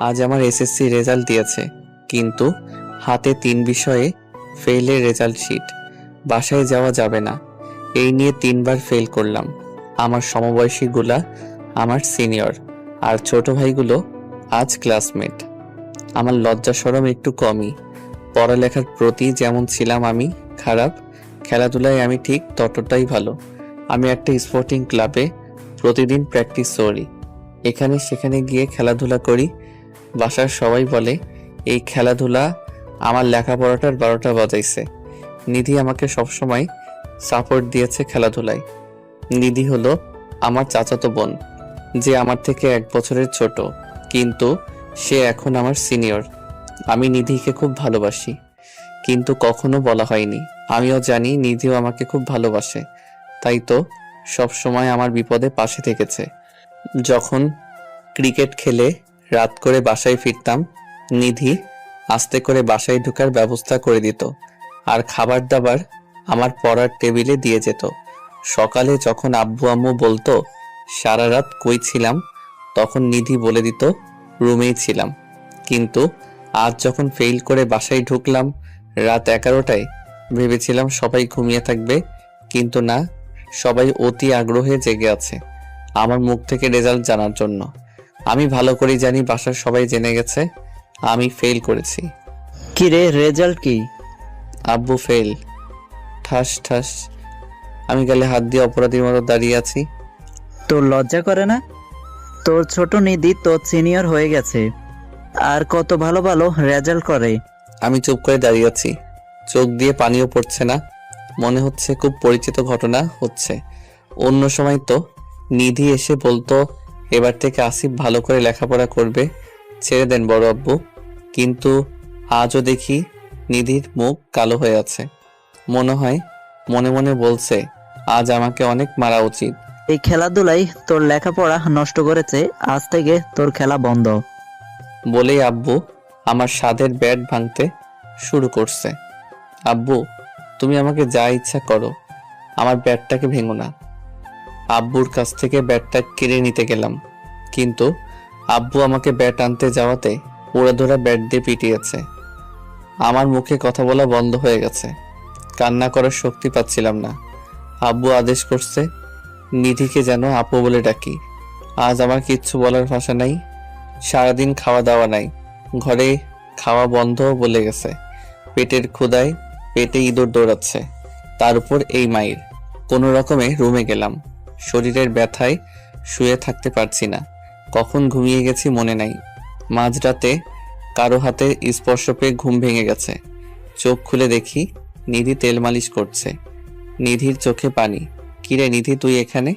আজ আমার SSC result দিয়েছে, কিন্তু হাতে 3 বিষয়ে ফেলের রেজাল্ট শিট। বাসায় যাওয়া যাবে না, এই নিয়ে 3বার ফেল করলাম। আমার সমবয়সীগুলা আমার সিনিয়র, আর ছোট ভাইগুলো আজ ক্লাসমেট। আমার লজ্জা শরম একটু কমই। পড়ালেখার প্রতি যেমন ছিলাম আমি খারাপ, খেলাধুলায় আমি ঠিক ততটাই ভালো। আমি একটা স্পোর্টিং ক্লাবে প্রতিদিন প্র্যাকটিস করি, এখানে সেখানে গিয়ে খেলাধুলা করি। বাসার সবাই বলে এই খেলাধুলা আমার লেখাপড়াটার 12টা বাজাইছে। নিধি আমাকে সবসময় সাপোর্ট দিয়েছে খেলাধুলায়। নিধি হলো আমার চাচাতো বোন, যে আমার থেকে 1 বছরের ছোট, কিন্তু সে এখন আমার সিনিয়র। আমি নিধিকে খুব ভালোবাসি, কিন্তু কখনো বলা হয়নি। আমিও জানি নিধিও আমাকে খুব ভালোবাসে, তাই তো সব সময় আমার বিপদে পাশে থেকেছে। যখন ক্রিকেট খেলে রাত করে বাসায় ফিরতাম, নিধি আস্তে করে বাসায় ঢোকার ব্যবস্থা করে দিত, আর খাবার দাবার আমার পড়ার টেবিলে দিয়ে যেত। সকালে যখন আব্বু আম্মু বলতো সারা রাত কই ছিলাম, তখন নিধি বলে দিত রুমেই ছিলাম। কিন্তু আজ যখন ফেল করে বাসায় ঢুকলাম রাত 11টায়, ভেবেছিলাম সবাই ঘুমিয়ে থাকবে, কিন্তু না, সবাই অতি আগ্রহে জেগে আছে আমার মুখ থেকে রেজাল্ট জানার জন্য। আমি ভালো করেই জানি বাসার সবাই জেনে গেছে আমি ফেল করেছি। কি রে, রেজাল্ট কি? আব্বু ফেল। ঠাস ঠাস। আমি গালে হাত দিয়ে অপরাধীর মতো দাঁড়িয়ে আছি। তোর লজ্জা করে না? তোর ছোট নিধি তোর সিনিয়র হয়ে গেছে, আর কত ভালো ভালো রেজাল্ট করে। আমি চুপ করে দাঁড়িয়ে আছি, চোখ দিয়ে পানিও পড়ছে না। মনে হচ্ছে খুব পরিচিত ঘটনা হচ্ছে। অন্য সময় তো নিধি এসে বলতো এবার থেকে আসিফ ভালো করে লেখাপড়া করবে, ছেড়ে দেন বড় আব্বু। কিন্তু আজও দেখি নিধির মুখ কালো হয়ে আছে। মনে হয় মনে মনে বলছে আজ আমাকে অনেক মারা উচিত। এই খেলাধুলাই তোর লেখাপড়া নষ্ট করেছে, আজ থেকে তোর খেলা বন্ধ। বলেই আব্বু আমার স্বাদের ব্যাট ভাঙতে শুরু করছে। আব্বু, তুমি আমাকে যা ইচ্ছা করো, আমার ব্যাটটাকে ভেঙো না। আব্বুর কাছ থেকে ব্যাটটা কেড়ে নিতে গেলাম, কিন্তু আব্বু আমাকে ব্যাট আনতে যাওয়াতে উড়াধরা ব্যাট দিয়ে পিটিয়েছে। আমার মুখে কথা বলা বন্ধ হয়ে গেছে, কান্না করার শক্তি পাচ্ছিলাম না। আব্বু আদেশ করছে নিধিকে যেন আপু বলে ডাকি। আজ আমার কিচ্ছু বলার ভাষা নাই। সারাদিন খাওয়া দাওয়া নাই, ঘরে খাওয়া বন্ধ বলে গেছে। পেটের ক্ষুধায় পেটে ইঁদুর দৌড়াচ্ছে, তার উপর এই মাইর। কোনো রকমে রুমে গেলাম। শরীরের ব্যথায় শুয়ে থাকতে পারছি না, কখন ঘুমিয়ে গেছি মনে নাই। মাঝরাতে কারো হাতে স্পর্শ পেয়ে ঘুম ভেঙে গেছে। চোখ খুলে দেখি নিধি তেল মালিশ করছে। নিধির চোখে পানি। কিরে নিধি, তুই এখানে?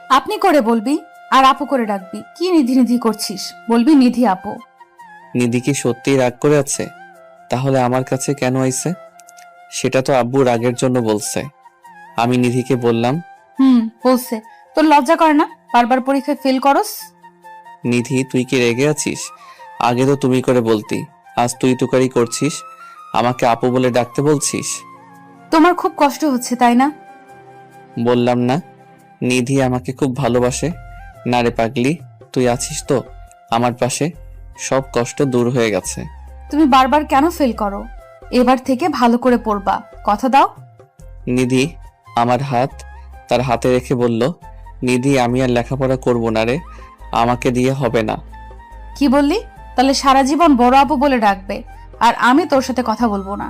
আপনি করে বলবি আর আপু করে ডাকবি। কি নিধি নিধি করছিস? বলবি নিধি আপু। নিধি কি সত্যিই রাগ করে আছে? তাহলে আমার কাছে কেন আইছে? সেটা তো আব্বু রাগের জন্য বলছে। আমি নিধিকে বললাম, বলছে। তোর লজ্জা করে না বারবার পরীক্ষায় ফেল করস? নিধি তুই কি রেগে আছিস? আগে তো তুমি করে বলতি, আজ তুই তুকারি করছিস, আমাকে আপু বলে ডাকতে বলছিস। তোমার খুব কষ্ট হচ্ছে তাই না? বললাম না নিধি আমাকে খুব ভালোবাসে? না রে পাগলি, তুই আছিস তো আমার পাশে, সব কষ্ট দূর হয়ে গেছে। তুমি বারবার কেন ফেল করো? এবার থেকে ভালো করে পড়বা, কথা দাও। নিধি আমার হাত তার হাতে রেখে বলল, নিধি আমি আর লেখাপড়া করব না রে, আমাকে দিয়ে হবে না। কি বললি? তাহলে সারা জীবন বড় আপু বলে ডাকবে, আর আমি তোর সাথে কথা বলবো না।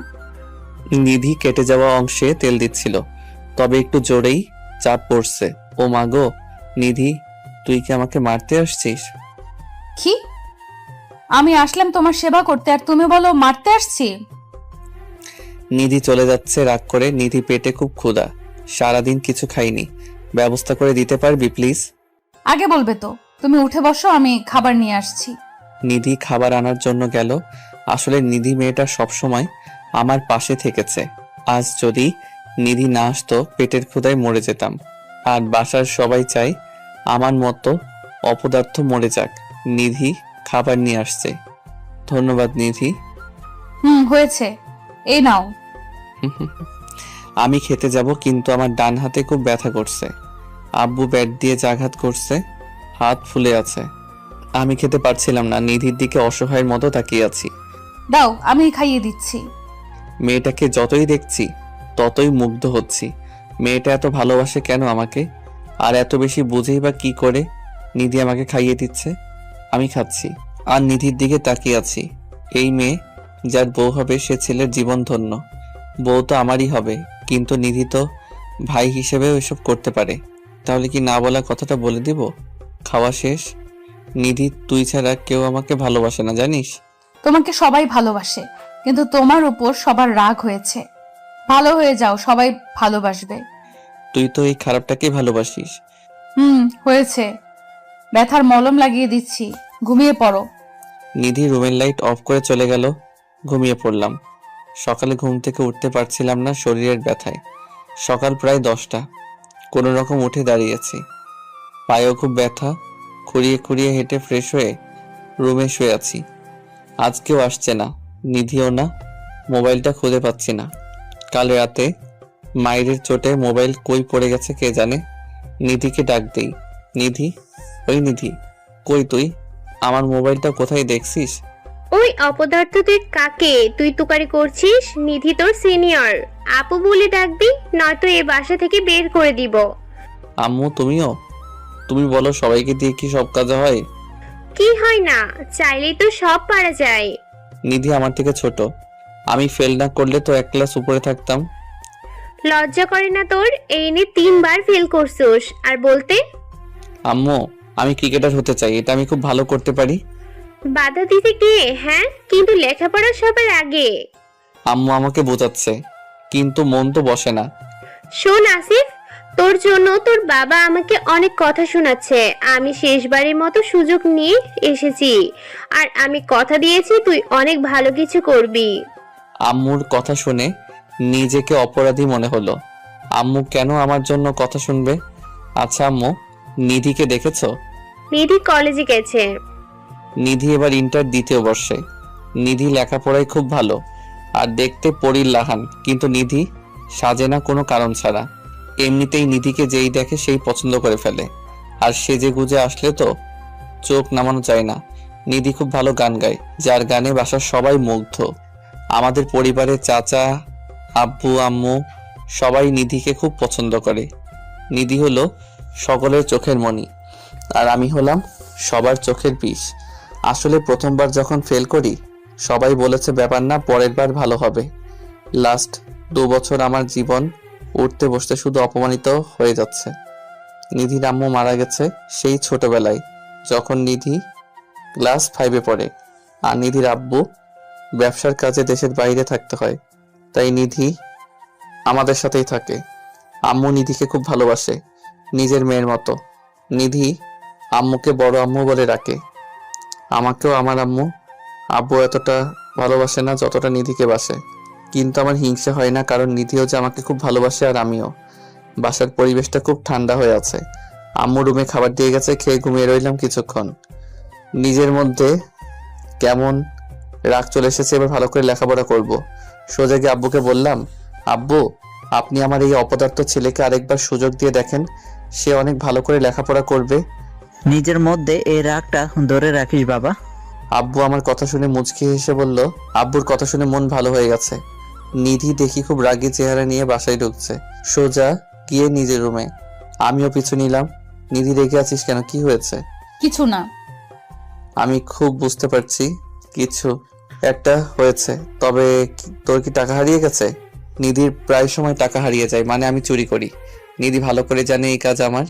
নিধি কেটে যাওয়া অংশে তেল দিচ্ছিল, তবে একটু জোরেই চাপ পড়ছে। ও মা গো, নিধি তুই কি আমাকে মারতে আসছিস? কি? আমি আসলাম তোমার সেবা করতে, আর তুমি বলো মারতে আসছি? নিধি চলে যাচ্ছে রাগ করে। নিধি পেটে খুব ক্ষুধা, সারাদিন কিছু খাইনি, ব্যবস্থা করে দিতে পারবি প্লিজ? আগে বলবে তো। তুমি উঠে বসো, আমি খাবার নিয়ে আসছি। নিধি খাবার আনার জন্য গেল। আসলে নিধি মেয়েটা সবসময় আমার পাশে থেকেছে। আজ যদি নিধি না আসতো পেটের ক্ষুধায় মরে যেতাম। আর বাসার সবাই চায় আমার মতো অপদার্থ মরে যাক। নিধি খাবার নিয়ে আসছে। ধন্যবাদ নিধি। হয়েছে, এই নাও। আমি খেতে যাব, কিন্তু আমার ডান হাতে খুব ব্যথা করছে। আব্বু ব্যাট দিয়ে আঘাত করছে, হাত ফুলে আছে। আমি খেতে পারছিলাম না, নিধির দিকে অসহায়ের মতো তাকিয়ে আছি। দাও, আমি খাইয়ে দিচ্ছি। মেয়েটাকে যতই দেখছি ততই মুগ্ধ হচ্ছি। মেয়েটা এত ভালোবাসে কেন আমাকে, আর এত বেশি বুঝেই বা কি করে নিধি আমাকে খাইয়ে দিচ্ছে। আমি খাচ্ছি আর নিধির দিকে তাকিয়ে আছি। এই মেয়ে যার বউ হবে সে ছেলের জীবন ধন্য। বউ তো আমারই হবে, কিন্তু নিধি তো ভাই হিসেবেও এসব করতে পারে। তাহলে কি না বলা কথাটা বলে দিব? খাওয়া শেষ। নিধি, তুই ছাড়া কেউ আমাকে ভালোবাসে না জানিস। তোমাকে সবাই ভালোবাসে, কিন্তু তোমার উপর সবার রাগ হয়েছে। ভালো হয়ে যাও, সবাই ভালোবাসবে। তুই তো এই খারাপটাকেই ভালোবাসিস। হয়েছে। ব্যথার মলম লাগিয়ে দিচ্ছি, ঘুমিয়ে পড়ো। নিধি রুমের লাইট অফ করে চলে গেল। ঘুমিয়ে পড়লাম। সকালে ঘুম থেকে উঠতে পারছিলাম না শরীরের ব্যথায়। সকাল প্রায় 10টা। কোনো রকম উঠে দাঁড়িয়েছি। পায়েও খুব ব্যথা। খুঁড়িয়ে খুঁড়িয়ে হেঁটে ফ্রেশ হয়ে রুমে শুয়ে আছি। আজ কেউ আসছে না, নিধিও না। মোবাইলটা খুঁজে পাচ্ছি না। কাল রাতে মায়ের চোটে মোবাইল কই পড়ে গেছে কে জানে। নিধিকে ডাক দেই। নিধি, ওই নিধি, কই তুই? আমার মোবাইলটা কোথায় দেখছিস? ওই অপদার্থ তুই কাকে তুই তুকারি করছিস? নিধি তোর সিনিয়র, আপু বলে ডাকবি, নয়তো এ বাসা থেকে বের করে দিব। আম্মু, তুমিও? তুমি বলো সবাইকে দিয়ে কি সব কাজ হয়? কি হয় না, চাইলেই তো সব পারা যায়। নিধি আমার থেকে ছোট। আমি ফেল না করলে তো 1 ক্লাস উপরে থাকতাম। লজ্জা করে না তোর? এই নিয়ে 3বার ফেল করছস, আর বলতে? আম্মু, আমি ক্রিকেটার হতে চাই, এটা আমি খুব ভালো করতে পারি। বাধা দিতে গিয়ে? হ্যাঁ, কিন্তু লেখাপড়া সবার আগে। আম্মু আমাকে বোঝাচ্ছে, কিন্তু মন তো বসে না। শোন আসিফ, তোর জন্য তোর বাবা আমাকে অনেক কথা শোনাচ্ছে। আমি শেষবারের মতো সুযোগ নিয়ে এসেছি, আর আমি কথা দিয়েছি তুই অনেক ভালো কিছু করবি। আম্মুর কথা শুনে নিজেকে অপরাধী মনে হলো। আম্মু কেন আমার জন্য কথা শুনবে? আচ্ছা আম্মু, নিধিকে দেখেছো? নিধি কলেজে গেছে। নিধি এবার ইন্টার 2য় বর্ষে। নিধি লেখাপড়ায় খুব ভালো আর দেখতে পরীর লাহান, কিন্তু নিধি সাজে না কোনো কারণ ছাড়া। এমনিতেই নিধিকে যেই দেখে সেই পছন্দ করে ফেলে, আর সেজে গুজে আসলে তো চোখ নামানো যায় না। নিধি খুব ভালো গান গায়, যার গানে বাসার সবাই মুগ্ধ। আমাদের পরিবারের চাচা, আব্বু, আম্মু সবাই নিধিকে খুব পছন্দ করে। নিধি হলো সকলের চোখের মণি, আর আমি হলাম সবার চোখের বিষ। আসলে প্রথমবার যখন ফেল করি সবাই বলেছে ব্যাপার না, পরের বার ভালো হবে। লাস্ট 2 বছর আমার জীবন উঠতে বসতে শুধু অপমানিত হয়ে যাচ্ছে। নিধির আম্মু মারা গেছে সেই ছোটবেলায়, যখন নিধি ক্লাস 5-এ পড়ে, আর নিধির আব্বু ব্যবসার কাজে দেশের বাইরে থাকতে হয়, তাই নিধি আমাদের সাথেই থাকে। আম্মু নিধিকে খুব ভালোবাসে, নিজের মেয়ের মতো। নিধি আম্মুকে বড় আম্মু বলে ডাকে। আমাকেও আমার আম্মু আব্বু এতটা ভালোবাসে না যতটা নিধিকে বাসে। কিন্তু আমার হিংসা হয় না, কারণ নিধিও যে আমাকে খুব ভালোবাসে আর আমিও। বাসার পরিবেশটা খুব ঠান্ডা হয়ে আছে। আম্মু রুমে খাবার দিয়ে গেছে, খেয়ে ঘুমিয়ে রইলাম কিছুক্ষণ। নিজের মধ্যে কেমন রাগ চলে এসেছে, এবার ভালো করে লেখাপড়া করব। সোজা গিয়ে আব্বুকে বললাম, আব্বু, আপনি আমার এই অপদার্থ ছেলেকে আরেকবার সুযোগ দিয়ে দেখেন, সে অনেক ভালো করে লেখাপড়া করবে। নিজের মধ্যে এই রাগটা ধরে রাখিস বাবা। আব্বু আমার কথা শুনে মুচকি হেসে বলল। আব্বুর কথা শুনে মন ভালো হয়ে গেছে। নিধি দেখি খুব রাগী চেহারা নিয়ে বাসায় ঢুকছে। সোজা গিয়ে নিজের রুমে, আমিও পিছু নিলাম। নিধি রেগে আছিস কেন, কি হয়েছে? কিছু না। আমি খুব বুঝতে পারছি কিছু একটা হয়েছে। তবে তোর কি টাকা হারিয়ে গেছে? নিধির প্রায় সময় টাকা হারিয়ে যায়, মানে আমি চুরি করি। নিধি ভালো করে জানে এই কাজ আমার,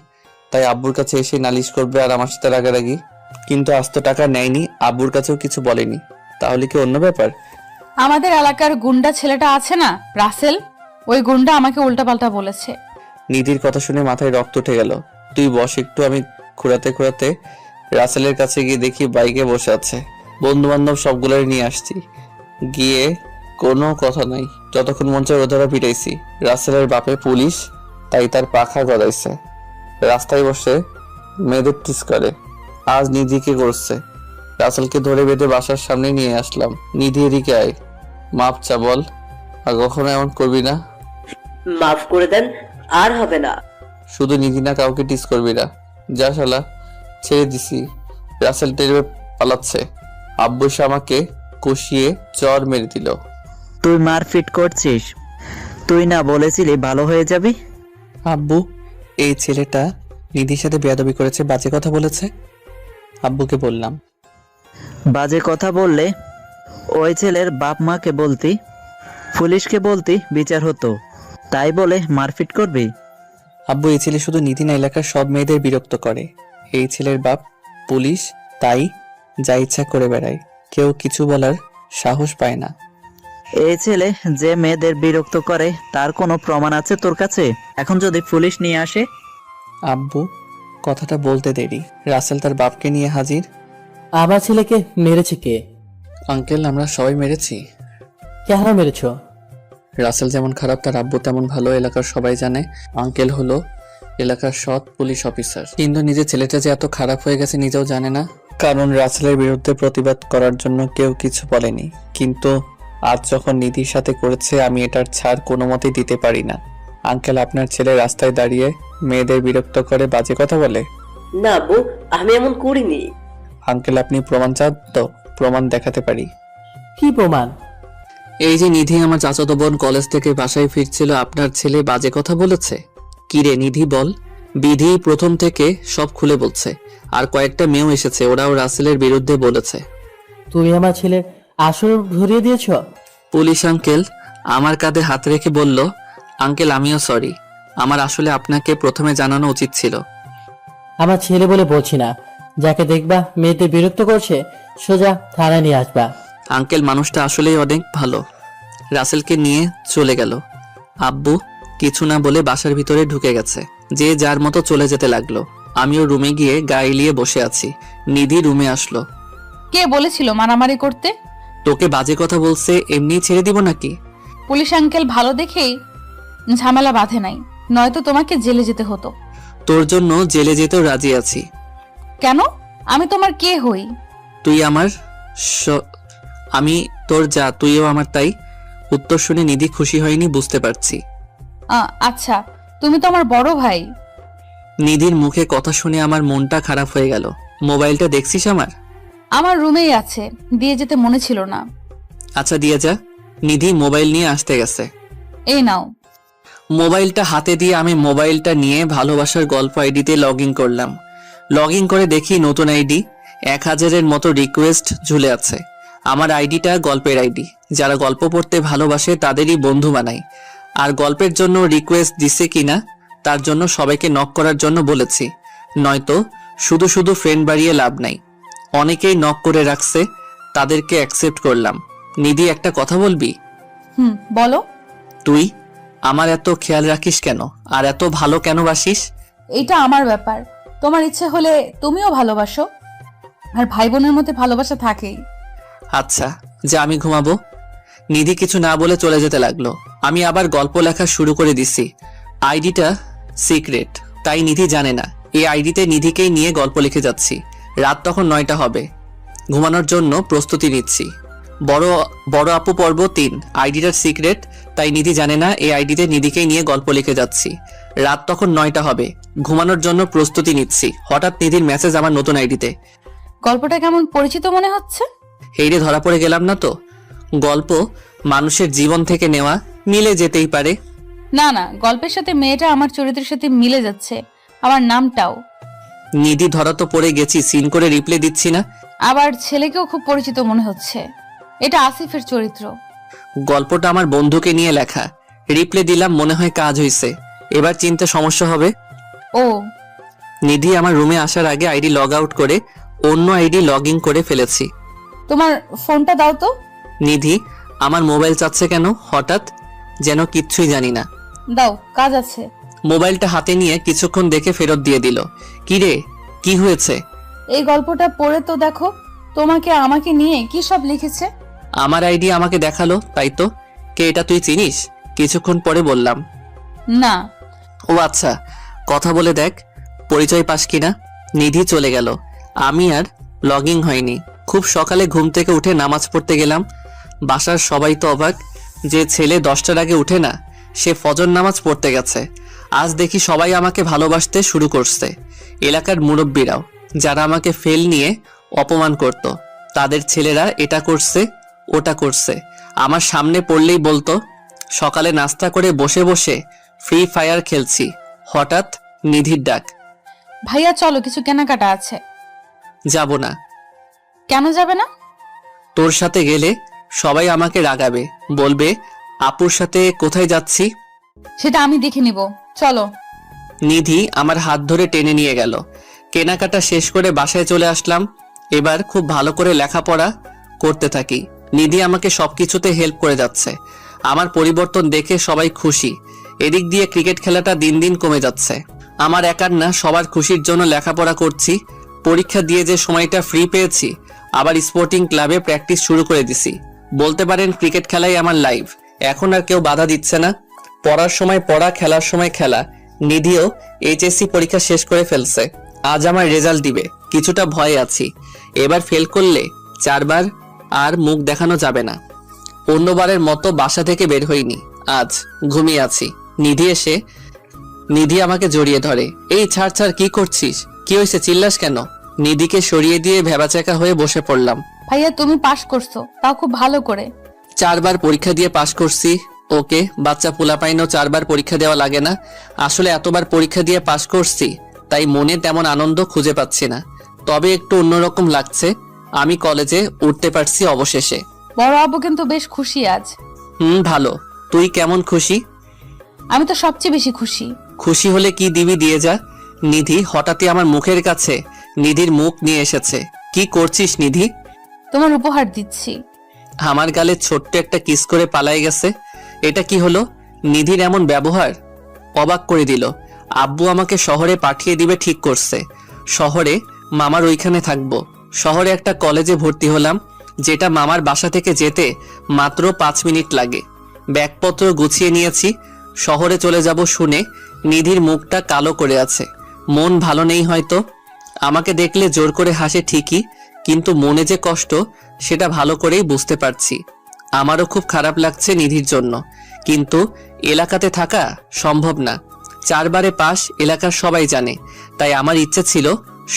তাই আব্বুর কাছে এসে নালিশ করবে আর আমার সাথে রাগারাগি। কিন্তু আজ তো টাকা নেয়নি, আব্বুর কাছেও কিছু বলেনি। তাহলে কি অন্য ব্যাপার? আমাদের এলাকার গুন্ডা ছেলেটা আছে না, রাসেল, ওই গুন্ডা আমাকে উল্টাপাল্টা বলেছে। নিধির কথা শুনে মাথায় রক্ত উঠে গেল। তুই বস একটু। আমি ঘোরাতে ঘোরাতে রাসেলের কাছে গিয়ে দেখি বাইকে বসে আছে। বন্ধু বান্ধব সবগুলোই নিয়ে আসছি। গিয়ে কোনো কথা নাই, যতক্ষণ মন চায় ওধারা পিটাইছি। রাসেলের বাপে পুলিশ, তাই তার পাখা গড়াইছে। রাস্তায় বসে মেয়েদের টিস করে। আজ নিধিকে করছে। রাসেলকে ধরে বেঁধে বাসার সামনে নিয়ে আসলাম। নিধি এদিকে আয়, মাপ চা বল, আর কখনো এমন করবি না। মাফ করে দেন, আর হবে না। শুধু নিধি না, কাউকে টিস করবি না। যা শালা, ছেড়ে দিছি। রাসেল টের পালাচ্ছে। আব্বু এসে আমাকে কষিয়ে চর মেরে দিল। তুই মারপিট করছিস? তুই না বলেছিলি ভালো হয়ে যাবি? আব্বু, এই ছেলেটা নিধির সাথে বেয়াদবি করেছে, বাজে কথা বলেছে। আব্বুকে বললাম। বাজে কথা বললে ওই ছেলের বাপ মাকে বলতি, পুলিশকে বলতি, বিচার হতো। তাই বলে মারপিট করবি? আব্বু, এই ছেলে শুধু নিধি না, এলাকার সব মেয়েদের বিরক্ত করে। এই ছেলের বাপ পুলিশ, তাই যা ইচ্ছা করে বেড়ায়, কেউ কিছু বলার সাহস পায় না। এই ছেলে যে মেয়েদের বিরক্ত করে তার কোনো প্রমাণ আছে তোর কাছে? এখন যদি পুলিশ নিয়ে আসে? আব্বু, কথাটা বলতে দেরি। রাসেল তার বাপকে নিয়ে হাজির। আমার ছেলেকে মেরেছে কে? আঙ্কেল, আমরা সবাই মেরেছি। কেন মেরেছ? রাসেল যেমন খারাপ, তার আব্বু তেমন ভালো, এলাকার সবাই জানে। আঙ্কেল হলো এলাকার সৎ পুলিশ অফিসার, কিন্তু নিজের ছেলেটা যে এত খারাপ হয়ে গেছে নিজেও জানে না। কারণ রাসেলের বিরুদ্ধে প্রতিবাদ করার জন্য কেউ কিছু বলেনি, কিন্তু আজ যখন নিধির সাথে করেছে, আমি এটার ছাড় কোনো মতেই দিতে পারি না। আঙ্কেল, আপনার ছেলে রাস্তায় দাঁড়িয়ে মেয়েদের বিরক্ত করে, বাজে কথা বলে? না আব্বু, আমি এমন করিনি। আঙ্কেল, আপনি প্রমাণ চান তো? প্রমাণ দেখাতে পারি। কি প্রমাণ? এই যে নিধি আমার চাচাতো বোন কলেজ থেকে বাসায় ফিরছিল, আপনার ছেলে বাজে কথা বলেছে। কি রে নিধি, বল। বিধি প্রথম থেকে সব খুলে বলছে, আর কয়েকটা মেয়েও এসেছে, ওরাও রাসেলের বিরুদ্ধে বলেছে। তুমি আমার ছেলের আসল ধরিয়ে দিয়েছ? পুলিশ আঙ্কেল আমার কাঁধে হাত রেখে বলল, আঙ্কেল আমিও সরি, আমার আসলে আপনাকে প্রথমে জানানো উচিত ছিল। আমার ছেলে বলে বলছি না, যাকে দেখবা মেয়েদের বিরক্ত করছে সোজা থানায় নিয়ে আসবা। আঙ্কেল, মানুষটা আসলেই অনেক ভালো। রাসেলকে নিয়ে চলে গেল। আব্বু কিছু না বলে বাসার ভিতরে ঢুকে গেছে, যে যার মতো চলে যেতে লাগলো। আমিও রুমে গিয়ে গা এলিয়ে বসে আছি। নিধি রুমে আসলো। কে বলেছিল মারামারি করতে? তোকে বাজে কথা বলছে, এমনি ছেড়ে দিব নাকি? পুলিশ আঙ্কেল ভালো দেখেই ঝামেলা বাঁধে নাই, নয়তো তোমাকে জেলে যেতে হতো। তোর জন্য জেলে যেতেও রাজি আছি। কেন? আমি তোমার কে হই? তুই আমার আমি তোর যা, তুইও আমার তাই। উত্তর শুনে নিধি খুশি হয়নি, বুঝতে পারছি। আচ্ছা, তুমি তো আমার বড় ভাই। নিধির মুখে কথা শুনে আমার মনটা খারাপ হয়ে গেল। মোবাইলটা দেখছিস আমার? আমার রুমেই আছে, দিয়ে যেতে মনে ছিল না। আচ্ছা দিয়ে যা। নিধি মোবাইল নিয়ে আসতে গেছে। এই নাও। মোবাইলটা হাতে দিয়ে আমি মোবাইলটা নিয়ে ভালোবাসার গল্প আইডিতে লগ ইন করলাম। লগ ইন করে দেখি নতুন আইডি, 1000-এর মতো রিকোয়েস্ট ঝুলে আছে। আমার আইডিটা গল্পের আইডি, যারা গল্প পড়তে ভালোবাসে তাদেরই বন্ধু বানাই। আর গল্পের জন্য রিকোয়েস্ট দিছে কিনা তার জন্য সবাইকে নক করার জন্য বলেছি, নয়তো শুধু শুধু ফ্রেন্ড বাড়িয়ে লাভ নাই। অনেকেই নক করে রাখছে, তাদেরকে অ্যাকসেপ্ট করলাম। নিধি, একটা কথা বলবি? বলো। তুই আমার এত খেয়াল রাখিস কেন, আর এত ভালো কেন বাসিস? এটা আমার ব্যাপার, তোমার ইচ্ছে হলে তুমিও ভালোবাসো। আর ভাই বোনের মধ্যে ভালোবাসা থাকেই। আচ্ছা যে আমি ঘুমাবো। নিধি কিছু না বলে চলে যেতে লাগলো। আমি আবার গল্প লেখা শুরু করে দিছি। আইডিটা সিক্রেট, তাই নিধি জানে না। এই আইডিতে নিধিকেই নিয়ে গল্প লিখে যাচ্ছি। রাত তখন 9টা হবে, ঘুমানোর জন্য প্রস্তুতি নিচ্ছি। বড় আপু পর্ব 3। আইডিটার সিক্রেট, তাই নিধি জানে না। এই আইডিতে নিধিকেই নিয়ে গল্প লিখে যাচ্ছি। রাত তখন 9টা হবে, ঘুমানোর জন্য প্রস্তুতি নিচ্ছি। হঠাৎ নিধির মেসেজ আমার নতুন আইডিতে। গল্পটা কেমন পরিচিত মনে হচ্ছে? হেইরে ধরা পড়ে গেলাম না তো? গল্প মানুষের জীবন থেকে নেওয়া, মিলে যেতেই পারে। না না, গল্পের সাথে মেয়েটা আমার চরিত্রের সাথে মিলে যাচ্ছে, আমার নামটাও। নিধি ধরা তো পড়ে গেছি, সিন করে রিপ্লে দিচ্ছি না। আবার ছেলেকেও খুব পরিচিত মনে হচ্ছে, এটা আসিফের চরিত্র। গল্পটা আমার বন্ধুকে নিয়ে লেখা, রিপ্লে দিলাম, মনে হয় কাজ হইছে। এবার চিনতে সমস্যা হবে। ও নিধি আমার রুমে আসার আগে আইডি লগ আউট করে অন্য আইডি লগ ইন করে ফেলেছি। তোমার ফোনটা দাও তো। নিধি আমার মোবাইল চাচ্ছে কেন হঠাৎ, যেন কিচ্ছুই জানি না। দাও, কাজ আছে। মোবাইলটা হাতে নিয়ে কিছুক্ষণ দেখে ফেরত দিয়ে দিল। কি রে, কি হয়েছে? এই গল্পটা পড়ে তো দেখো, তোমাকে আমাকে নিয়ে কি সব লিখেছে। আমার আইডি আমাকে দেখালো, তাই তো। কে এটা, তুই চিনিস? কিছুক্ষণ পরে বললাম। না। ও আচ্ছা, কথা বলে দেখ, পরিচয় পাস কিনা। নিধি চলে গেল, আমি আর লগ ইন হয়নি। খুব সকালে ঘুম থেকে উঠে নামাজ পড়তে গেলাম। বাসার সবাই তো অবাক, যে ছেলে 10টার আগে উঠে না, সে ফজর নামাজ পড়তে গেছে। আজ দেখি সবাই আমাকে ভালোবাসতে শুরু করছে, এলাকার মুরব্বীরাও। যারা আমাকে ফেল নিয়ে অপমান করত। তাদের ছেলেরা এটা করছে ওটা করছে, আমার সামনে পড়লেই বলতো। সকালে নাস্তা করে বসে বসে ফ্রি ফায়ার খেলছি, হঠাৎ নিধির ডাক। ভাইয়া চলো, কিছু কেনাকাটা আছে। যাব না। কেন যাবে না? তোর সাথে গেলে সবাই আমাকে রাগাবে, বলবে আপুর সাথে কোথায় যাচ্ছি। সেটা আমি দেখে নিব, চলো। নিধি আমার হাত ধরে টেনে নিয়ে গেল। কেনাকাটা শেষ করে বাসায় চলে আসলাম। এবার খুব ভালো করে লেখাপড়া করতে থাকি। নিধি আমাকে সবকিছুতে হেল্প করে যাচ্ছে। আমার পরিবর্তন দেখে সবাই খুশি। এদিক দিয়ে ক্রিকেট খেলাটা দিন দিন কমে যাচ্ছে। আমার একার না, সবার খুশির জন্য লেখাপড়া করছি। পরীক্ষা দিয়ে যে সময়টা ফ্রি পেয়েছি, আবার স্পোর্টিং ক্লাবে প্র্যাকটিস শুরু করে দিছি। বলতে পারেন ক্রিকেট খেলাই আমার লাইফ। এখন আর কেউ বাধা দিচ্ছে না। পড়ার সময় পড়া, খেলার সময় খেলা। নিধিও এইচএসসি পরীক্ষা শেষ করে ফেলছে। আজ আমার রেজাল্ট দিবে, কিছুটা ভয়ে আছি। এবার ফেল করলে 4 বার আর মুখ দেখানো যাবে না। অন্যবারের মতো বাসা থেকে বের হইনি, আজ ঘুমিয়ে আছি। নিধি আমাকে জড়িয়ে ধরে। এই ছাড় ছাড়, কি করছিস? কি হয়েছে, চিল্লাস কেন? নিধিকে সরিয়ে দিয়ে ভেবাচাকা হয়ে বসে পড়লাম। ভাইয়া তুমি পাশ করছো, তাও খুব ভালো করে। 4 বার পরীক্ষা দিয়ে পাশ করছি। ওকে, বাচ্চা পোলাপাইনও 4 বার পরীক্ষা দেওয়া লাগে না। আসলে এতবার পরীক্ষা দিয়ে পাশ করছি, তাই মনে তেমন আনন্দ খুঁজে পাচ্ছি না। তবে একটু অন্যরকম লাগছে, আমি কলেজে উঠতে পারছি অবশেষে। বড় আব্বু কিন্তু বেশ খুশি আজ। ভালো। তুই কেমন খুশি? আমি তো সবচেয়ে বেশি খুশি। খুশি হলে কি দিবি, দিয়ে যা। নিধি হঠাৎই আমার মুখের কাছে নিধির মুখ নিয়ে এসেছে। কি করছিস নিধি? তোমার উপহার দিচ্ছি। আমার গালে ছোট্ট একটা কিস করে পালাই গেছে। এটা কি হলো? নিধির এমন ব্যবহার অবাক করে দিল। আব্বু আমাকে শহরে পাঠিয়ে দিবে ঠিক করছে। শহরে মামার ওইখানে থাকবো। শহরে একটা কলেজে ভর্তি হলাম, যেটা মামার বাসা থেকে যেতে মাত্র 5 মিনিট লাগে। ব্যাগপত্র গুছিয়ে নিয়েছি, শহরে চলে যাব শুনে নিধির মুখটা কালো করে আছে। মন ভালো নেই হয়তো। আমাকে দেখলে জোর করে হাসে ঠিকই, কিন্তু মনে যে কষ্ট সেটা ভালো করেই বুঝতে পারছি। আমারও খুব খারাপ লাগছে নিধির জন্য, কিন্তু এলাকাতে থাকা সম্ভব না। 4 বারে পাস এলাকার সবাই জানে, তাই আমার ইচ্ছে ছিল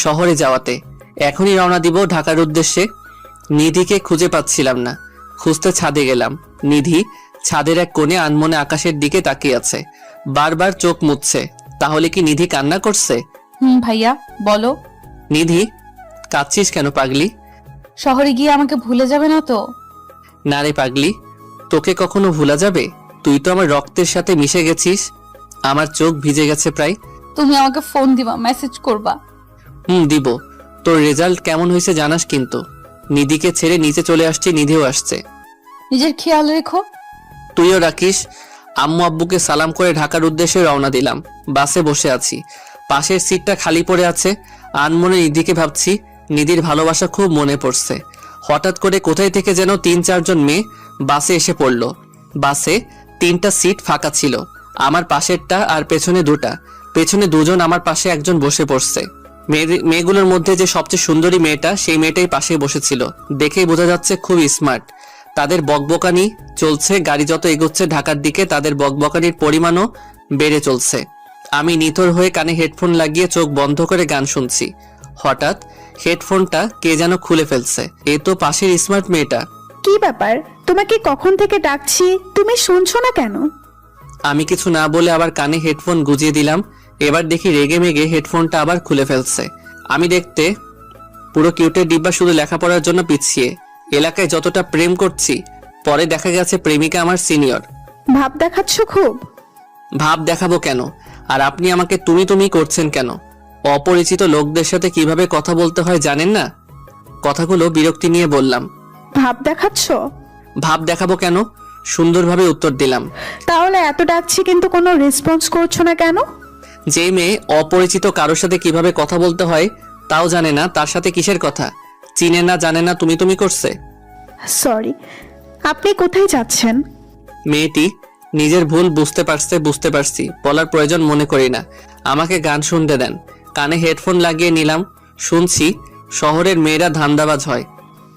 শহরে যাওয়াতে। এখনই রওনা দিব ঢাকার উদ্দেশ্যে। নিধিকে খুঁজে পাচ্ছিলাম না, খুঁজতে ছাদে গেলাম। নিধি ছাদের এক কোণে আনমনে আকাশের দিকে তাকিয়ে আছে, বারবার চোখ মুছছে। তাহলে কি নিধি কান্না করছে? ভাইয়া বলো। নিধি, কাঁদছিস কেন পাগলি? শহরে গিয়ে আমাকে ভুলে যাবে না তো? না রে পাগলি, তোকে কখনো ভোলা যাবে? তুই তো আমার রক্তের সাথে মিশে গেছিস। আমার চোখ ভিজে গেছে প্রায়। তুমি আমাকে ফোন দিবা, মেসেজ করবা। দিব। তোর রেজাল্ট কেমন হয়েছে জানাস কিন্তু। নিধিকে ছেড়ে নিচে চলে আসছি, নিধিও আসছে। নিজের খেয়াল রেখো। তুইও রাখিস। আম্মু আব্বুকে সালাম করে ঢাকার উদ্দেশ্যে রওনা দিলাম। বাসে বসে আছি, পাশের সিটটা খালি পড়ে আছে। আনমনে নিধিকে ভাবছি। নিধির ভালোবাসা খুব মনে পড়ছে। হঠাৎ করে কোথায় থেকে যেন 3-4 জন মেয়ে বাসে এসে পড়লো। বাসে 3টা সিট ফাঁকা ছিল, আমার পাশেরটা আর পেছনে 2টা। পেছনে 2 জন, আমার পাশে একজন বসে পড়ছে। মেয়েগুলোর মধ্যে যে সবচেয়ে সুন্দরী মেয়েটা, সেই মেয়েটাই পাশে বসেছিল। দেখেই বোঝা যাচ্ছে খুব স্মার্ট। তাদের বকবকানি চলছে। গাড়ি যত এগোচ্ছে ঢাকার দিকে, তাদের বকবকানির পরিমাণও বেড়ে চলছে। আমি নিথর হয়ে কানে হেডফোন লাগিয়ে চোখ বন্ধ করে গান শুনছি। হঠাৎ হেডফোনটা কে যেন খুলে ফেলছে। এ তো পাশের স্মার্ট মেয়েটা। কি ব্যাপার? তোমাকে কখন থেকে ডাকছি, তুমি শুনছো না কেন? আমি কিছু না বলে আবার কানে হেডফোন গুজিয়ে দিলাম। এবার দেখি রেগে মেগে হেডফোনটা আবার খুলে ফেলছে। আমি দেখতে পুরো কিউটের ডিব্বা, শুধু লেখাপড়ার জন্য পিছিয়ে। এলাকায় যতটা প্রেম করছি, পরে দেখা গেছে প্রেমিকা আমার সিনিয়র। ভাব দেখাচ্ছ খুব। ভাব দেখাবো কেন? আর আপনি আমাকে তুমি তুমি করছেন কেন? অপরিচিত লোকদের সাথে কিভাবে কথা বলতে হয় জানেন না? কথাগুলো বিরক্তি নিয়ে বললাম। ভাব দেখাচ্ছ? ভাব দেখাবো কেন? সুন্দরভাবে উত্তর দিলাম। তাহলে এত ডাকছি কিন্তু কোনো রেসপন্স করছো না কেন? যে মেয়ে অপরিচিত কারোর সাথে কিভাবে কথা বলতে হয় তাও জানে না, তার সাথে কিসের কথা? চিনে না, জানে না, তুমি তুমি করছে। সরি, আপনি কোথায় যাচ্ছেন? মেয়েটি নিজের ভুল বুঝতে পারছি, বলার প্রয়োজন মনে করি না। আমাকে গান শুনতে দেন। কানে হেডফোন লাগিয়ে নিলাম। শুনছি শহরের মেয়েরা ধান্দাবাজ হয়।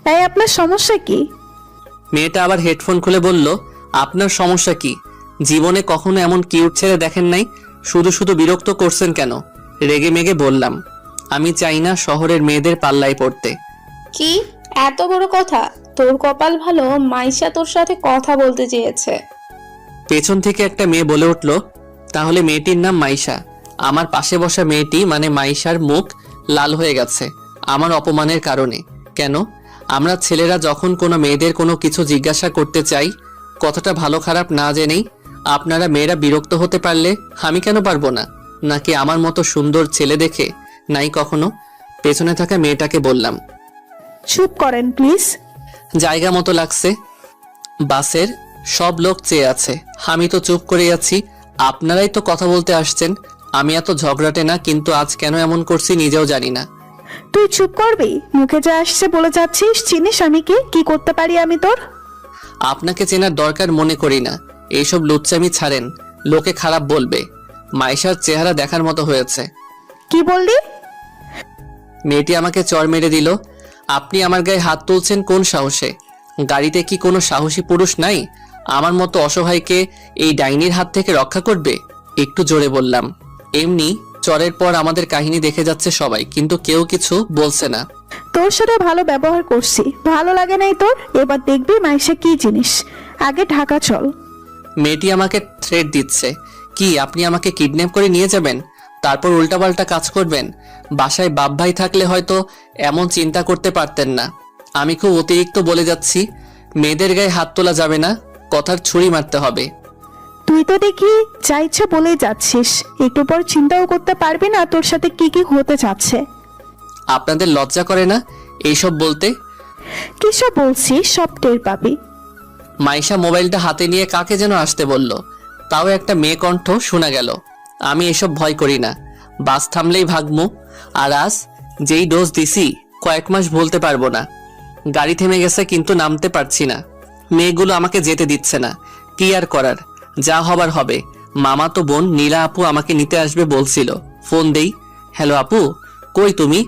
তাই আপনার সমস্যা কি? মেয়েটা আবার হেডফোন খুলে বলল, আপনার সমস্যা কি? জীবনে কখনো এমন কিউট ছেলে দেখেন নাই? শুধু শুধু বিরক্ত করছেন কেন? রেগে মেগে বললাম। আমি চাই না শহরের মেয়েদের পাল্লায় পড়তে। কি এত বড় কথা? তোর কপাল ভালো, মাইশা তোর সাথে কথা বলতে চেয়েছে। পেছন থেকে একটা মেয়ে বলে উঠল, তাহলে মেয়েটির নাম মাইশা। আমার পাশে বসা মেয়েটি মানে মাইশার মুখ লাল হয়ে গেছে আমার অপমানের কারণে। কেন? আমরা ছেলেরা যখন কোনো মেয়েদের কোনো কিছু জিজ্ঞাসা করতে চাই, কথাটা ভালো খারাপ না জেনেই আপনারা মেয়েরা বিরক্ত হতে পারলে আমি কেন পারবো না? নাকি আমার মতো সুন্দর ছেলে দেখে নাই কখনো? পেছনে থাকা মেয়েটাকে বললাম, চুপ করেন প্লিজ। জায়গা মতো লাগছে। বাসের সব লোক চেয়ে আছে, আমি তো চুপ করে আছি। আপনারাই তো কথা বলতে আসছেন। আমি এত ঝগড়াটে না, কিন্তু আজ কেন এমন করছি নিজেও জানি না। তুই চুপ করবি? মুখে যা আসছে বলে যাচ্ছিস। চিনিস আমি কি করতে পারি আমি তোর? আপনাকে চেনার দরকার মনে করি না। এইসব লুচ্চামি ছাড়েন, লোকে খারাপ বলবে। মাইশার চেহারা দেখার মতো হয়েছে। কি বললি? মেয়েটি আমাকে চড় মেরে দিল। আপনি আমার গায়ে হাত তুলছেন কোন সাহসে? গাড়িতে কি কোনো সাহসী পুরুষ নাই আমার মতো অসহায়কে এই ডাইনির হাত থেকে রক্ষা করবে? একটু জোরে বললাম। এমনি চরের পর আমাদের কাহিনী দেখে যাচ্ছে সবাই, কিন্তু কেউ কিছু বলছে না। তোর সাথে ভালো ব্যবহার করছি, ভালো লাগে নাই তোর? এবার দেখবি মাইশা কি জিনিস। আগে ঢাকা চল। মেয়েটি আমাকে থ্রেট দিচ্ছে। কি আপনি আমাকে কিডন্যাপ করে নিয়ে যাবেন, তারপর উল্টাপাল্টা কাজ করবেন? বাসায় বাপ ভাই থাকলে হয়তো এমন চিন্তা করতে পারতেন না। আমি খুব অতিরিক্ত বলে যাচ্ছি। মেয়েদের গায়ে হাত তোলা যাবে না, কথার ছুরি মারতে হবে। তুই তো দেখি যা ইচ্ছা বলেই যাচ্ছিস, একটু পর চিন্তাও করতে পারবি না তোর সাথে কি কি হতে যাচ্ছে। আপনাদের লজ্জা করে না এইসব বলতে? কিসব বলছিস সব টের পাবি। মাইশা মোবাইলটা হাতে নিয়ে কাকে যেন আসতে বলল, তাও একটা মেয়ে কণ্ঠ শোনা গেল। আমি এসব ভয় করি না, বাস থামলেই ভাগমু। আর আজ যেই ডোজ দিছি কয়েক মাস বলতে পারবো না। গাড়ি থেমে গেছে কিন্তু নামতে পারছি না। মেয়েগুলো আমাকে যেতে দিচ্ছে না। কি আর করার, যা হবার হবে। মামা তো বোন নীলা আপু আমাকে নিতে আসবে বলছিল। ফোন দেই। হ্যালো আপু, কই তুমি?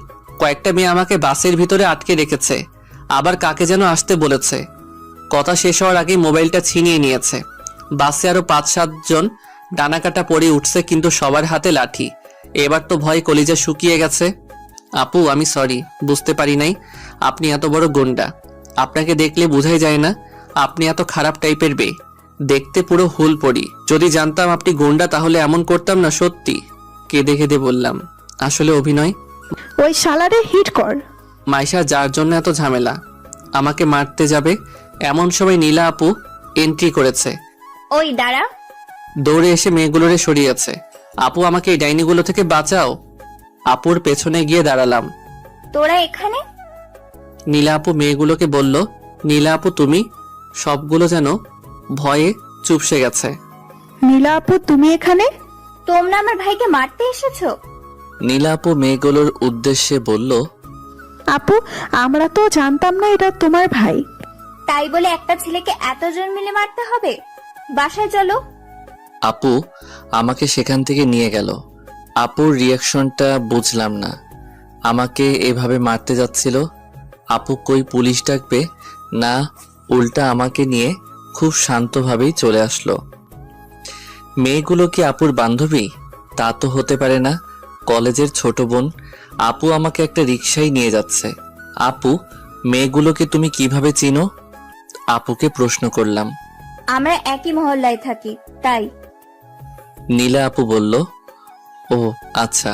কয়েকটা মেয়ে আমাকে বাসের ভিতরে আটকে রেখেছে, আবার কাকে যেন আসতে বলেছে। কথা শেষ হওয়ার আগেই মোবাইলটা ছিনিয়ে নিয়েছে। বাসে আরো 5-7 জন ডানাকাটা পড়ে উঠছে, কিন্তু সবার হাতে লাঠি। এবার তো ভয় কলিজা শুকিয়ে গেছে। আপু আমি সরি, বুঝতে পারি নাই আপনি এত বড় গুন্ডা। আপনাকে দেখলে বোঝাই যায় না আপনি এত খারাপ টাইপের বে। দেখতে পুরো হুল পড়ি। যদি জানতাম আপনি গুন্ডা তাহলে এমন করতাম না। সত্যি। কেঁদে কেঁদে বললাম, আসলে অভিনয়। ওই শালারে হিট কর। মাইশা যার জন্য এত ঝামেলা, আমাকে মারতে যাবে এমন সময় নীলা আপু এন্ট্রি করেছে। ওই দাঁড়া। দৌড়ে এসে মেয়েগুলোরে সরিয়েছে। আপু আমাকে এই ডাইনিগুলো থেকে বাঁচাও। আপুর পেছনে গিয়ে দাঁড়ালাম। তোরা এখানে? নীলা আপু মেয়েগুলোকে বলল। নীলা আপু তুমি? সবগুলো যেন ভয়ে চুপসে গেছে। নীলা আপু তুমি এখানে? তোমরা আমার ভাইকে মারতে এসেছো? নীলা আপু মেয়েগুলোর উদ্দেশ্যে বলল, আপু আমরা তো জানতাম না এটা তোমার ভাই। তাই বলে একটা ছেলেকে এতজন মিলে মারতে হবে? বাসায় চলো। আপু আমাকে সেখান থেকে নিয়ে গেল। আপুর রিয়াকশনটা বুঝলাম না। আমাকে এভাবে মারতে যাচ্ছিল। আপু কই পুলিশ ডাকবে না, উল্টা আমাকে নিয়ে খুব শান্তভাবেই চলে আসলো। মেয়েগুলো কি আপুর বান্ধবী? তা তো হতে পারে না, কলেজের ছোট বোন। আপু আমাকে একটা রিকশায় নিয়ে যাচ্ছে। আপু মেয়েগুলোকে তুমি কিভাবে চিনো? আপুকে প্রশ্ন করলাম। আমরা একই মহল্লায় থাকি তাই। নীলা আপু বলল, ও আচ্ছা,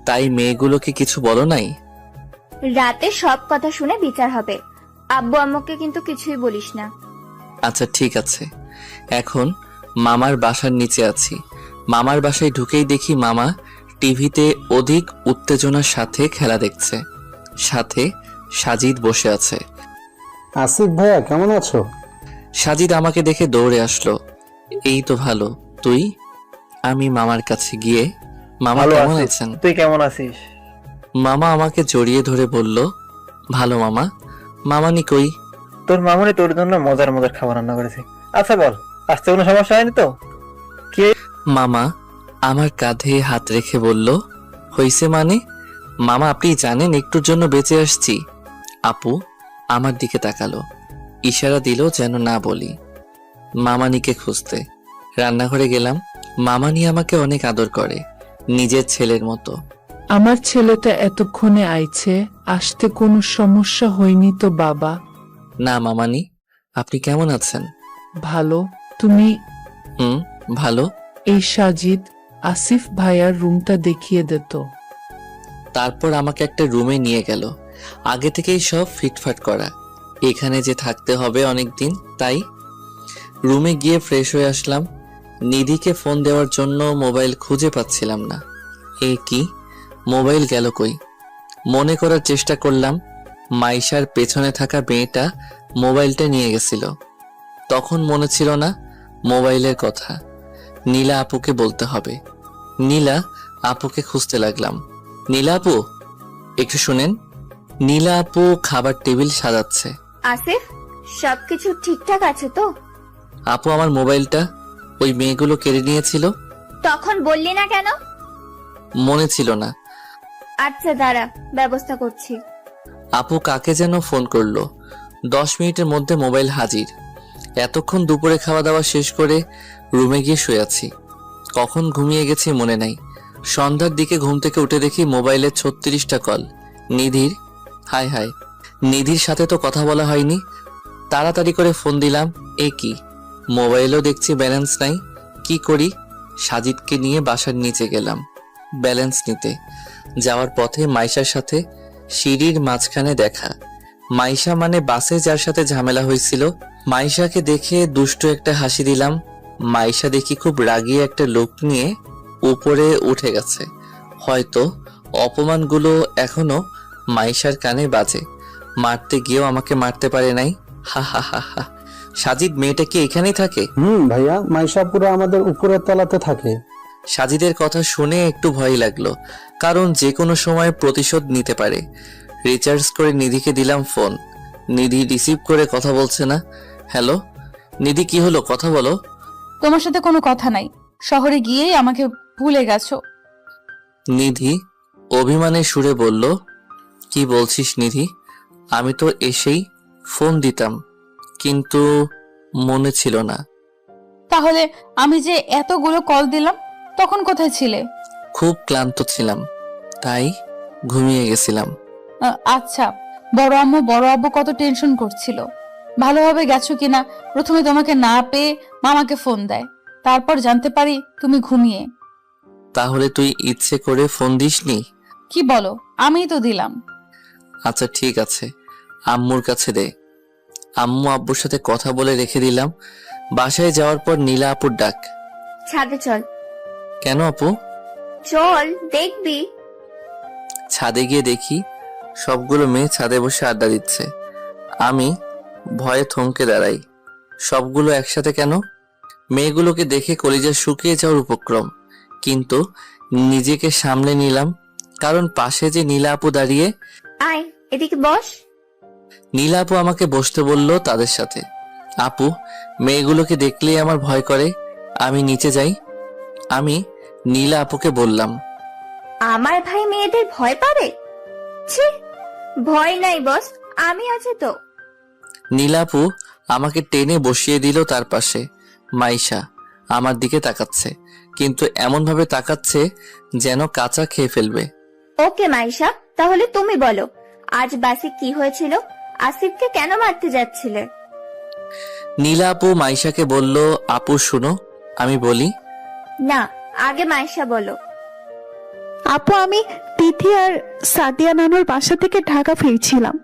তাই মেয়েগুলোকে কিছু বলো নাই? রাতে সব কথা শুনে বিচার হবে। আব্বু আম্মুকে কিন্তু কিছুই বলিস না। আচ্ছা ঠিক আছে। এখন মামার বাসার নিচে আছি। মামার বাসায় ঢুকেই দেখি মামা টিভিতে অধিক উত্তেজনার সাথে খেলা দেখছে। সাথে সাজিদ বসে আছে। আসিফ ভাইয়া কেমন আছো? সাজিদ আমাকে দেখে দৌড়ে আসলো। এই তো ভালো, তুই? আমি মামার কাছে গিয়ে, মামা কেমন আছেন? তুই কেমন আছিস? মামা আমাকে জড়িয়ে ধরে বলল, ভালো মামা। মামানি কই? তোর মামুনি তোর জন্য মজার মজার খাবার রান্না করেছে। আচ্ছা বল, আসতে কোনো সমস্যা হয়নি তো? মামা আমার কাঁধে হাত রেখে বলল, হইছে মানে? মামা আপনি জানেন একটুর জন্য বেঁচে আসছি। আপু আমার দিকে তাকালো, ইশারা দিল যেন না বলি। মামানিকে খুঁজতে রান্নাঘরে গেলাম। মামানি আমাকে অনেক আদর করে, নিজের ছেলের মতো। আমার ছেলেটা এতক্ষণে আইছে, আসতে কোনো সমস্যা হয়নি তো বাবা? না মামানি, আপনি কেমন আছেন? ভালো। তুমি? ভালো। এই সাজিদ, আসিফ ভাইয়ার রুমটা দেখিয়ে দে তো। তারপর আমাকে একটা রুমে নিয়ে গেল। আগে থেকেই সব ফিটফাট করা, এখানে যে থাকতে হবে অনেকদিন, তাই রুমে গিয়ে ফ্রেশ হয়ে আসলাম। নিধিকে ফোন দেওয়ার জন্য মোবাইল খুঁজে পাচ্ছিলাম না। এ কি, মোবাইল গেল কই? মনে করার চেষ্টা করলাম, মাইশার পেছনে থাকা মেয়েটা মোবাইলটা নিয়ে গেছিল। তখন মনে ছিল না মোবাইলের কথা। নীলা আপুকে বলতে হবে। নীলা আপুকে খুঁজতে লাগলাম। নীলা আপু, একটু শুনেন। নীলা আপু খাবার টেবিল সাজাচ্ছে। আসিফ, সবকিছু ঠিকঠাক আছে তো? আপু, আমার মোবাইলটা ওই মেয়েগুলো কেড়ে নিয়েছিল। তখন বললি না কেন? মনে ছিল না। আচ্ছা দাঁড়া, ব্যবস্থা করছি। আপু কাকে যেন ফোন করলো। 10 মিনিটের মধ্যে মোবাইল হাজির। এতক্ষণ দুপুরে খাওয়া দাওয়া শেষ করে রুমে গিয়ে শুয়ে আছি। কখন ঘুমিয়ে গেছি মনে নাই। সন্ধ্যার দিকে ঘুম থেকে উঠে দেখি মোবাইলে 36টা কল। নিধির। হাই হাই, নিধির সাথে তো কথা বলা হয়নি। তাড়াতাড়ি করে ফোন দিলাম। এ কি, মোবাইলও দেখছি ব্যালেন্স নাই। কি করি? সাজিদকে নিয়ে বাসার নিচে গেলাম ব্যালেন্স নিতে। যাওয়ার পথে মাইশার সাথে সিঁড়ির মাঝখানে দেখা। মাইশা মানে বাসে যার সাথে ঝামেলা হয়েছিল। মাইশাকে দেখে দুষ্টু একটা হাসি দিলাম। মাইশা দেখি খুব রাগী একটা লুক নিয়ে উপরে উঠে গেছে। হয়তো অপমানগুলো এখনো মাইশার কানে বাজে। মারতে গিয়েও আমাকে মারতে পারে নাই। হা হা হা হা। সাজিদ মেয়েটা কি এখানেই থাকে? ভাইয়া, মাইশাপুরা আমাদের উপরের তলাতে থাকে। সাজিদের কথা শুনে একটু ভয় লাগলো, কারণ যে কোনো সময় প্রতিশোধ নিতে পারে। রিচার্জ করে নিধিকে দিলাম ফোন। নিধি রিসিভ করে কথা বলছে না। হ্যালো নিধি, কি হলো? কথা বলো। তোমার সাথে কোনো কথা নাই, শহরে গিয়েই আমাকে ভুলে গেছো। নিধি অভিমানের সুরে বলল। কি বলছিস নিধি? আমি তো এসেই ফোন দিতাম, কিন্তু মনে ছিল না। তাহলে আমি যে এতগুলো কল দিলাম, তখন কোথায় ছিলে? খুব ক্লান্ত ছিলাম, তাই ঘুমিয়ে গেছিলাম। আচ্ছা, বড় আব্বু কত টেনশন করছিল ভালোভাবে গেছো কিনা। প্রথমে তোমাকে না পেয়ে মামাকে ফোন দেয়, তারপর জানতে পারি তুমি ঘুমিয়ে। তাহলে তুই ইচ্ছে করে ফোন দিসনি? কি বলো, আমিই তো দিলাম। আচ্ছা ঠিক আছে, আম্মুর কাছে দে। আম্মু আব্বুর সাথে কথা বলে রেখে দিলাম। বাসায় যাওয়ার পর নীলা আপুর ডাক। ছাদে চল। কেন আপু? চল, দেখবি। ছাদে গিয়ে দেখি সবগুলো মেয়ে ছাদে বসে আড্ডা দিচ্ছে। আমি ভয়ে থমকে দাঁড়াই। সবগুলো একসাথে কেন? মেয়েগুলোকে দেখে কলিজা শুকিয়ে যাওয়ার উপক্রম, কিন্তু নিজেকে সামলে নিলাম, কারণ পাশে যে নীলা আপু দাঁড়িয়ে। আয় এদিকে বস। নীলা আপু আমাকে বসতে বলল তাদের সাথে। আপু, মেয়েগুলোকে দেখলেই আমার ভয় করে, আমি নিচে যাই। আমি নীলা আপুকে বললাম। আমার ভাই মেয়েদের ভয় পাবে? ছি, ভয় নাই বস, আমি আছি তো। নীলা আপু আমাকে টেনে বসিয়ে দিল তার পাশে। মাইশা আমার দিকে তাকাচ্ছে, কিন্তু এমন ভাবে তাকাচ্ছে যেন কাঁচা খেয়ে ফেলবে। ওকে মাইশা, তাহলে তুমি বলো, আজ বাসে কি হয়েছিল? আসিফকে কেন মারতে যাচ্ছিলে? নীলা আপু মাইশাকে বলল। আপু শুনো, আমি বলি। না, আগে মাইশা বলো। আপু, আমি তিথি আর সাদিয়া নানুর বাসা থেকে ঢাকা ফিরছিলাম।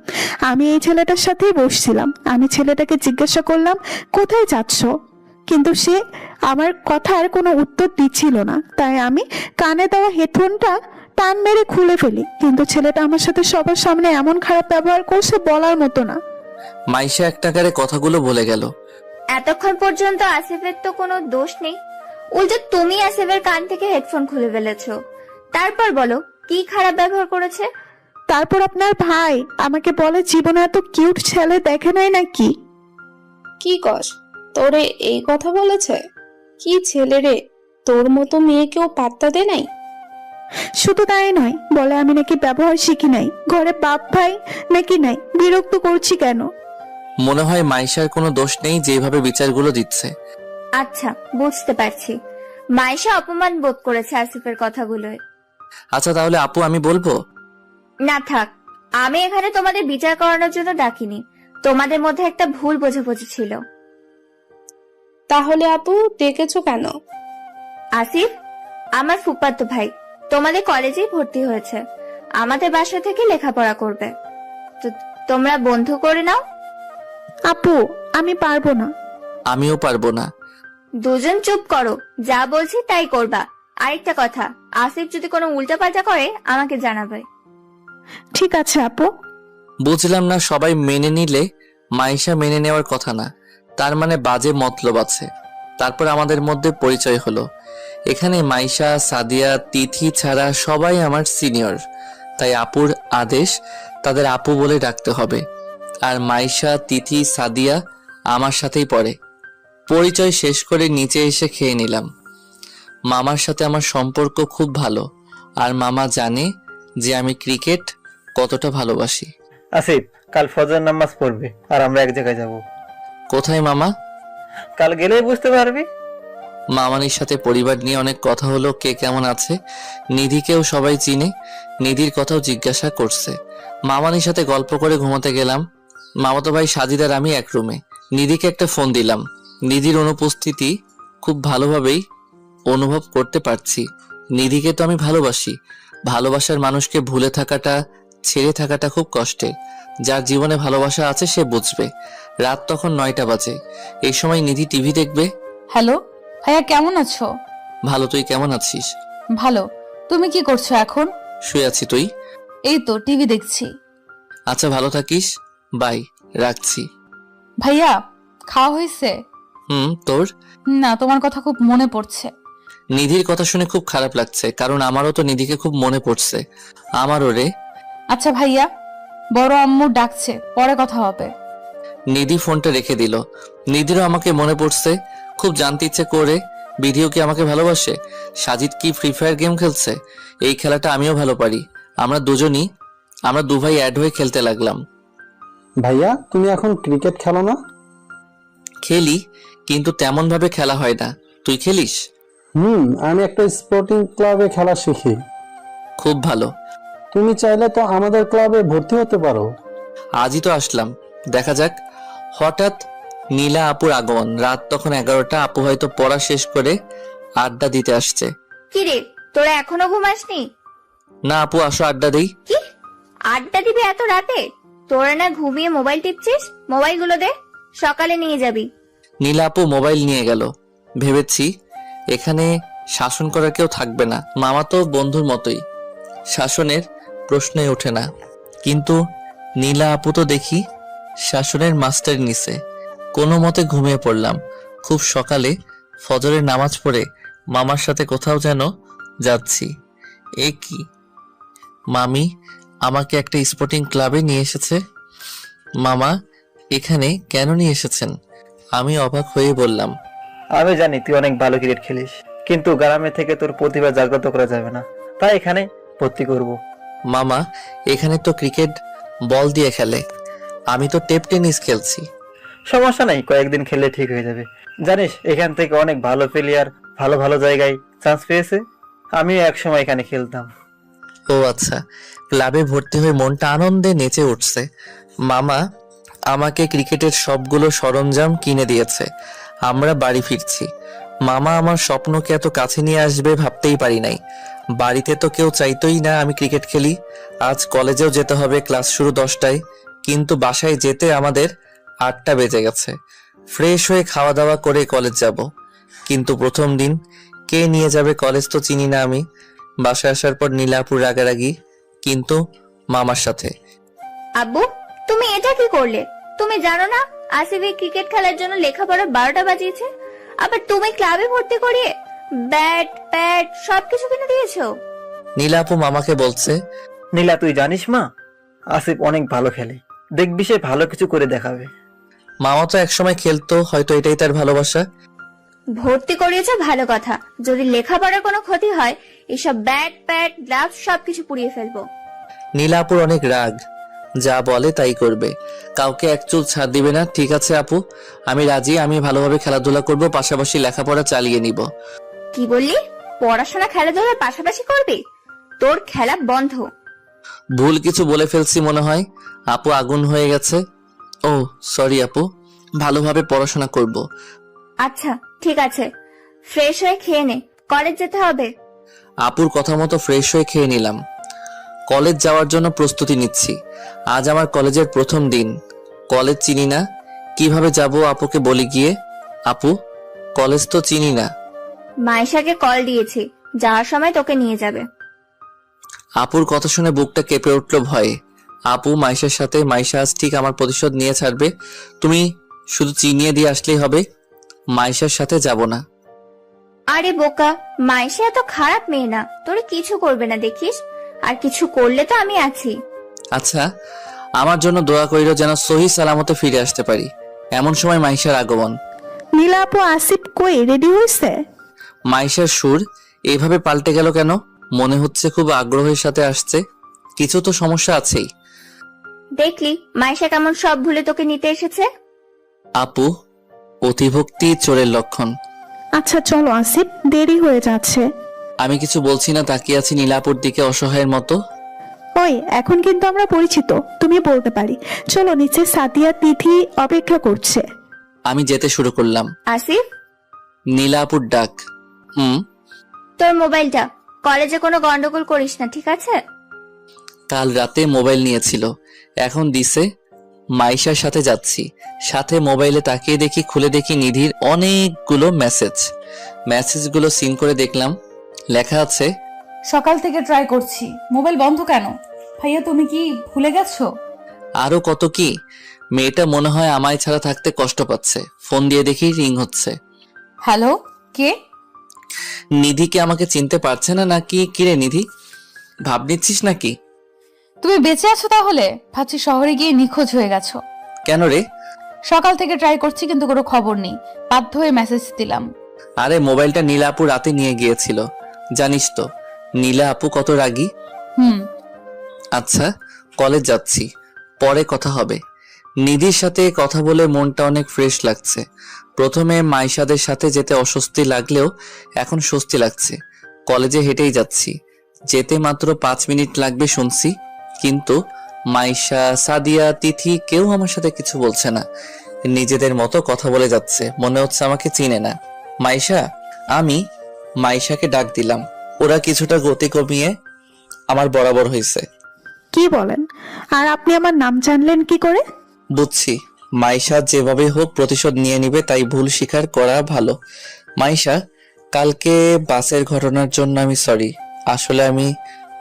আমি এই ছেলেটার সাথেই বসছিলাম। আমি ছেলেটাকে জিজ্ঞাসা করলাম, কোথায় যাচ্ছ? কিন্তু সে আমার কথার কোনো উত্তর দিচ্ছিল না। তাই আমি কানে দেওয়া হেডফোনটা টান মেরে খুলে ফেলি, কিন্তু ছেলেটা আমার সাথে সবার সামনে এমন খারাপ ব্যবহার করছে বলার মতো না। মাইশা এক টাকারে কথাগুলো বলে গেল। এতক্ষণ পর্যন্ত আসিফের তো কোনো দোষ নেই, উল্টো তুমি আসিফের কান থেকে হেডফোন খুলে ফেলেছো। তারপর বলো, কি খারাপ ব্যবহার করেছে? তারপর আপনার ভাই আমাকে বলে জীবনে এত কিউট ছেলে দেখে নাই নাকি। কি কস, তোরে এই কথা বলেছে? কি ছেলে রে, তোর মতো মেয়েকেও পাত্তা দে নাই? শুধু তাই নয়, বলে আমি নাকি ব্যবহার শিখি নাই, ঘরে বাপ ভাই নাকি নাই, বিরক্ত করছি কেন। মনে হয় মাইশার কোনো দোষ নেই যেভাবে বিচারগুলো দিচ্ছে। আচ্ছা, বুঝতে পারছি। মাইশা অপমান বোধ করেছে আসিফের কথাগুলোয়। আচ্ছা তাহলে আপু আমি বলবো। না থাক, আমি এখানে তোমাদের বিচার করানোর জন্য ডাকিনি। তোমাদের মধ্যে একটা ভুল বোঝাবুঝি ছিল। তাহলে আপু ডেকেছো কেন? আসিফ আমার ফুফাতো ভাই তোমাদের কলেজেই ভর্তি হয়েছে, আমাদের বাসা থেকে লেখাপড়া করবে। তো তোমরা বন্ধু করে নাও। আপু আমি পারবো না। আমিও পারবো না। দুজন চুপ করো, যা বলছি তাই করবা। আরেকটা কথা, আসিফ যদি কোনো উল্টাপাল্টা করে আমাকে জানাবে। ঠিক আছে আপু। বুঝলাম না, সবাই মেনে নিলে মাইশা মেনে নেওয়ার কথা না, তার মানে বাজে মতলব আছে। তারপর আমাদের মধ্যে পরিচয় হলো। এখানে মাইশা, সাদিয়া, তিথি ছাড়া সবাই আমার সিনিয়র, তাই আপুর আদেশ তাদের আপু বলে ডাকতে হবে। আর মাইশা, তিথি, সাদিয়া আমার সাথেই পড়ে। পরিচয় শেষ করে নিচে এসে খেয়ে নিলাম। মামার সাথে আমার সম্পর্ক খুব ভালো, আর মামা জানে যে আমি ক্রিকেট কতটা ভালোবাসি। আসিফ কাল ফজর নামাজ পড়বে আর আমরা এক জায়গায় যাব। কোথায় মামা? কাল গেলেই বুঝতে পারবি। মামানির সাথে পরিবার নিয়ে অনেক কথা হলো, কে কেমন আছে। নিধিকেও সবাই চিনে, নিধির কথাও জিজ্ঞাসা করছে। মামানির সাথে গল্প করে ঘুমাতে গেলাম। মামাতো ভাই সাজিদ আর আমি এক রুমে। নিধিকে একটা ফোন দিলাম। নিধির অনুপস্থিতি খুব ভালোভাবেই অনুভব করতে পারছি। নিধিকে তো আমি ভালোবাসি, ভালোবাসার মানুষকে ভুলে থাকাটা, ছেড়ে থাকাটা খুব কষ্টের। যার জীবনে ভালোবাসা আছে সে বুঝবে। রাত তখন 9টা বাজে। এই সময় নিধি টিভি দেখবে। হ্যালো ভাইয়া, কেমন আছো? ভালো, তুই কেমন আছিস? ভালো। তুমি কি করছো এখন? শুয়ে আছি, তুই? এই তো টিভি দেখছি। আচ্ছা ভালো থাকিস, বাই, রাখছি। ভাইয়া খাওয়া হয়েছে? তোর? না, তোমার কথা খুব মনে পড়ছে। নিধির কথা শুনে খুব খারাপ লাগছে, কারণ আমারও তো নিধিকে খুব মনে পড়ছে। আমারও রে। আচ্ছা ভাইয়া, বড় আম্মু ডাকছে, পরে কথা হবে। নিধি ফোনটা রেখে দিল। নিধিরও আমাকে মনে পড়ছে, খুব জানতে ইচ্ছে করে বিধিও কি আমাকে ভালোবাসে। সাজিদ কি ফ্রি ফায়ার গেম খেলছে? এই খেলাটা আমিও ভালো পারি। আমরা দু ভাই অ্যাড হয়ে খেলতে লাগলাম। ভাইয়া তুমি এখন ক্রিকেট খেলো না? খেলি, কিন্তু তেমন ভাবে খেলা হয় না। তুই খেলিস? আমি একটা স্পোর্টিং ক্লাবে খেলা শিখি। খুব ভালো। তুমি চাইলে তো আমাদের ক্লাবে ভর্তি হতে পারো। আজই তো আসলাম, দেখা যাক। হঠাৎ নীলা আপুর আগমন। রাত তখন 11টা। আপু হয়তো পড়া শেষ করে আড্ডা দিতে আসছে। কিরে তোরা এখনো ঘুমাসনি? না আপু, আসো আড্ডা দেই। কি আড্ডা দিবি এত রাতে? তোরা না ঘুমিয়ে মোবাইল টিপছিস? মোবাইলগুলো দে, সকালে নিয়ে যাবি। নীলা আপু মোবাইল নিয়ে গেল। ভেবেছি এখানে শাসন করার কেউ থাকবে না, মামা তো বন্ধুর মতোই, শাসনের প্রশ্নই ওঠে না। কিন্তু নীলা আপু তো দেখি শাসনের মাস্টার নিছে। কোনো মতে ঘুমিয়ে পড়লাম। খুব সকালে ফজরের নামাজ পড়ে মামার সাথে কোথাও যেন যাচ্ছি। এ কি, মামি আমাকে একটা স্পোর্টিং ক্লাবে নিয়ে এসেছে। মামা এখানে কেন নিয়ে এসেছেন? আমি অবাক হয়ে বললাম, আমি জানি তুই অনেক ভালো ক্রিকেট খেলিস, কিন্তু গ্রামে থেকে তোর প্রতিভা জাগ্রত করা যাবে না, তাই এখানে ভর্তি করব। মামা এখানে তো ক্রিকেট বল দিয়ে খেলে, আমি তো টেপ টেনিস খেলছি। সমস্যা নাই, কয়েকদিন খেললে ঠিক হয়ে যাবে। জানিস এখান থেকে অনেক ভালো প্লেয়ার ভালো ভালো জায়গায় চান্স পেয়েছে। আমিও একসময় এখানে খেলতাম। ও আচ্ছা। ক্লাবে ভর্তি হয়ে মনটা আনন্দে নেচে উঠছে। মামা আমাকে ক্রিকেটের সবগুলো সরঞ্জাম কিনে দিয়েছে। আমরা বাড়ি ফিরছি। মামা আমার স্বপ্নকে এত কাছে নিয়ে আসবে ভাবতেই পারি নাই। বাড়িতে তো কেউ চাইতোই না আমি ক্রিকেট খেলি। আজ কলেজেও যেতে হবে, ক্লাস শুরু 10টায়, কিন্তু বাসায় যেতে আমাদের 8টা বেজে গেছে। ফ্রেশ হয়ে খাওয়া দাওয়া করে কলেজ যাব, কিন্তু প্রথম দিন কে নিয়ে যাবে কলেজ তো চিনি না আমি। বাসায় আসার পর নীলাপুর রাগারাগি, কিন্তু মামার সাথে। আব্বু তুমি এটা কি করলে? তুমি জানো না আসিফের ক্রিকেট খেলার জন্য লেখাপড়া 12টা বাজিয়েছে, আবার তুমি ক্লাবে ভর্তি করিয়ে ব্যাট প্যাড সবকিছু কিনে দিয়েছো। নীলাপু মামাকে বলছে, নীলা তুই জানিস মা, আসিফ অনেক ভালো খেলে, দেখবি সে ভালো কিছু করে দেখাবে। মামা তো একসময় খেলতো, হয়তো এটাই তার ভালোবাসা। ভর্তি করিয়েছো ভালো কথা, যদি লেখাপড়ার কোনো ক্ষতি হয় এসব ব্যাট প্যাড গ্লাভস সবকিছু পুড়িয়ে ফেলবো। নীলাপুর অনেক রাগ, যা বলে তাই করবে, কাউকে এক চুল ছাড় দিবে না। ঠিক আছে আপু, আমি রাজি। আমি ভালোভাবে খেলাধুলা করব, পাশাপাশি লেখাপড়া চালিয়ে নিব। কি বললি? পড়াশোনা খেলাধুলার পাশাপাশি করবি? তোর খেলা বন্ধ। ভুল কিছু বলে ফেলছি মনে হয়। আপু আগুন হয়ে গেছে। ও সরি আপু, ভালোভাবে পড়াশোনা করব। আচ্ছা ঠিক আছে, ফ্রেশ হয়ে খেয়ে নে, কলেজ যেতে হবে। আপুর কথা মতো ফ্রেশ হয়ে খেয়ে নিলাম। কলেজ যাওয়ার জন্য প্রস্তুতি নিচ্ছি। আজ আমার কলেজের প্রথম দিন। কলেজ চিনি না, কিভাবে যাব আপুকে বলি গিয়ে। আপু, কলেজ তো চিনি না। মাইশাকে কল দিয়েছি, যাওয়ার সময় তোকে নিয়ে যাবে। আপুর কথা শুনে বুকটা কেঁপে উঠল ভয়ে। আপু মাইশার সাথে, মাইশা আজ ঠিক আমার প্রতিশোধ নিয়ে ছাড়বে। তুমি শুধু চিনিয়ে দিয়ে আসলেই হবে, মাইশার সাথে যাব না। আরে বোকা, মাইশা এত খারাপ মেয়ে না, তোরে কিছু করবে না দেখিস, আর কিছু করলে তো আমি আছি। আচ্ছা, আমার জন্য দোয়া কইরো যেন সহি সালামতে ফিরে আসতে পারি। এমন সময় মাইশার আগমন। নীলা আপু আসিফ কই, রেডি হয়েছে? মাইশার সুর এইভাবে পাল্টে গেল কেন? মনে হচ্ছে খুব আগ্রহের সাথে আসছে। কিছু তো সমস্যা আছেই। দেখলি মাইশা কেমন সব ভুলে তোকে নিতে এসেছে। আপু, অতিভক্তি চোরের লক্ষণ। আচ্ছা চলো আসিফ, দেরি হয়ে যাচ্ছে। আমি কিছু বলছি না, তাকিয়ে আছি নীলাপুর দিকে অসহায়ের মতো। ওই এখন কিন্তু আমরা পরিচিত, তুমি বলতে পারি। চলো নিচে, সাদিয়া তিথি অপেক্ষা করছে। আমি যেতে শুরু করলাম। আসিফ, নীলাপুর ডাক। তোর মোবাইলটা, কলেজে কোনো গন্ডগোল করিস না, ঠিক আছে? কাল রাতে মোবাইল নিয়েছিল, এখন দিছে। মাইশার সাথে যাচ্ছি, সাথে মোবাইলে তাকিয়ে দেখি, খুলে দেখি নিধির অনেকগুলো মেসেজগুলো সিন করে দেখলাম। লেখা আছে, সকাল থেকে ট্রাই করছি, মোবাইল বন্ধ কেন? ভাইয়া তুমি কি ভুলে গেছো? আরো কত কি। মেয়েটা মনে হয় আমায় ছাড়া থাকতে কষ্ট পাচ্ছে। ফোন দিয়ে দেখি রিং হচ্ছে। হ্যালো, কে? নিধি কি আমাকে চিনতে পারছে না নাকি? কিরে নিধি, ভাব নিচ্ছিস নাকি? তুমি বেঁচে আছো তাহলে? ভাবছি শহরে গিয়ে নিখোঁজ হয়ে গেছো। কেন রে? সকাল থেকে ট্রাই করছি কিন্তু কোনো খবর নেই, বাধ্য হয়ে মেসেজ দিলাম। আরে মোবাইলটা নীলা আপু রাতে নিয়ে গিয়েছিল। জানিস তো নীলা আপু কত রাগী। আচ্ছা, কলেজ যাচ্ছি, পরে কথা হবে। নিধির সাথে কথা বলে মনটা অনেক ফ্রেশ লাগছে। প্রথমে মাইশাদের সাথে যেতে অস্বস্তি লাগলেও এখন স্বস্তি লাগছে। কলেজে হেঁটেই যাচ্ছি, যেতে মাত্র 5 মিনিট লাগবে শুনছি, কিন্তু মাইশা, সাদিয়া, তিথি কেউ আমার সাথে কিছু বলছে না। নিজেদের মতো কথা বলে যাচ্ছে, মনে হচ্ছে আমাকে চিনে না। আমি মাইশাকে ডাক দিলাম। ওরা কিছুটা গতি কমিয়ে আমার বরাবর হয়েছে। কি বলেন? আর আপনি আমার নাম জানলেন কি করে? বুঝছি, মাইশা যেভাবে হোক প্রতিশোধ নিয়ে নিবে, তাই ভুল স্বীকার করা ভালো। মাইশা, কালকে বাসের ঘটনার জন্য আমি সরি। আসলে আমি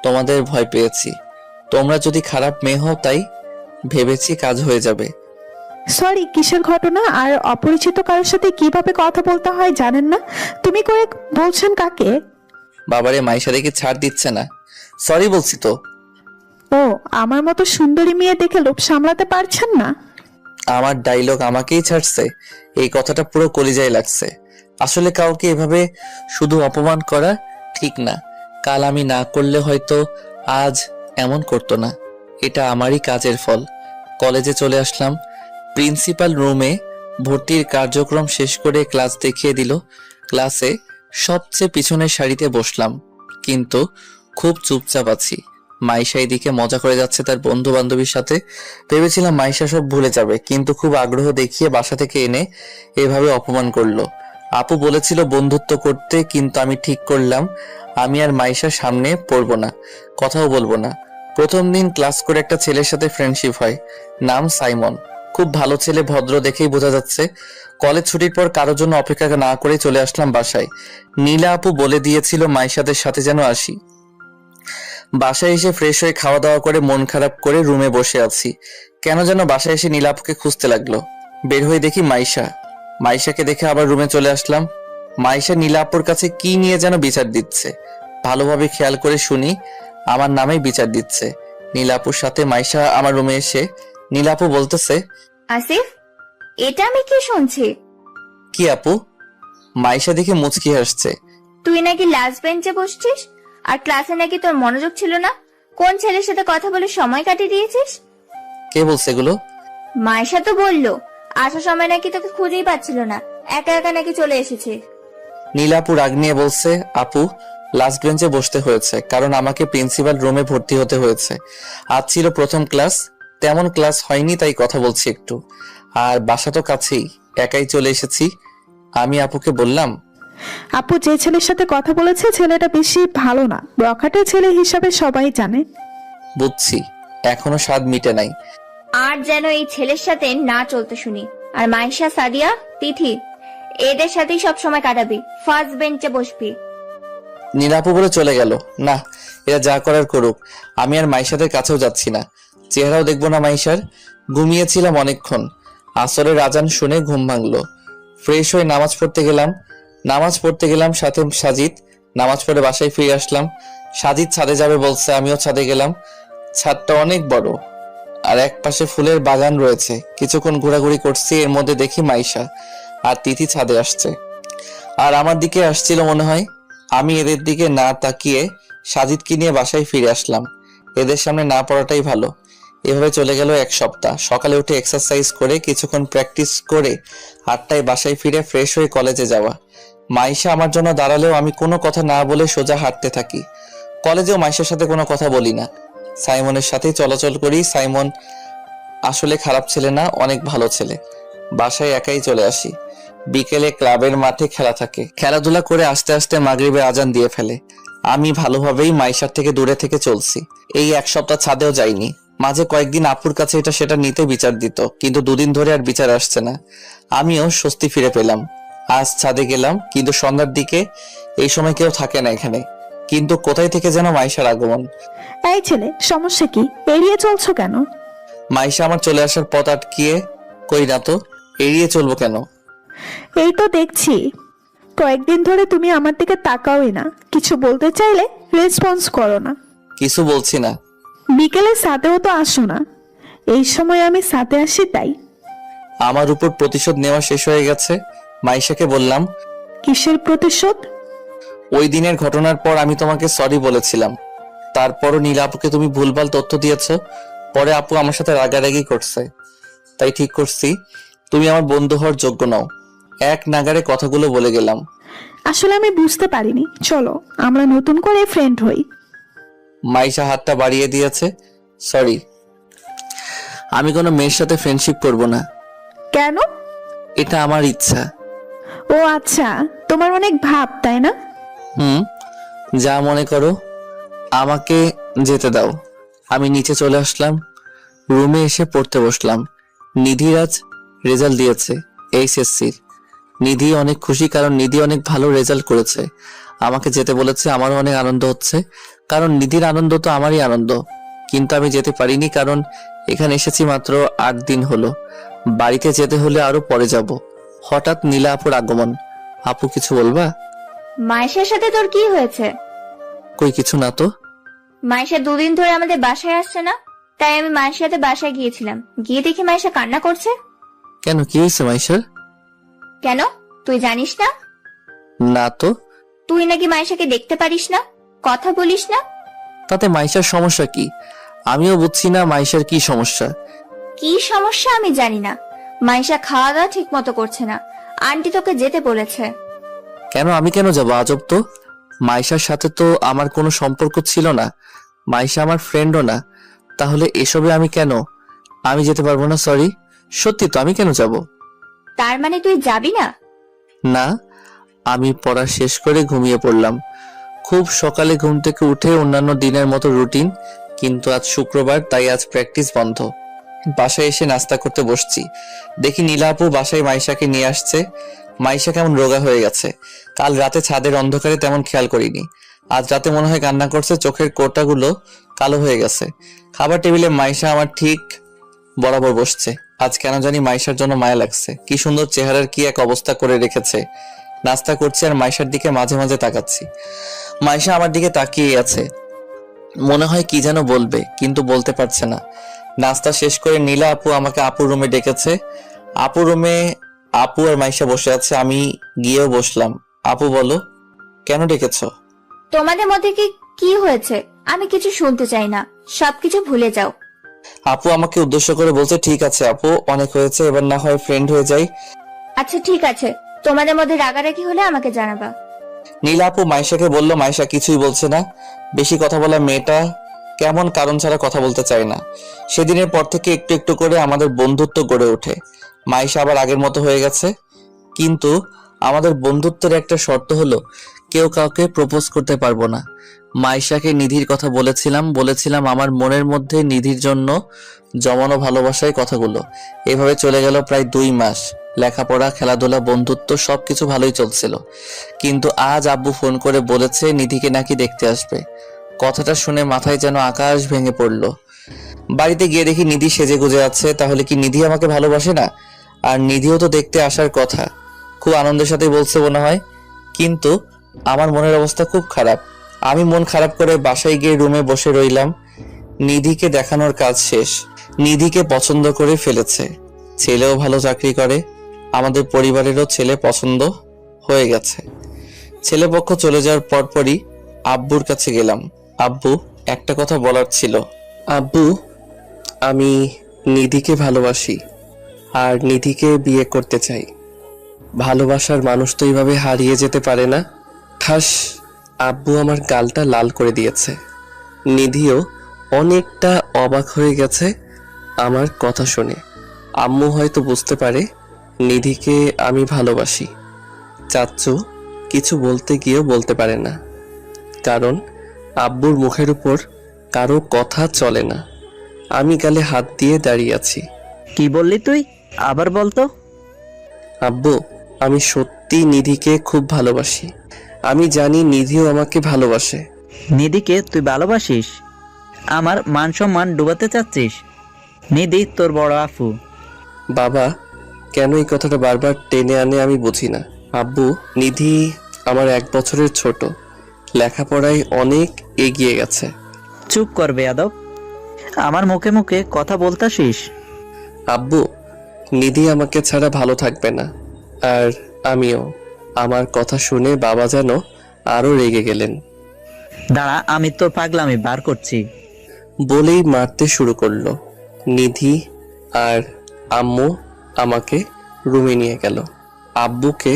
তোমাদের ভয় পেয়েছি। তোমরা যদি খারাপ মেয়ে হও তাই ভেবেছি কাজ হয়ে যাবে। সরি, কিসের ঘটনা? আর অপরিচিত কারোর সাথে কিভাবে কথা বলতে হয় জানেন না? তুমি করে বলছেন কাকে? বাবারে, মাইশা দেখে ছাড় দিচ্ছে না। সরি বলছি তো। ও, আমার মতো সুন্দরী মেয়ে দেখে লোভ সামলাতে পারছেন না? আমার ডায়লগ আমাকেই ছাড়ছে। এই কথাটা পুরো কলিজায় লাগছে। আসলে কাউকে এভাবে শুধু অপমান করা ঠিক না। কাল আমি না করলে হয়তো আজ এমন করতো না। এটা আমারই কাজের ফল। কলেজে চলে আসলাম। প্রিন্সিপাল রুমে ভর্তির কার্যক্রম শেষ করে ক্লাস দেখিয়ে দিল। ক্লাসে সবচেয়ে পিছনের সারিতে বসলাম, কিন্তু খুব চুপচাপ আছি। মাইশা এদিকে মজা করে যাচ্ছে তার বন্ধু বান্ধবীর সাথে। ভেবেছিলাম মাইশা সব ভুলে যাবে, কিন্তু খুব আগ্রহ দেখিয়ে বাসা থেকে এনে এভাবে অপমান করলো। আপু বলেছিল বন্ধুত্ব করতে, কিন্তু আমি ঠিক করলাম আমি আর মাইশার সামনে পড়বো না, কথাও বলবো না। প্রথম দিন ক্লাস করে একটা ছেলের সাথে ফ্রেন্ডশিপ হয়, নাম সাইমন। খুব ভালো ছেলে, ভদ্র, দেখেই বোঝা যাচ্ছে। কলেজ ছুটির পর কারোর জন্য অপেক্ষা না করে চলে আসলাম বাসায়। নীলা আপু বলে দিয়েছিল মাইশাদের সাথে যেন আসি। বাসায় এসে ফ্রেশ হয়ে খাওয়া দাওয়া করে মন খারাপ করে রুমে বসে আছি। কেন যেন বাসায় এসে নীলা আপুকে খুঁজতে লাগলো। বের হয়ে দেখি মাইশাকে দেখে আবার রুমে চলে আসলাম। মাইশা নীলা আপুর কাছে কি নিয়ে যেন বিচার দিচ্ছে। ভালোভাবে খেয়াল করে শুনি, আমার নামেই বিচার দিচ্ছে। নীলা আপুর সাথে মাইশা আমার রুমে এসে নীলা আপু বলতেছে, আসিফ, এটা আমি কি শুনছি? কি আপু? মাইশা দেখে মুচকি হাসছে। তুই নাকি লাস্ট বেঞ্চে বসছিস, আর ক্লাসে নাকি তোর মনোযোগ ছিল না। কোন ছেলের সাথে কথা বলে সময় কাটিয়ে দিয়েছিস? কে বলছে এগুলো? মাইশা তো বললো আসার সময় নাকি তোকে খুঁজেই পাচ্ছিল না, একা একা নাকি চলে এসেছে। নীলা আপু রাগ নিয়ে বলছে, আপু লাস্ট বেঞ্চে বসতে হয়েছে, কারণ আমাকে প্রিন্সিপাল রুমে ভর্তি হতে হয়েছে। আজ ছিল প্রথম ক্লাস, তেমন ক্লাস হয়নি, তাই কথা বলছি একটু। আর বাসা তো কাছেই, একাই চলে এসেছি। আমি আপুকে বললাম, আপু যে ছেলের সাথে কথা বলেছে ছেলেটা বেশি ভালো না, বখাটে ছেলে হিসাবে সবাই জানে। বুঝছি, এখনো স্বাদ মিটে নাই। আর যেন এই ছেলের সাথে না চলতে শুনি। আর মাইশা, সাদিয়া, তিথি, এদের সাথেই সব সময় কাটাবি, ফার্স্ট বেঞ্চে বসবি। নীলাপু বলে চলে গেল। না, এরা যা করার করুক, আমি আর মাইশাদের কাছেও যাচ্ছি না, চেহারাও দেখবো না মাইশার। ঘুমিয়েছিলাম অনেকক্ষণ, আসরের আজান শুনে ঘুম ভাঙলো। ফ্রেশ হয়ে নামাজ পড়তে গেলাম সাথে সাজিদ। নামাজ পড়ে বাসায় ফিরে আসলাম। সাজিদ ছাদে যাবে বলছে, আমিও ছাদে গেলাম। ছাদটা অনেক বড়, আর এক পাশে ফুলের বাগান রয়েছে। কিছুক্ষণ ঘোরাঘুরি করছি, এর মধ্যে দেখি মাইশা আর তিথি ছাদে আসছে, আর আমার দিকে আসছিল মনে হয়। আমি এদের দিকে না তাকিয়ে সাজিদকে নিয়ে বাসায় ফিরে আসলাম। এদের সামনে না পড়াটাই ভালো। এভাবে চলে গেল এক সপ্তাহ। সকালে উঠে এক্সারসাইজ করে কিছুক্ষণ প্র্যাকটিস করে 8টায় বাসায় ফিরে ফ্রেশ হয়ে কলেজে যাওয়া। মাইশা আমার জন্য দাঁড়ালেও আমি কোনো কথা না বলে সোজা হাঁটতে থাকি। কলেজেও মাইশার সাথে কোনো কথা বলি না, সাইমনের সাথেই চলাচল করি। সাইমন আসলে খারাপ ছেলে না, অনেক ভালো ছেলে। বাসায় একাই চলে আসি। বিকেলে ক্লাবের মাঠে খেলা থাকে, খেলাধুলা করে আস্তে আস্তে মাগরিবের আজান দিয়ে ফেলে। আমি ভালোভাবেই মাইশার থেকে দূরে থেকে চলছি। এই এক সপ্তাহ ছাদেও যাইনি। মাঝে কয়েকদিন আপুর কাছে এটা সেটা নিতে বিচার দিত, কিন্তু 2 দিন ধরে আর বিচার আসছে না। আমিও স্বস্তি ফিরে পেলাম। আজ ছাদে গেলাম, কিন্তু সন্ধ্যার দিকে। এই সময় কেউ থাকে না এখানে, কিন্তু কোথায় থেকে যেন মাইশার আগমন। এই ছেলে, সমস্যা কি? এড়িয়ে চলছো কেন? মাইশা আমার চলে আসার পথ আটকিয়ে, কই না তো, এড়িয়ে চলবো কেন? এই তো দেখছি কয়েকদিন ধরে তুমি আমার দিকে তাকাওই না, কিছু বলতে চাইলে রেসপন্স করো না। কিছু বলছি না। বিকেলে সাথেও তো আসো না, এই সময় আমি সাথে আসি তাই। আমার উপর প্রতিশোধ নেওয়া শেষ হয়ে গেছে। মাইশাকে বললাম, কিসের প্রতিশোধ? ওই দিনের ঘটনার পর আমি তোমাকে সরি বলেছিলাম, তারপরও নীলা আপুকে তুমি ভুলভাল তথ্য দিয়েছো। পরে আপু আমার সাথে রাগারাগি করছে, তাই ঠিক করছি তুমি আমার বন্ধু হওয়ার যোগ্য নও। এক নাগারে কথাগুলো বলে গেলাম। আসলে আমি বুঝতে পারিনি, চলো আমরা নতুন করে ফ্রেন্ড হই। মাইশা হাতটা বাড়িয়ে দিয়েছে। সরি, আমি কোনো মেয়ের সাথে ফ্রেন্ডশিপ করব না। কেন? এটা আমার ইচ্ছা। ও আচ্ছা, তোমার অনেক ভাব তাই না? যা মনে করো, আমাকে যেতে দাও। আমি নিচে চলে আসলাম, রুমে এসে পড়তে বসলাম। নিধির আজ রেজাল্ট দিয়েছে এইচএসসির। নিধি অনেক খুশি, কারণ নিধি অনেক ভালো রেজাল্ট করেছে। আমাকে যেতে বলেছে, আমারও অনেক আনন্দ হচ্ছে, কারণ নিধির আনন্দ তো আমারই আনন্দ। কিন্তু আমি যেতে পারিনি, কারণ এখানে এসেছি মাত্র 8 দিন হলো। বাড়িতে যেতে হলে আরো পরে যাব। হঠাৎ নীলা আপুর আগমন। আপু কিছু বলবা? মাইশার সাথে তোর কি হয়েছে? কই কিছু না তো। মাইশা 2 দিন ধরে আমাদের বাসায় আসছে না, তাই আমি মাইশার সাথে বাসায় গিয়েছিলাম। গিয়ে দেখি মাইশা কান্না করছে। কেন, কি হয়েছে মাইশার? কেন, তুই জানিস না? না তো। তুই নাকি মাইশাকে দেখতে পারিস না, কথা বলিস না। তাতে মাইশার সমস্যা কি? আমিও বুঝছি না মাইশার কি সমস্যা। কি সমস্যা আমি জানি না। মাইশা খাওয়া দাওয়া ঠিক মতো করছে না, আন্টি তোকে যেতে বলেছে। কেন, আমি কেন যাবো? আজব তো। মাইশার সাথে তো আমার কোনো সম্পর্ক ছিল না, মাইশা আমার ফ্রেন্ডও না। তাহলে এসবে আমি কেন? আমি যেতে পারবো না, সরি। সত্যি তো, আমি কেন যাব? তার মানে তুই যাবি না? না, আমি পড়া শেষ করে ঘুমিয়ে পড়লাম। খুব সকালে ঘুম থেকে উঠে অন্যান্য দিনের মতো রুটিন, কিন্তু আজ শুক্রবার, তাই আজ প্র্যাকটিস বন্ধ। বাসায় এসে নাস্তা করতে বসছি, দেখি নীলা আপু বাসায় মাইশাকে নিয়ে আসছে। মাইশা কেমন রোগা হয়ে গেছে। কাল রাতে ছাদের অন্ধকারে তেমন খেয়াল করিনি, আজ রাতে মনে হয় কান্না করছে, চোখের কোটাগুলো কালো হয়ে গেছে। খাবার টেবিলে মাইশা আমার ঠিক বরাবর বসছে। আজ কেন জানি মাইশার জন্য মায়া লাগছে। কি সুন্দর চেহারার কি এক অবস্থা করে রেখেছে। নাস্তা করছি আর মাইশার দিকে মাঝে মাঝে তাকাচ্ছি। মাইশা আমার দিকে তাকিয়ে আছে, মনে হয় কি যেন বলবে, কিন্তু বলতে পারছে না। নাস্তা শেষ করে নীলা আপু আমাকে আপুর রুমে ডেকেছে। আপুর রুমে আপু আর মাইশা বসে আছে, আমি গিয়েও বসলাম। আপু বলো, কেন ডেকেছো? তোমাদের মধ্যে কি হয়েছে আমি কিছু শুনতে চাই না, সবকিছু ভুলে যাও। আপু আমাকে উদ্দেশ্য করে বলছে, ঠিক আছে আপু, অনেক হয়েছে, এবার না হয় ফ্রেন্ড হয়ে যাই। আচ্ছা ঠিক আছে, তোমাদের মধ্যে রাগারাগি হলে আমাকে জানাবা। নীলা আপু মাইশাকে বলল, মাইশা কিছুই বলছে না। বেশি কথা বলা মেয়েটা কেমন কারণ ছাড়া কথা বলতে চায় না। সেদিনের পর থেকে একটু একটু করে আমাদের বন্ধুত্ব গড়ে ওঠে। মাইশা আবার আগের মতো হয়ে গেছে, কিন্তু আমাদের বন্ধুত্বের একটা শর্ত হলো কেউ কাউকে প্রপোজ করতে পারবো না। মাইশাকে নিধির কথা বলেছিলাম আমার মনের মধ্যে নিধির জন্য জমানো ভালোবাসায় কথাগুলো। এভাবে চলে গেল প্রায় 2 মাস। লেখাপড়া, খেলাধুলা, বন্ধুত্ব সবকিছু ভালোই চলছিল, কিন্তু আজ আব্বু ফোন করে বলেছে নিধিকে নাকি দেখতে আসবে। কথাটা শুনে মাথায় যেন আকাশ ভেঙে পড়লো। বাড়িতে গিয়ে দেখি নিধি সেজে গুজে আছে। তাহলে কি নিধি আমাকে ভালোবাসে না? আর নিধিও তো দেখতে আসার কথা। খুব আনন্দের সাথে বলছে মনে হয়, কিন্তু আমার মনের অবস্থা খুব খারাপ। আমি মন খারাপ করে বাসায় গিয়ে রুমে বসে রইলাম। নিধিকে দেখানোর কাজ শেষ। নিধিকে পছন্দ করে ফেলেছে। ছেলেও ভালো চাকরি করে, আমাদের পরিবারেরও ছেলে পছন্দ হয়ে গেছে। ছেলেপক্ষ চলে যাওয়ার পরপরই আব্বুর কাছে গেলাম। আব্বু, একটা কথা বলার ছিল। আব্বু, আমি নিধিকে ভালোবাসি আর নিধিকে বিয়ে করতে চাই। ভালোবাসার মানুষ তো এইভাবে হারিয়ে যেতে পারে না। ঠাস, আব্বু আমার গালটা লাল করে দিয়েছে। নিধিও অনেকটা অবাক হয়ে গেছে আমার কথা শুনে। আম্মু হয়তো বুঝতে পারে নিধিকে আমি ভালোবাসি। চাচ্চু কিছু বলতে গিয়েও বলতে পারে না, কারণ আব্বুর মুখের উপর কারো কথা চলে না। আমি গালে হাত দিয়ে দাঁড়িয়ে আছি। কি বললি তুই? আবার বলতো। আব্বু, আমি সত্যি নিধিকে খুব ভালোবাসি। আমি জানি নিধিও আমাকে ভালোবাসে। নিধিকে তুই ভালোবাসিস? আমার মান সম্মান ডুবাতে চাচ্ছিস? নিধি তোর বড় আফু। বাবা কেন এই কথাটা বারবার টেনে আনে আমি বুঝি না। আব্বু, নিধি আমার 1 বছরের ছোট, লেখাপড়ায় অনেক এগিয়ে গেছে। চুপ কর বেয়াদব, আমার মুখে মুখে কথা বলতাসিস। আব্বু, নিধি আমাকে ছাড়া ভালো থাকবে না, আর আমিও। আমার কথা শুনে বাবা যেন আরো রেগে গেলেন। দাঁড়া, আমি তোর পাগলামি বার করছি। বলেই মারতে শুরু করলো। নিধি আর আম্মু আমাকে রুমে নিয়ে গেল। আব্বুকে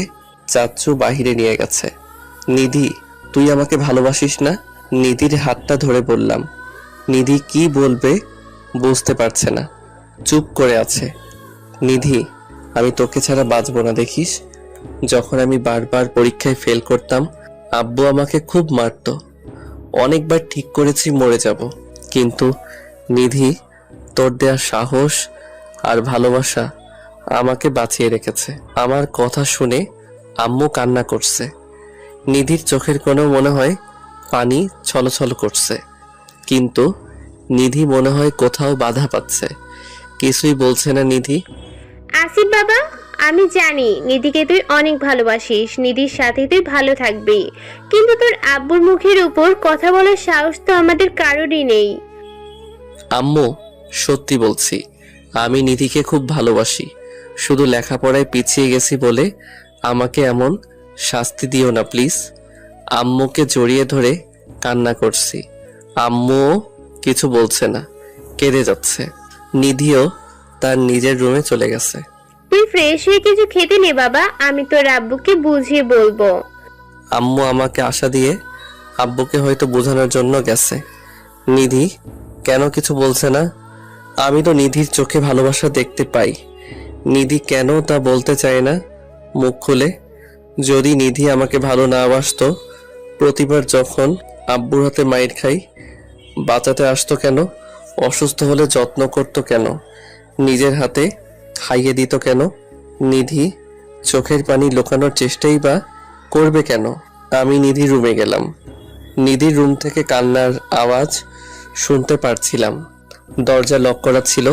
চাচ্চু বাহিরে নিয়ে গেছে। নিধি, তুই আমাকে ভালোবাসিস না? নিধির হাতটা ধরে বললাম। নিধি কি বলবে বুঝতে পারছে না, চুপ করে আছে। নিধি, আমি তোকে ছাড়া বাঁচবো না। দেখিস, যখন আমি বারবার পরীক্ষায় ফেল করতাম আব্বু আমাকে খুব মারতো। অনেকবার ঠিক করেছি মরে যাব, কিন্তু নিধি তোর দেয়া সাহস আর ভালোবাসা আমাকে বাঁচিয়ে রেখেছে। আমার কথা শুনে আম্মু কান্না করছে। নিধির চোখের কোণে মনে হয় পানি ছলছল করছে, কিন্তু নিধি মনে হয় কোথাও বাধা পাচ্ছে। কিছুই বলছে না নিধি। আসিফ বাবা, আমি জানি নিধিকে তুই অনেক ভালোবাসিস, নিধির সাথে তুই ভালো থাকবি, কিন্তু তোর আব্বুর মুখের উপর কথা বলার সাহস তো আমাদের কারোরই নেই। আম্মু, সত্যি বলছি, আমি নিধিকে খুব ভালোবাসি। শুধু লেখাপড়ায় পিছিয়ে গেছি বলে আমাকে এমন শাস্তি দিও না প্লিজ। আম্মুকে জড়িয়ে ধরে কান্না করছি। আম্মুও কিছু বলছে না, কেঁদে যাচ্ছে। নিধিও তার নিজের রুমে চলে গেছে। তুই ফ্রেশ হয়ে কিছু খেতে নে বাবা, আমি তোর আব্বুকে বুঝিয়ে বলবো। আম্মু আমাকে আশা দিয়ে আব্বুকে হয়তো বোঝানোর জন্য গেছে। নিধি কেন কিছু বলছে না? আমি তো নিধির চোখে ভালোবাসা দেখতে পাই। নিধি কেন তা বলতে চায় না মুখ খুলে? যদি নিধি আমাকে ভালো না বাসতো, প্রতিবার যখন আব্বুর হাতে মাইর খাই বাঁচাতে আসতো কেন? অসুস্থ হলে যত্ন করতো কেন? নিজের হাতে খাইয়ে দিত কেন? নিধি চোখের পানি লুকানোর চেষ্টাই বা করবে কেন? আমি নিধির রুমে গেলাম। নিধির রুম থেকে কান্নার আওয়াজ শুনতে পারছিলাম। দরজা লক করা ছিল।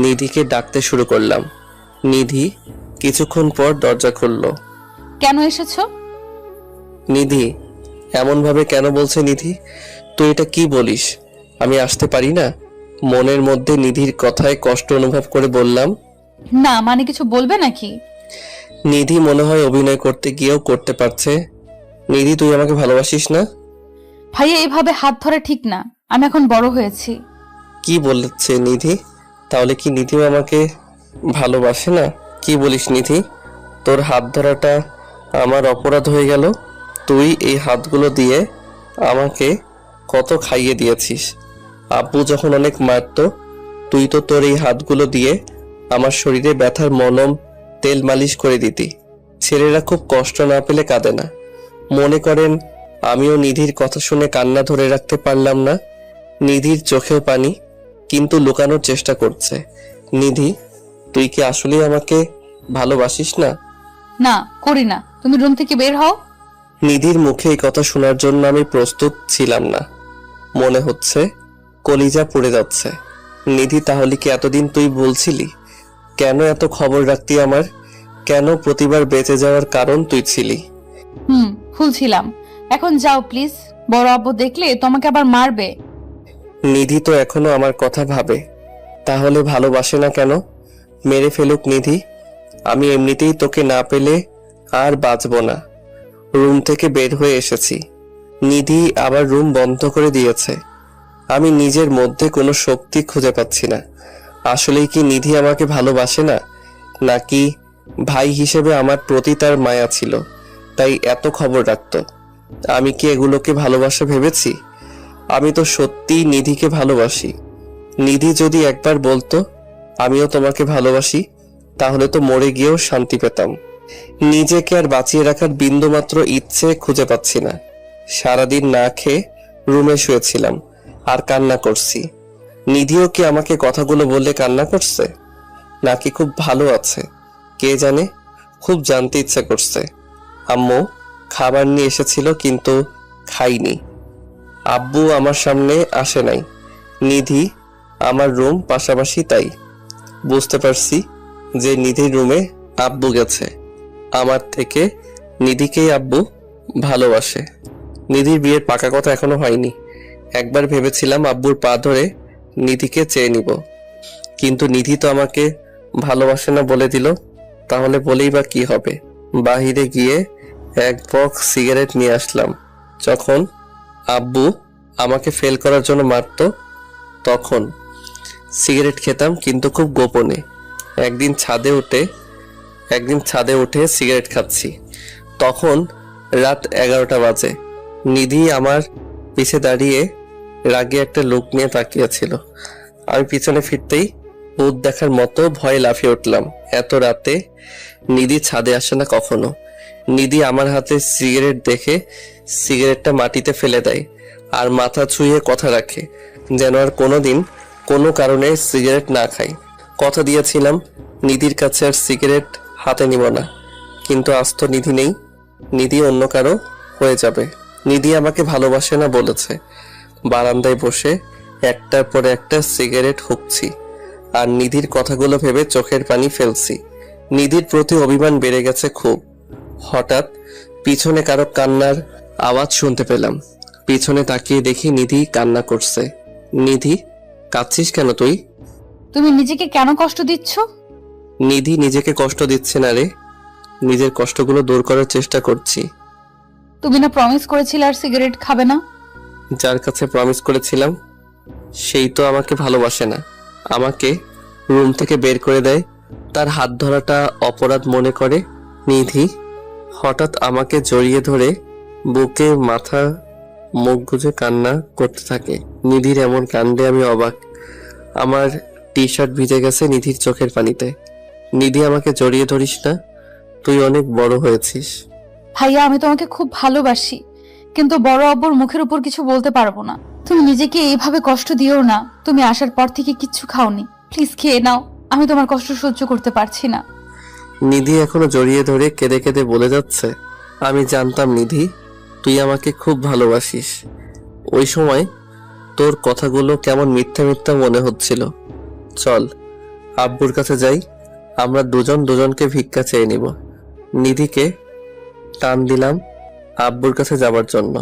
নিধিকে ডাকতে শুরু করলাম। নিধি কিছুক্ষণ পর দরজা খুলল। কেন এসেছো? নিধি এমন ভাবে কেন বলছে নিধি? তুই এটা কি বলিস? আমি আসতে পারি না? মনের মধ্যে নিধির কথায় কষ্ট অনুভব করে বললাম। না মানে কিছু বলবে নাকি? নিধি মনে হয় অভিনয় করতে গিয়েও করতে পারছে। নিধি, তুই আমাকে ভালোবাসিস না? ভাইয়া এভাবে হাত ধরা ঠিক না, আমি এখন বড় হয়েছি। কি বলছে নিধি? তাহলে কি নিধিও আমাকে ভালোবাসে না? কি বলিস নিধি? তোর হাত ধরাটা আমার অপরাধ হয়ে গেল। তুই এই হাতগুলো দিয়ে আমাকে কত খাইয়ে দিয়েছিস। আব্বু যখন অনেক মারতো, তুই তো তোর এই হাতগুলো দিয়ে আমার শরীরে ব্যথার মলম তেল মালিশ করে দিতি। ছেলেরা খুব কষ্ট না পেলে কাঁদে না। মনে করেন আমিও নিধির কথা শুনে কান্না ধরে রাখতে পারলাম না। নিধির চোখেও পানি, কিন্তু লুকানোর চেষ্টা করছে। নিধি, তুই কি আসলেই আমাকে ভালোবাসিস না? না, করি না। তুমি রুম থেকে বের হও। নিধির মুখে এই কথা শোনার জন্য আমি প্রস্তুত ছিলাম না। মনে হচ্ছে কলিজা পুড়ে যাচ্ছে। নিধি, তাহলে কি এতদিন তুই বলছিলি? কেন এত খবর রাখতি আমার? কেন প্রতিবার বেঁচে যাওয়ার কারণ তুই ছিলি? ভুলছিলাম। এখন যাও প্লিজ, বড় আব্বু দেখলে তোমাকে আবার মারবে। নিধি তো এখনো আমার কথা ভাবে। তাহলে ভালোবাসে না কেন? মেরে ফেলুক নিধি, আমি এমনিতেই তোকে না পেলে আর বাঁচব না। রুম থেকে বের হয়ে এসেছি, নিধি আবার রুম বন্ধ করে দিয়েছে। আমি নিজের মধ্যে কোনো শক্তি খুঁজে পাচ্ছি না। আসলেই কি নিধি আমাকে ভালোবাসে না, নাকি ভাই হিসেবে আমার প্রতি তার মায়া ছিল তাই এত খবর রাখতো? আমি কি এগুলোকে ভালোবাসা ভেবেছি? আমি তো সত্যিই নিধিকে ভালোবাসি। নিধি যদি একবার বলতো আমিও তোমাকে ভালোবাসি, তাহলে তো মরে গিয়েও শান্তি পেতাম। নিজেকে আর বাঁচিয়ে রাখার বিন্দুমাত্র ইচ্ছে খুঁজে পাচ্ছি না। সারাদিন না খেয়ে রুমে শুয়েছিলাম আর কান্না করছি। নিধিও কি আমাকে কথাগুলো বললে কান্না করছে, নাকি খুব ভালো আছে? কে জানে, খুব জানতে ইচ্ছা করছে। আম্মু খাবার নিয়ে এসেছিল কিন্তু খাইনি। আব্বু আমার সামনে আসে নাই। নিধি আমার রুম পাশাপাশি, তাই বুঝতে পারছি যে নিধির রুমে আব্বু গেছে। আমার থেকে নিধিকেই আব্বু ভালোবাসে। নিধির বিয়ের পাকা কথা এখনো হয়নি। একবার ভেবেছিলাম আব্বুর পা ধরে নিধিকে চেয়ে নিব, কিন্তু নিধি তো আমাকে ভালোবাসে না বলে দিল। তাহলে বলেই বা কি হবে? বাহিরে গিয়ে এক বক্স সিগারেট নিয়ে আসলাম। যখন আব্বু আমাকে ফেল করার জন্য মারতো তখন সিগারেট খেতাম, কিন্তু খুব গোপনে। একদিন ছাদে উঠে সিগারেট খাচ্ছি, তখন রাত 11টা বাজে। নিধি আমার পিছে দাঁড়িয়ে রাগে একটা লোক নিয়ে তাকিয়েছিল। আমি পিছনে ফিরতেই ভূত দেখার মতো ভয়ে লাফিয়ে উঠলাম। এত রাতে নিধি ছাদে আসে না কখনো। নিধি আমার হাতে সিগারেট দেখে সিগারেটটা মাটিতে ফেলে দেয় আর মাথা ছুঁয়ে কথা রাখে, যেন আর কোনোদিন কোনো কারণে সিগারেট না খাই। কথা দিয়েছিলাম নিধির কাছে আর সিগারেট হাতে নিব না, কিন্তু আজ তো নিধি নেই। নিধি অন্য কারো হয়ে যাবে। নিধি আমাকে ভালোবাসে না বলেছে। বারান্দায় বসে একটার পর একটা সিগারেট হুকছি আর নিধির কথাগুলো ভেবে চোখের পানি ফেলছি। নিধির প্রতি অভিমান বেড়ে গেছে খুব। হঠাৎ পিছনে কারো কান্নার আওয়াজ শুনতে পেলাম। পিছনে তাকিয়ে দেখি নিধি কান্না করছে। নিধি, কাঁদছিস কেন তুই? তুমি নিজেকে কেন কষ্ট দিচ্ছ? নিধি নিজেকে কষ্ট দিচ্ছে না রে, নিজের কষ্টগুলো দূর করার চেষ্টা করছি। তুমি না প্রমিস করেছিলে আর সিগারেট খাবে না? যার কাছে প্রমিস করেছিলাম সেই তো আমাকে ভালোবাসে না, আমাকে রুম থেকে বের করে দেয়। তার হাত ধরাটা অপরাধ মনে করে। নিধি হঠাৎ আমাকে জড়িয়ে ধরে বুকে মাথা মুখ গুজে কান্না করতে থাকে। নিধির এমন কাণ্ডে আমি অবাক। আমার টি শার্ট ভিজে গেছে নিধির চোখের পানিতে। নিধি, আমাকে জড়িয়ে ধরিস না, তুই অনেক বড় হয়েছিস। ভাইয়া, আমি তোমাকে খুব ভালোবাসি, কিন্তু বড় আব্বুর মুখের উপর কিছু বলতে পারবো না। তুমি নিজেকে এইভাবে কষ্ট দিও না। তুমি আসার পর থেকে কিচ্ছু খাওনি, প্লিজ খেয়ে নাও। আমি তোমার কষ্ট সহ্য করতে পারছি না। নিধি এখনো জড়িয়ে ধরে কেঁদে কেঁদে বলে যাচ্ছে, আমি জানতাম নিধি তুই আমাকে খুব ভালোবাসিস। ওই সময় তোর কথাগুলো কেমন মিথ্যা মিথ্যা মনে হচ্ছিল। চল আব্বুর কাছে যাই, আমরা দুজনকে ভিক্ষা চেয়ে নিব। নিধিকে টান দিলাম আব্বুর কাছে যাবার জন্য।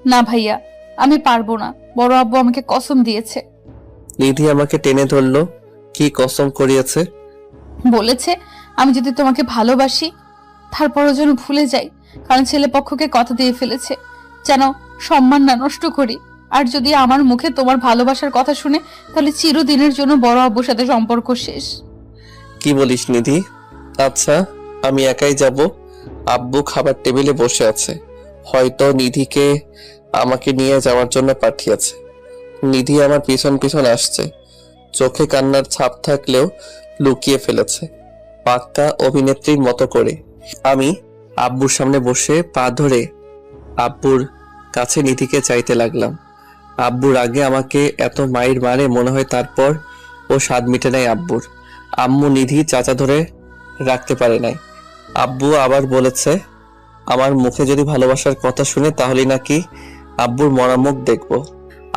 না ভাইয়া, আমি পারবো না। বড় আব্বু আমাকে কসম দিয়েছে। নিধি আমাকে টেনে ধরলো। কি কসম করিয়েছে? বলেছে আমি যদি তোমাকে ভালোবাসি তারপরও যেন ভুলে যাই, কারণ ছেলে পক্ষকে কথা দিয়ে ফেলেছে যেন সম্মান না নষ্ট করি। আর যদি আমার মুখে তোমার ভালোবাসার কথা শুনে, তাহলে চিরদিনের জন্য বড় আব্বুর সাথে সম্পর্ক শেষ। কি বলিস নিধি? আচ্ছা আমি একাই যাব। আব্বু খাবার টেবিলে বসে আছে, হয়তো নিধিকে আমাকে নিয়ে যাওয়ার জন্য পাঠিয়েছে। নিধি আমার পিছন পিছন আসছে, চোখে কান্নার ছাপ থাকলেও লুকিয়ে ফেলেছে পাক্কা অভিনেত্রীর মতো করে। আমি আব্বুর সামনে বসে পা ধরে আব্বুর কাছে নিধিকে চাইতে লাগলাম। আব্বুর আগে আমাকে এত মাইর মারে মনে হয় তারপর ও স্বাদ মিটে নাই আব্বুর। আম্মু নিধি চাচা ধরে রাখতে পারে নাই। আব্বু আবার বলেছে আমার মুখে যদি ভালোবাসার কথা শুনে তাহলে নাকি আব্বুর মরা মুখ দেখবো।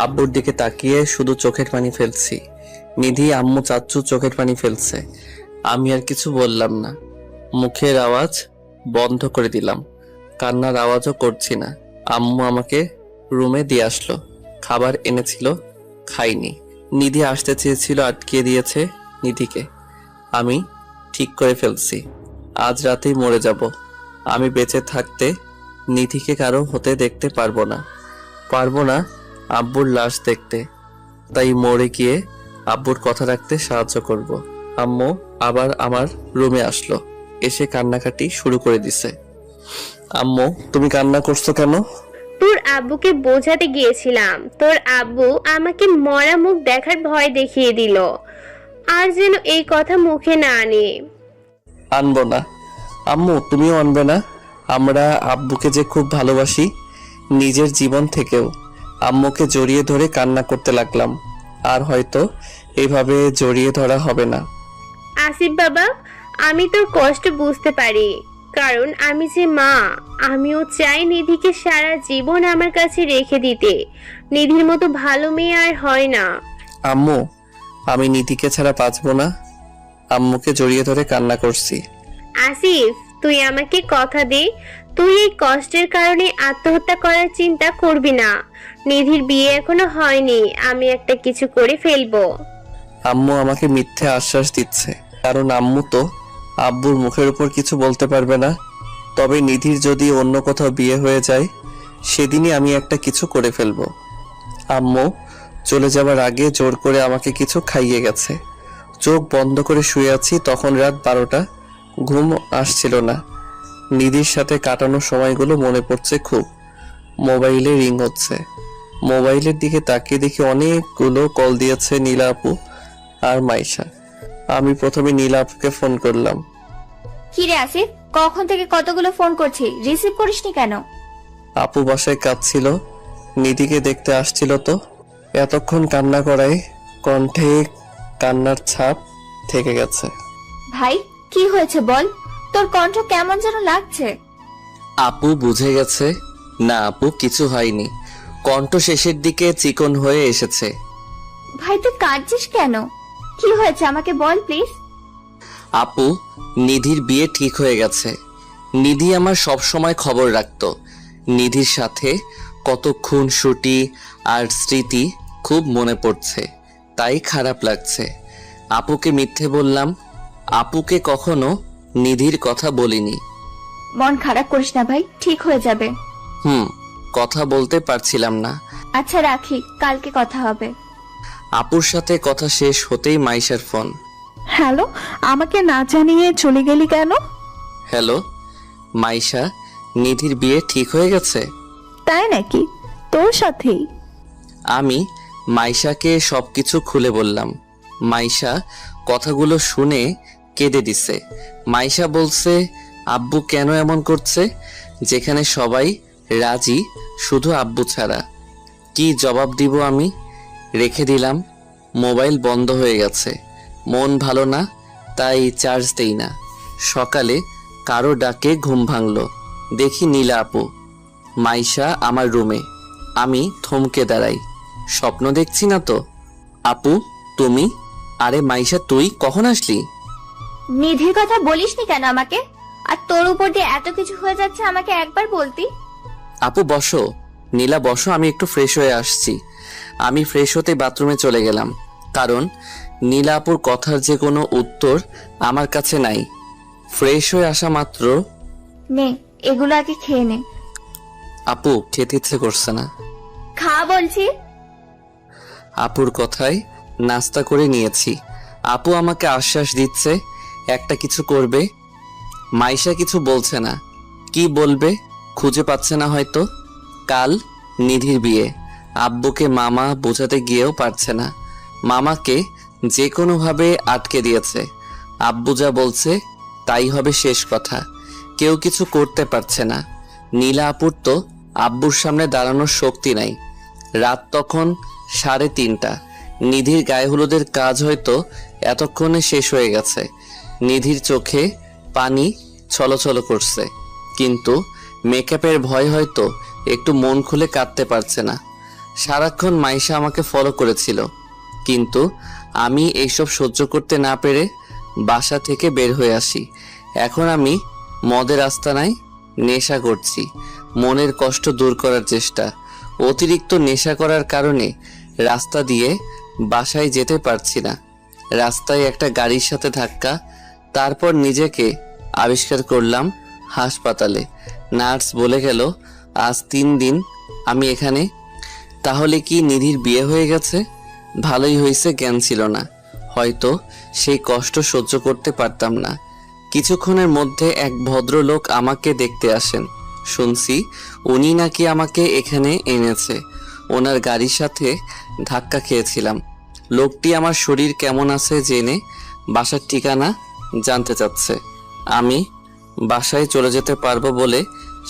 আব্বুর দিকে তাকিয়ে শুধু চোখের পানি ফেলছি। নিধি আম্মু চাচ্চু চোখের পানি ফেলছে। আমি আর কিছু বললাম না, মুখের আওয়াজ বন্ধ করে দিলাম, কান্নার আওয়াজও করছি না। আম্মু আমাকে রুমে দিয়ে আসলো, খাবার এনেছিল, খাইনি। নিধি আসতে চেয়েছিল, আটকিয়ে দিয়েছে নিধিকে। আমি ঠিক করে ফেলছি আজ রাতেই মরে যাব। আমি বেঁচে থাকতে নিধিকে কারো হতে দেখতে পারবো না আব্বুর লাশ দেখতে। তাই মরে গিয়ে আব্বুর কথা রাখতে সাহায্য করব। আম্মু আবার আমার রুমে আসলো, এসে কান্নাকাটি শুরু করে দিছে। আম্মু তুমি কান্না করছো কেন? তোর আব্বুকে বোঝাতে গিয়েছিলাম, তোর আব্বু আমাকে মরা মুখ দেখার ভয় দেখিয়ে দিল। আর যেন এই কথা মুখে না আনে। আনবো না আম্মু, তুমিও আনবে না। আমরা আব্বুকে যে খুব ভালোবাসি নিজের জীবন থেকেও। আম্মুকে জড়িয়ে ধরে কান্না করতে লাগলাম। আর হয়তো এইভাবে জড়িয়ে ধরা হবে না। আসিফ বাবা, আমি তোর কষ্ট বুঝতে পারি, কারণ আমি যে মা। আমিও চাই নিধিকে সারা জীবন আমার কাছে রেখে দিতে। নিধির মতো ভালো মেয়ে আর হয় না। আম্মু আমি নিধিকে ছাড়া বাঁচবো না। আম্মুকে জড়িয়ে ধরে কান্না করছি। আসিফ, তুই আমাকে কথা দে, তুই এই কষ্টের কারণে আত্মহত্যা করার চিন্তা করবি না। নিধির বিয়ে এখনো হয়নি, আমি একটা কিছু করে ফেলবো। আম্মু আমাকে মিথ্যে আশ্বাস দিচ্ছে, কারণ আম্মু তো আব্বুর মুখের উপর কিছু বলতে পারবে না। তবে নিধির যদি অন্য কোথাও বিয়ে হয়ে যায় সেদিনই আমি একটা কিছু করে ফেলবো। আম্মু চলে যাবার আগে জোর করে আমাকে কিছু খাইয়ে গেছে। চোখ বন্ধ করে শুয়ে আছি, তখন রাত 12টা। ঘুম আসছিল না। নিধির সাথে কাটানো সময়গুলো মনে পড়ছে খুব। মোবাইলে রিং হচ্ছে, মোবাইলের দিকে তাকিয়ে দেখি অনেকগুলো কল দিয়েছে নীলা আপু আর মাইশা। আমি প্রথমে নীলা আপুকে ফোন করলাম। কি রে আসিফ, কখন থেকে কতগুলো ফোন করছি, রিসিভ করিসনি কেন? আপু বাসায় কাঁদছিল, নিধিকে দেখতে আসছিল তো। এতক্ষণ কান্না করায় কণ্ঠে কান্নার ছাপ থেকে গেছে। ভাই কি হয়েছে বল, তোর কণ্ঠ কেমন যেন লাগছে। আপু বুঝে গেছে। না আপু কিছু হয়নি, কণ্ঠ শেষের দিকে চিকন হয়ে এসেছে। ভাই তুই কাঁদছিস কেন, কি হয়েছে আমাকে বল প্লিজ। আপু নিধির বিয়ে ঠিক হয়ে গেছে। নিধি আমার সব সময় খবর রাখতো। নিধির সাথে কত খুনসুটি আর স্মৃতি খুব মনে পড়ছে, তাই খারাপ লাগছে। আপুকে মিথ্যে বললাম, আপুকে কখনো নিধির কথা বলিনি। মন খারাপ করিস না ভাই, ঠিক হয়ে যাবে। কথা বলতে পারছিলাম না। আচ্ছা রাখি, কালকে কথা হবে। আপুর সাথে কথা শেষ হতেই মাইশার ফোন। হ্যালো, আমাকে না জানিয়ে চলে গেলি কেন? হ্যালো মাইশা, নিধির বিয়ে ঠিক হয়ে গেছে। তাই নাকি? তোর সাথেই? আমি মাইশাকে সবকিছু খুলে বললাম। মাইশা কথাগুলো শুনে কেঁদে দিছে। মাইশা বলছে আব্বু কেন এমন করছে, যেখানে সবাই রাজি শুধু আব্বু ছাড়া। কি জবাব দিব আমি? রেখে দিলাম। মোবাইল বন্ধ হয়ে গেছে। মন ভালো না, তাই চার্জ দেই না। সকালে কারো ডাকে ঘুম ভাঙলো, দেখি নীলা আপু। মাইশা আমার রুমে। আমি থমকে দাঁড়াই। স্বপ্ন দেখছি না তো? আপু তুমি? আরে মাইশা তুই কখন আসলি? নিধির কথা বলিসনি কেন আমাকে? আর তোর উপর দিয়ে এত কিছু হয়ে যাচ্ছে, আমাকে একবার বলতি। আপু বসো। নীলা বসো, আমি একটু ফ্রেশ হয়ে আসছি। আমি ফ্রেশ হতে বাথরুমে চলে গেলাম, কারণ নীলা আপুর কথার যে কোনো উত্তর আমার কাছে নাই। ফ্রেশ হয়ে আসা মাত্র নে এগুলো আগে খেয়ে নে। আপু খেতে ইচ্ছে করছে না। খা বলছি। আপুর কথায় নাস্তা করে নিয়েছি। আপু আমাকে আশ্বাস দিচ্ছে একটা কিছু করবে। মাইশা কিছু বলছে না। কি বলবে? খুঁজে পাচ্ছে না হয়তো। কাল নিধির বিয়ে, আব্বুকে মামা বোঝাতে গিয়েও পারছে না। মামাকে যে কোনোভাবে আটকে দিয়েছে। আব্বু যা বলছে তাই হবে শেষ কথা। কেউ কিছু করতে পারছে না। নীলা আপুর তো আব্বুর সামনে দাঁড়ানোর শক্তি নাই। রাত তখন 3:30। নিধির গায়ে হলুদের কাজ হয়তো এতক্ষণে শেষ হয়ে গেছে। নিধির চোখে পানি ছলছল করছে, কিন্তু মেকআপের ভয় হয়তো একটু মন খুলে কাঁদতে পারছে না। সারাক্ষণ মাইশা আমাকে ফলো করেছিল, কিন্তু আমি এইসব সহ্য করতে না পেরে বাসা থেকে বের হয়ে আসি। এখন আমি মদের আস্তানায় নেশা করছি, মনের কষ্ট দূর করার চেষ্টা। অতিরিক্ত নেশা করার কারণে রাস্তা দিয়ে বাসায় যেতে পারছি না। রাস্তায় একটা গাড়ির সাথে ধাক্কা, তারপর নিজেকে আবিষ্কার করলাম হাসপাতালে। নার্স বলে গেল আজ 3 দিন আমি এখানে। তাহলে কি নিধির বিয়ে হয়ে গেছে? ভালোই হয়েছে, জ্ঞান ছিল না, হয়তো সেই কষ্ট সহ্য করতে পারতাম না। কিছুক্ষণের মধ্যে এক ভদ্রলোক আমাকে দেখতে আসেন। শুনছি উনি নাকি আমাকে এখানে এনেছে। ওনার গাড়ির সাথে ধাক্কা খেয়েছিলাম। লোকটি আমার শরীর কেমন আছে জেনে বাসার ঠিকানা জানতে চাচ্ছে। আমি বাসায় চলে যেতে পারবো বলে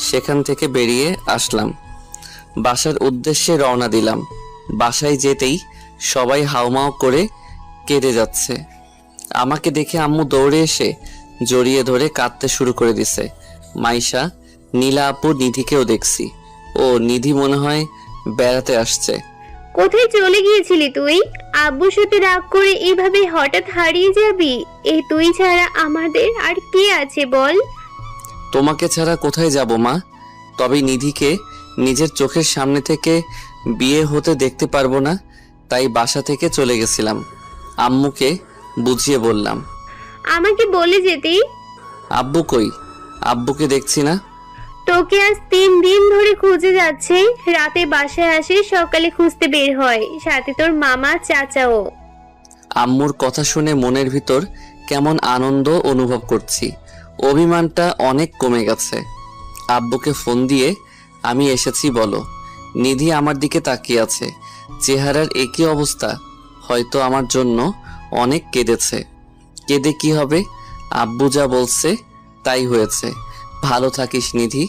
সেখান থেকে বেরিয়ে আসলাম। বাসার উদ্দেশ্যে রওনা দিলাম। বাসায় যেতেই সবাই হাউমাউ করে কেঁদে যাচ্ছে। আমাকে দেখে আম্মু দৌড়ে এসে জড়িয়ে ধরে কাঁদতে শুরু করে দিছে। মাইশা, নীলা আপু, নিধিকেও দেখছি। ও নিধি মনে হয় বেড়াতে আসছে। কোথায় চলে গিয়েছিলি তুই? আব্বুর সাথে রাগ করে এভাবে হঠাৎ হারিয়ে যাবি? এই তুই ছাড়া আমাদের আর কে আছে বল? তোমাকে ছাড়া কোথায় যাব মা? তবে নিধিকে নিজের চোখের সামনে থেকে বিয়ে হতে দেখতে পারবো না, তাই বাসা থেকে চলে গেছিলাম। আম্মুকে বুঝিয়ে বললাম। আমাকে বলে যেতি। আব্বু কই? আব্বুকে দেখছি না। তোকে আজ 3 দিন ধরে খুঁজে যাচ্ছে। রাতে বাসায় আসে, সকালে খুঁজতে বের হয়, সাথে তোর মামা চাচাও। আম্মুর কথা শুনে মনের ভিতর কেমন আনন্দ অনুভব করছি। অভিমানটা অনেক কমে গেছে। আব্বুকে ফোন দিয়ে আমি এসেছি বলো। নিধি আমার দিকে তাকিয়ে আছে। চেহারার একই অবস্থা। হয়তো আমার জন্য অনেক কেঁদেছে। কেঁদে কি হবে? আব্বু যা বলছে তাই হয়েছে। ভালো থাকিস নিধি,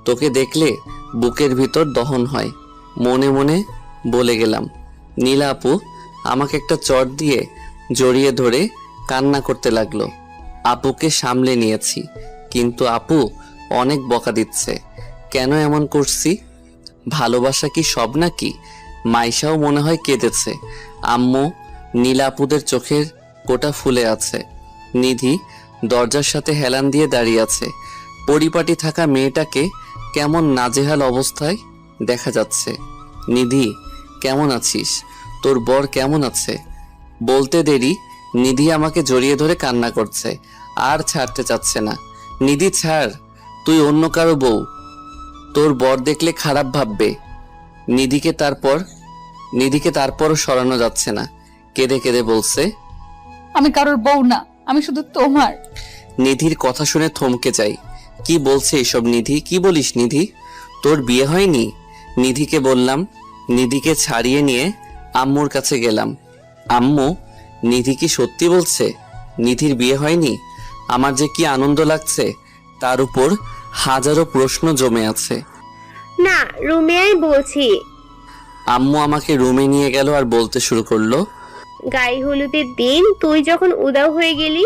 তোকে দেখলে বুকের ভিতর দহন হয়। মনে মনে বলে গেলাম। নীলা আপু আমাকে একটা চট দিয়ে জড়িয়ে ধরে কান্না করতে লাগলো। আপুকে সামলে নিয়েছি, কিন্তু আপু অনেক বকা দিচ্ছে। কেন এমন করছি? ভালোবাসা কি সব নাকি? মাইশাও মনে হয় কেঁদেছে। আম্মু, নীলা আপুদের চোখের কোটা ফুলে আছে। নিধি দরজার সাথে হেলান দিয়ে দাঁড়িয়ে আছে। পরিপাটি থাকা মেয়েটাকে কেমন নাজেহাল অবস্থায় দেখা যাচ্ছে। নিধি, কেমন আছিস? তোর বর কেমন আছে? বলতে দেরি নিধি আমাকে জড়িয়ে ধরে কান্না করছে, আর ছাড়তে চাচ্ছে না। নিধি ছাড়, তুই অন্য কারো বউ, তোর বর দেখলে খারাপ ভাববে। নিধিকে তারপরও সরানো যাচ্ছে না। কেঁদে কেঁদে বলছে, আমি কারোর বউ না, আমি শুধু তোমার। নিধির কথা শুনে থমকে যাই। কি বলছে এসব নিধি? কি বলিস নিধি? তোর বিয়ে হয়নি? নিধিকে বললাম। নিধিকে ছাড়িয়ে নিয়ে আম্মুর কাছে গেলাম। আম্মু, নিধি কি সত্যি বলছে নিধির বিয়ে হয়নি? আমার যে কি আনন্দ লাগছে, তার উপর হাজারো প্রশ্ন জমে আছে। না, রুমে আয় বলছি। আম্মু আমাকে রুমে নিয়ে গেল আর বলতে শুরু করলো, গায়ে হলুদের দিন তুই যখন উদাও হয়ে গেলি,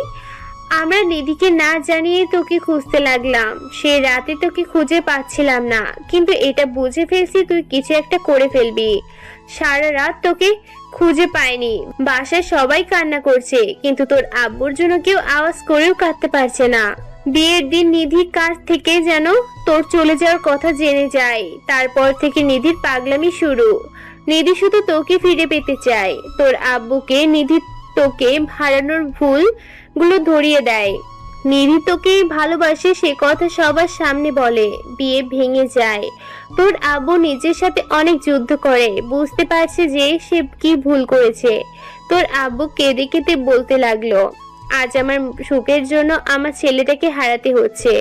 আমরা নিধিকে না জানিয়ে তোকে খুঁজতে লাগলাম। সে রাতে তোকে খুঁজে পাচ্ছিলাম না, কিন্তু এটা বুঝে ফেলছি তুই কিছু একটা করে ফেলবি। সারা রাত তোকে খুঁজে পাইনি। বাসায় সবাই কান্না করছে, কিন্তু তোর আব্বুর জন্য কেউ আওয়াজ করেও কাঁদতে পারছে না। বিয়ের দিন নিধির কাছ থেকে যেন তোর চলে যাওয়ার কথা জেনে যায়। তারপর থেকে নিধির পাগলামি শুরু। নিধি শুধু তোকে ফিরে পেতে চায়। তোর আব্বুকে নিধি তোকে হারানোর ভুল গুলো ধরিয়ে দেয়। নিধি তোকে ভালোবাসে সে কথা সবার সামনে বলে। বিয়ে ভেঙে যায়। তোর আব্বু নিজের সাথে অনেক যুদ্ধ করে, বুঝতে পারছে যে সে কি ভুল করেছে। তোর আব্বু কেঁদে কেঁদে বলতে লাগলো, আজ আমার সুখের জন্য আমার ছেলেটাকে হারাতে হচ্ছে।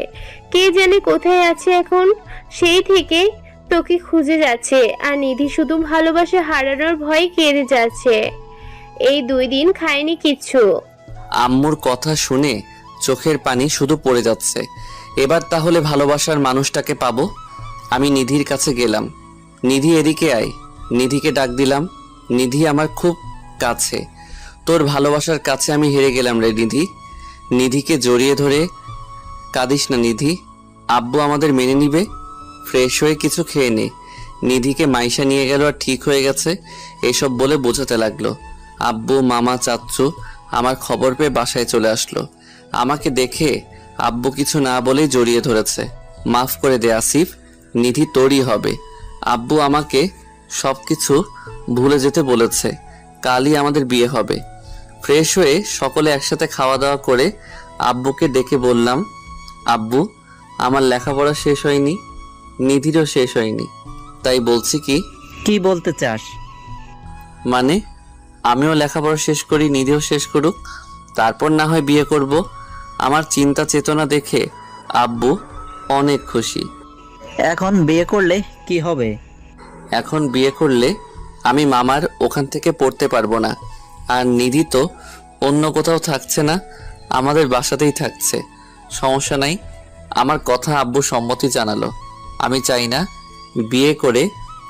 কে জানে কোথায় আছে এখন। সেই থেকে তোকে খুঁজে যাচ্ছে, আর নিধি শুধু ভালোবাসা হারানোর ভয়ে কেঁদে যাচ্ছে। এই 2 দিন খায়নি কিচ্ছু। আম্মুর কথা শুনে চোখের পানি শুধু পড়ে যাচ্ছে। এবার তাহলে ভালোবাসার মানুষটাকে পাবো। আমি নিধির কাছে গেলাম। নিধি এদিকে আয়। নিধিকে ডাক দিলাম। নিধি আমার খুব কাছে, তোর ভালোবাসার কাছে আমি হেরে গেলাম রে নিধি। নিধিকে জড়িয়ে ধরে, কাঁদিস না নিধি, আব্বু আমাদের মেনে নিবে। ফ্রেশ হয়ে কিছু খেয়ে নে। নিধিকে মাইশা নিয়ে গেল আর ঠিক হয়ে গেছে এসব বলে বোঝাতে লাগলো। আব্বু, মামা, চাচ্চু আমার খবর পেয়ে বাসায় চলে আসলো। আমাকে দেখে আব্বু কিছু না বলেই জড়িয়ে ধরেছে। মাফ করে দে আসিফ, নিধি তোরই হবে। আব্বু আমাকে সবকিছু ভুলে যেতে বলেছে। কালই আমাদের বিয়ে হবে। ফ্রেশ হয়ে সকলে একসাথে খাওয়া দাওয়া করে আব্বুকে ডেকে বললাম, আব্বু আমার লেখাপড়া শেষ হয়নি, নিধিরও শেষ হয়নি, তাই বলছি কি বলতে চাস? মানে আমিও লেখাপড়া শেষ করি, নিধিও শেষ করুক, তারপর না হয় বিয়ে করব। আমার চিন্তা চেতনা দেখে আব্বু অনেক খুশি। এখন বিয়ে করলে কি হবে? এখন বিয়ে করলে আমি মামার ওখান থেকে পড়তে পারবো না, আর নিধি তো অন্য কোথাও থাকছে না, আমাদের বাসাতেই থাকছে। সমস্যা নাই। আমার কথা আব্বু সম্মতি জানালো। আমি চাই না বিয়ে করে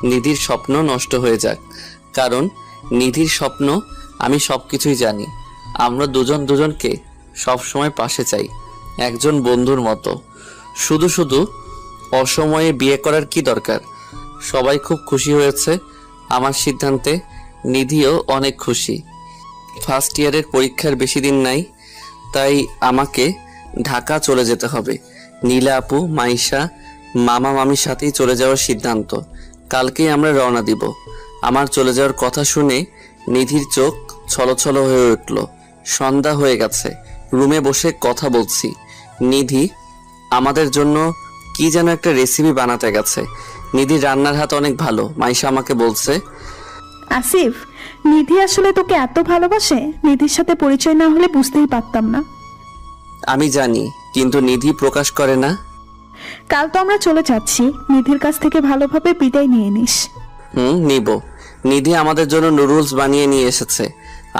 নিধির স্বপ্ন নষ্ট হয়ে যাক, কারণ নিধির স্বপ্ন আমি সব কিছুই জানি। আমরা দুজন দুজনকে সবসময় পাশে চাই, একজন বন্ধুর মতো। শুধু শুধু অসময়ে বিয়ে করার কি দরকার? সবাই খুব খুশি হয়েছে আমার সিদ্ধান্তে। নিধিও অনেক খুশি। ফার্স্ট ইয়ারের পরীক্ষার বেশি দিন নাই, তাই আমাকে ঢাকা চলে যেতে হবে। নীলা আপু, মাইশা, মামা মামির সাথেই চলে যাওয়ার সিদ্ধান্ত। কালকেই আমরা রওনা দিব। আমার চলে যাওয়ার কথা শুনে নিধির চোখ ছলছল হয়ে উঠল। সন্ধ্যা হয়ে গেছে, রুমে বসে কথা বলছি। নিধি আমাদের জন্য কি যেন একটা রেসিপি বানাতে গেছে। নিধির রান্নার হাত অনেক ভালো, মাইশা আমাকে বলছে। আসিফ, নিধি আসলে তোকে এত ভালোবাসে? নিধির সাথে পরিচয় না হলে বুঝতেই পারতাম না। আমি জানি, কিন্তু নিধি প্রকাশ করে না। কাল তো আমরা চলে যাচ্ছি, নিধির কাছ থেকে ভালোভাবে বিদায় নিয়ে নিস। নিব। নিধি আমাদের জন্য নুডলস বানিয়ে নিয়ে এসেছে।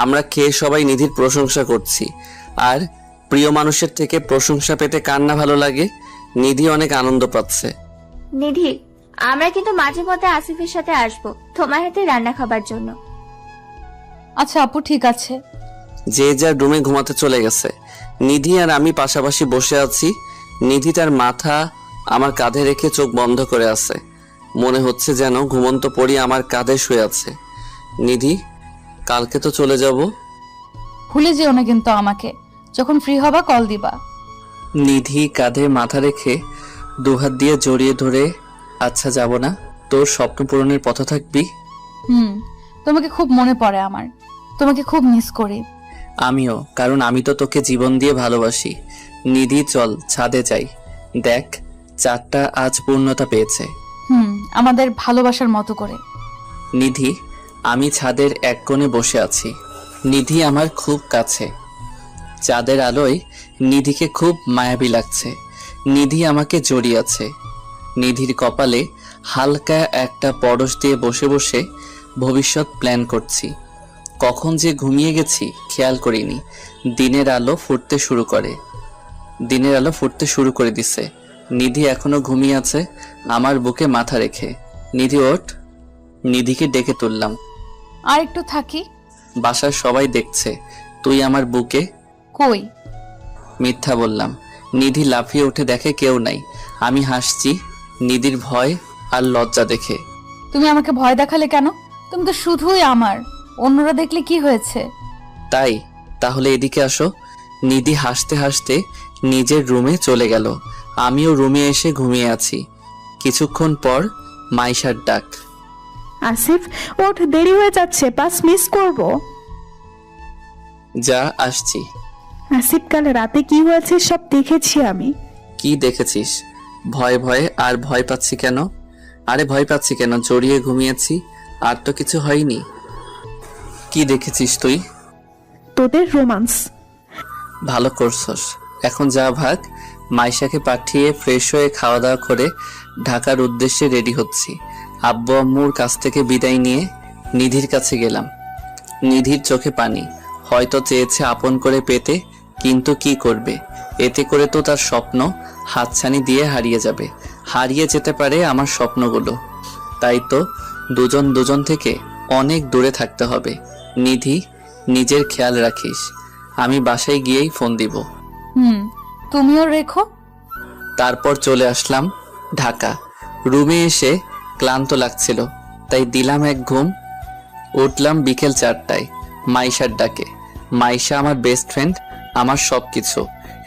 আমরা খেয়ে সবাই নিধির প্রশংসা করছি। আর প্রিয় মানুষের থেকে প্রশংসা পেতে কার না ভালো লাগে? নিধি অনেক আনন্দ পাচ্ছে। নিধি, আমরা কিন্তু মাঝে মধ্যে আসিফের সাথে আসবো তোমার হাতে রান্না খাবার জন্য। আচ্ছা আপু, ঠিক আছে। যে যার রুমে ঘুমাতে চলে গেছে। নিধি আর আমি পাশাপাশি বসে আছি। নিধি তার মাথা আমার কাঁধে রেখে চোখ বন্ধ করে আছে। মনে হচ্ছে যেন ঘুমন্ত পড়ি আমার কাঁধে শুয়ে আছে। নিধি, কালকে তো চলে যাব। ভুলে যেও না কিন্তু আমাকে। যখন ফ্রি হবা কল দিবা। নিধি কাঁধে মাথা রেখে দুহাত দিয়ে জড়িয়ে ধরে, আচ্ছা যাব না, তোর স্বপ্ন পূরণের পথে থাকবি। তোমাকে খুব মনে পড়ে আমার, তোমাকে খুব মিস করি। আমিও, কারণ আমি তো তোকে জীবন দিয়ে ভালোবাসি। নিধি চল ছাদে যাই, দেখ চাঁদটা আজ পূর্ণতা পেয়েছে। আমাদের ভালোবাসার মতো করে। নিধি, আমি ছাদের এক কোণে বসে আছি। নিধি আমার খুব কাছে। চাঁদের আলোয় নিধিকে খুব মায়াবী লাগছে। নিধি আমাকে জড়িয়ে আছে। নিধির কপালে হালকা একটা পরশ দিয়ে বসে বসে ভবিষ্যৎ প্ল্যান করছি। কখন যে ঘুমিয়ে গেছি খেয়াল করিনি। দিনের আলো ফুটতে শুরু করে দিছে। নিধি এখনো ঘুমিয়ে আছে আমার বুকে মাথা রেখে। নিধি ওঠ। নিধিকে ডেকে তুললাম। আর একটু থাকি। বাসার সবাই দেখছে তুই আমার বুকে। কই? মিথ্যা বললাম। নিধি লাফিয়ে উঠে দেখে কেউ নাই। আমি হাসছি নিধির ভয় আর লজ্জা দেখে। তুমি আমাকে ভয় দেখালে কেন? তুমি তো শুধুই আমার, অন্যরা দেখলে কি হয়েছে? তাই তাহলে এদিকে আসো। নিধি হাসতে হাসতে নিজের রুমে চলে গেল। আমিও রুমে এসে ঘুমিয়ে আছি। কিছুক্ষণ পর মাইশার ডাক। আসিফ ওঠ, দেরি হয়ে যাচ্ছে, বাস মিস করব। যা আসছি। আসিফ, কাল রাতে কি হয়েছে সব দেখেছি আমি। কি দেখেছিস? ভয় ভয়ে আর ভয় পাচ্ছি কেন? আরে ভয় পাচ্ছি কেন, জড়িয়ে ঘুমিয়েছি, আর তো কিছু হয়নি। কি দেখেছিস তুই? তোদের রোমান্স। ভালো করছস। এখন যা ভাগ। মাইশাকে পাঠিয়ে ফ্রেশ হয়ে খাওয়া দাওয়া করে ঢাকার উদ্দেশ্যে রেডি হচ্ছি। আব্বু আম্মুর কাছ থেকে বিদায় নিয়ে নিধির কাছে গেলাম। নিধির চোখে পানি। হয়তো চেয়েছে আপন করে পেতে, কিন্তু কি করবে? এতে করে তো তার স্বপ্ন হাতছানি দিয়ে হারিয়ে যাবে। হারিয়ে যেতে পারে আমার স্বপ্নগুলো। তাই তো দুজন থেকে অনেক দূরে থাকতে হবে। নিধি, নিজের খেয়াল রাখিস। আমি বাসায় গিয়েই ফোন দিব। তুমিও রেখো। তারপর চলে আসলাম ঢাকা। রুমে এসে ক্লান্ত লাগছিল, তাই দিলাম এক ঘুম। উঠলাম বিকেল 4টায় মাইশার ডাকে। মাইশা আমার বেস্ট ফ্রেন্ড, আমার সব কিছু।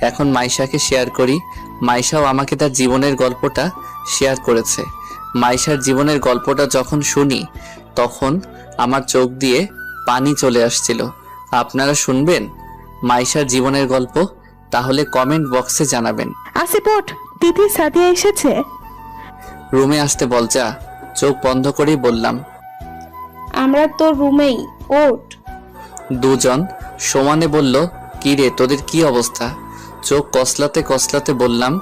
এখন মাইশাকে শেয়ার করি। মাইশাও আমাকে তার জীবনের গল্পটা শেয়ার করেছে। মাইশার জীবনের গল্পটা যখন শুনি তখন আমার চোখ দিয়ে পানি চলে আসছিল। আপনারা শুনবেন মাইশার জীবনের গল্প? তাহলে কমেন্ট বক্সে জানাবেন। আসিফ ওঠ, তিথি সাদিয়া এসেছে। রুমে আসতে বল যা। চোখ বন্ধ করেই বললাম। আমরা তো রুমেই, ওঠ। দুজন সমানে বলল, কি রে তোদের কি অবস্থা? চোখ কসলাতে কসলাতে বললাম,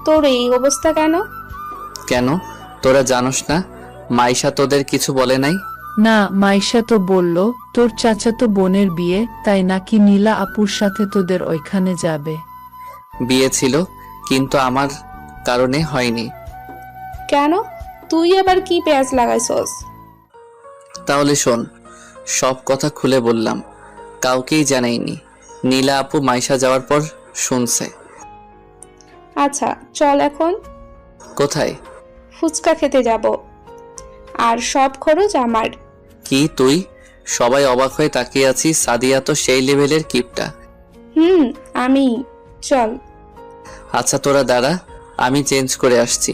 তোর এই অবস্থা কেন? কেন তোরা জানোস না মাইশা তোদের কিছু বলে নাই? না, মাইশা তো বলল তোর চাচাতো বোনের বিয়ে, তাই নাকি নীলা আপুর সাথে তোদের ওইখানে যাবে। বিয়ে ছিল, কিন্তু আমার কারণে হয়নি। কেন? তুই আবার কি পেঁয়াজ লাগাইছস? তাহলে শোন, সব কথা খুলে বললাম। কাউকেই জানাইনি। নীলা আপু মাইশা যাওয়ার পর শুনছে। আচ্ছা চল এখন। কোথায়? ফুচকা খেতে যাব, আর সব খরচ আমার। কি তুই? সবাই অবাক হয়ে তাকিয়ে আছি। সাদিয়া তো সেই লেভেলের কিপটা। আমি। চল। আচ্ছা তোরা দাঁড়া, আমি চেঞ্জ করে আসছি।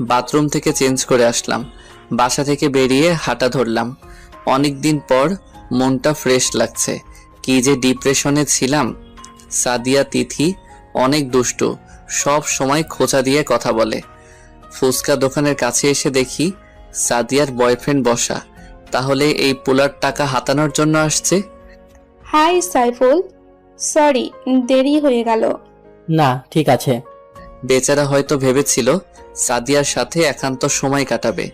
বাথরুম থেকে চেঞ্জ করে আসলাম। বাসা থেকে বেরিয়ে হাঁটা ধরলাম। অনেক দিন পর মনটা ফ্রেশ লাগছে। কি যে ডিপ্রেশনে ছিলাম। সাদিয়া তিথি অনেক দুষ্টু, সব সময় খোঁচা দিয়ে কথা বলে। ফুচকা দোকানের কাছে এসে দেখি সাদিয়ার বয়ফ্রেন্ড বসা। তাহলে এই পুলার টাকা হাতানোর জন্য আসছে? হাই সাইফুল, সরি দেরি হয়ে গেল। না ঠিক আছে। বেচারা হয়তো ভেবেছিল সাদিয়ার সাথে একান্ত সময় কাটাবে,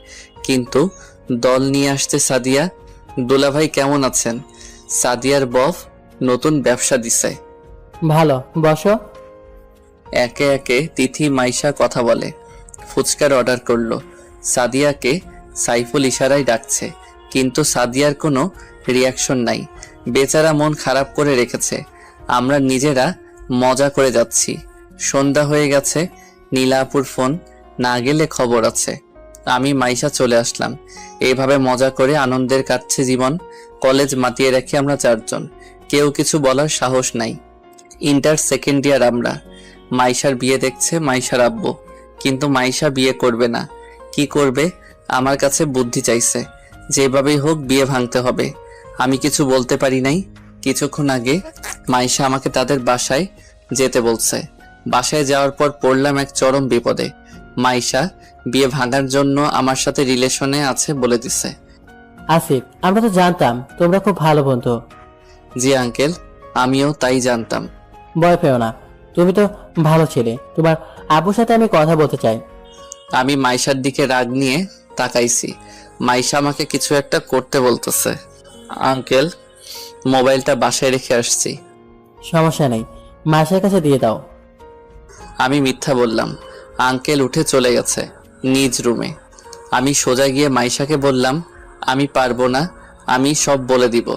কিন্তু দল নিয়ে আসছে সাদিয়া। দুলাভাই কেমন আছেন? সাদিয়ার বফ নতুন ব্যবসা দিছে। ভালো, বসো। একে একে তিথি মাইশা কথা বলে। ফুচকার অর্ডার করলো। সাদিয়াকে সাইফুল ইশারায় ডাকছে, কিন্তু সাদিয়ার কোনো রিয়াকশন নাই। বেচারা মন খারাপ করে রেখেছে। আমরা নিজেরা মজা করে যাচ্ছি। সন্ধ্যা হয়ে গেছে। নীলাপুর ফোন না গেলে খবর আছে। আমি মাইশা চলে আসলাম। এইভাবে মজা করে আনন্দের কাটছে জীবন। কলেজ মাতিয়ে রেখে আমরা 4 জন। কেউ কিছু বলার সাহস নাই। ইন্টার সেকেন্ড ইয়ার আমরা। মাইশার বিয়ে দেখছে মাইশার আব্বু, কিন্তু মাইশা বিয়ে করবে না। কি করবে? আমার কাছে বুদ্ধি চাইছে। যেভাবেই হোক বিয়ে ভাঙতে হবে। আমি কিছু বলতে পারি নাই। কিছুক্ষণ আগে মাইশা আমাকে তাদের বাসায় যেতে বলছে। বাসায় যাওয়ার পর পড়লাম এক চরম বিপদে। মাইশা বিয়ে ভাঙার জন্য আমার সাথে রিলেশনে আছে বলে দিছে। আসিফ, আমরা তো জানতাম তোমরা খুব ভালো বন্ধু। জি আঙ্কেল, আমিও তাই জানতাম। ভয় পেও না, তুমি তো ভালো ছেলে। তোমার আব্বুর সাথে আমি কথা বলতে চাই। আমি মাইশার দিকে রাগ নিয়ে তাকাইছি। মাইশা আমাকে কিছু একটা করতে বলতেছে। আঙ্কেল, মোবাইলটা বাসায় রেখে আসছি। সমস্যা নেই, মাসের কাছে দিয়ে দাও। আমি মিথ্যা বললাম। আঙ্কেল উঠে চলে গেছে নিজ রুমে। আমি সোজা গিয়ে মাইশাকে বললাম, আমি পারবো না, আমি সব বলে দিব।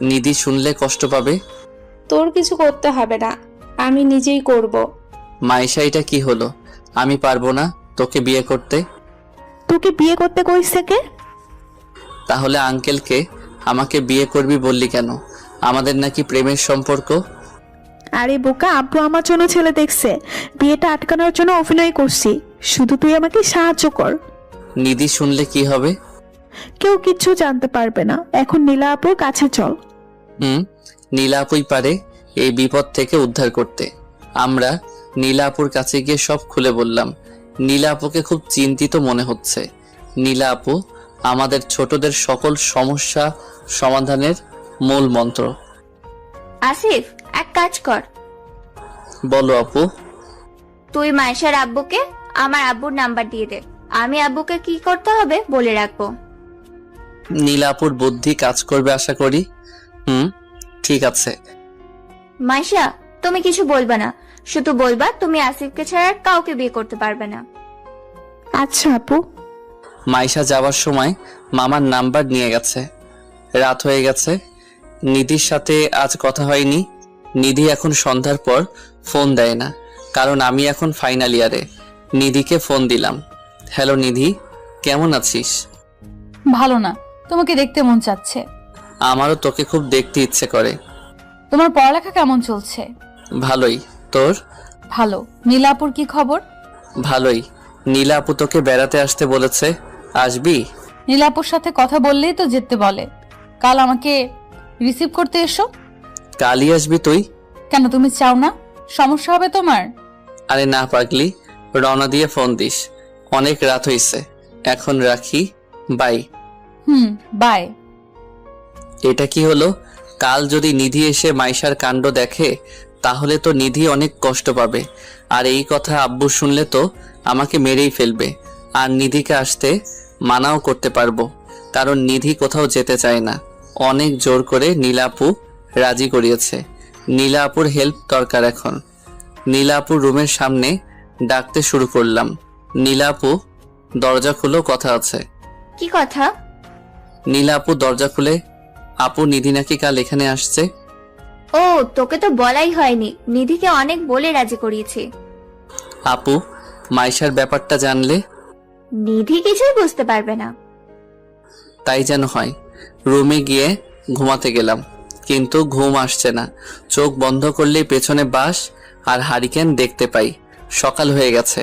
নিধি শুনলে কষ্ট পাবে। তোর কিছু করতে হবে না, আমি নিজেই করব। মাইশা এটা কি হলো? আমি পারবো না তোকে বিয়ে করতে। তোকে বিয়ে করতে কইছে কে? তাহলে আঙ্কেলকে আমাকে বিয়ে করবি বললি কেন? আমাদের নাকি প্রেমের সম্পর্ক। আরে বোকা, আব্বু আমার জন্য ছেলে দেখছে। বিয়েটা আটকানোর জন্য অভিনয় করছি। শুধু তুই আমাকে সাহায্য কর। নিধি শুনলে কি হবে? কেউ কিচ্ছু জানতে পারবে না। এখন নীলা আপুর কাছে চল। নীলা আপুই পারে এই বিপদ থেকে উদ্ধার করতে। আমরা নীলা আপুর কাছে গিয়ে সব খুলে বললাম। নীলা আপুকে খুব চিন্তিত মনে হচ্ছে। নীলা আপু আমাদের ছোটদের সকল সমস্যা সমাধানের মূল মন্ত্র। আসিফ, এক কাজ কর, বলো আপু। তুই মাইশার আব্বুকে আমার আব্বুর নাম্বার দিয়ে দে, আমি আব্বুকে কি করতে হবে বলে রাখবো। নীলাপুর বুদ্ধি কাজ করবে আশা করি। ঠিক আছে। মাইশা, তুমি কিছু বলবা না, শুধু বলবা তুমি আসিফকে ছাড়া আর কাউকে বিয়ে করতে পারবে না। আচ্ছা আপু। মাইশা যাওয়ার সময় মামার নাম্বার নিয়ে গেছে। রাত হয়ে গেছে। নিধির সাথে আজ কথা হয়নি। নিধি এখন সন্ধ্যার পর ফোন দেয় না, কারণ আমি এখন ফাইনাল ইয়ারে। নিধিকে ফোন দিলাম। হ্যালো নিধি, কেমন আছিস? ভালো না, তোমাকে দেখতে মন চাচ্ছে। আমারও তোকে খুব দেখতে ইচ্ছে করে। তোমার পড়ালেখা কেমন চলছে? ভালোই। তোর? ভালো। নীলাপুর কি খবর? ভালোই। নীলা আপু তোকে বেড়াতে আসতে বলেছে, আসবি? নীলাপুর সাথে কথা বললেই তো যেতে বলে। কাল আমাকে রিসিভ করতে এসো। কালই আসবি তুই? কেন, তুমি চাও না? সমস্যা হবে তোমার? আরে না পাগলি, রওনা দিয়ে ফোন দিস। অনেক রাত হইছে, এখন রাখি। বাই। বাই। এটা কি হলো? কাল যদি নিধি এসে মাইশার কাণ্ড দেখে তাহলে তো নিধি অনেক কষ্ট পাবে, আর এই কথা আব্বু শুনলে তো আমাকে মেরেই ফেলবে। আর নিধিকে আসতে মানাও করতে পারবো, কারণ নিধি কোথাও যেতে চায় না। অনেক জোর করে নীলা আপু রাজি করিয়েছে। নীলা আপুর হেল্প দরকার এখন। নীলা আপুর রুমের সামনে ডাকতে শুরু করলাম। নীলা আপু, দরজা খুলো, কথা আছে। কি কথা? নীলা আপু দরজা খুলে, আপু নিধি নাকি কাল এখানে আসছে। ও, তোকে তো বলাই হয়নি। নিধিকে অনেক বলে রাজি করিয়েছি। আপু, মাইশার ব্যাপারটা জানলে? নিধি কিছুই বুঝতে পারবে না। তাই যেন হয়। রুমে গিয়ে ঘুমাতে গেলাম, কিন্তু ঘুম আসছে না। চোখ বন্ধ করলেই পেছনে বাঁশ আর হারিকেন দেখতে পাই। সকাল হয়ে গেছে।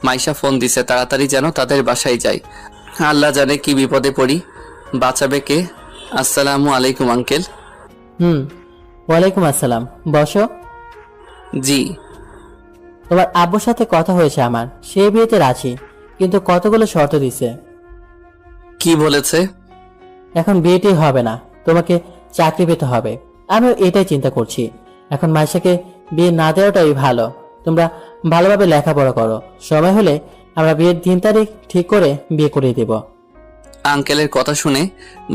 মাইশা ফোন দিছে তাড়াতাড়ি যেন তাদের বাসায় যাই। আল্লাহ জানে কি বিপদে পড়ি। বাঁচাবে কে? আসসালামু আলাইকুম আঙ্কেল। ওয়ালাইকুম আসসালাম, বসো। জি। তোমার আব্বুর সাথে কথা হয়েছে আমার, সে বিয়েতে রাজি, কিন্তু কতগুলো শর্ত দিছে। কি বলেছে? এখন বিয়েটি হবে না, তোমাকে চাকরি পেতে হবে। আমিও এটাই চিন্তা করছি। এখন মাইশাকে বিয়ে না দেওয়াটাই ভালো। তোমরা ভালোভাবে লেখাপড়া করো, সময় হলে আমরা বিয়ের দিন তারিখ ঠিক করে বিয়ে করে দেব। আঙ্কেলের কথা শুনে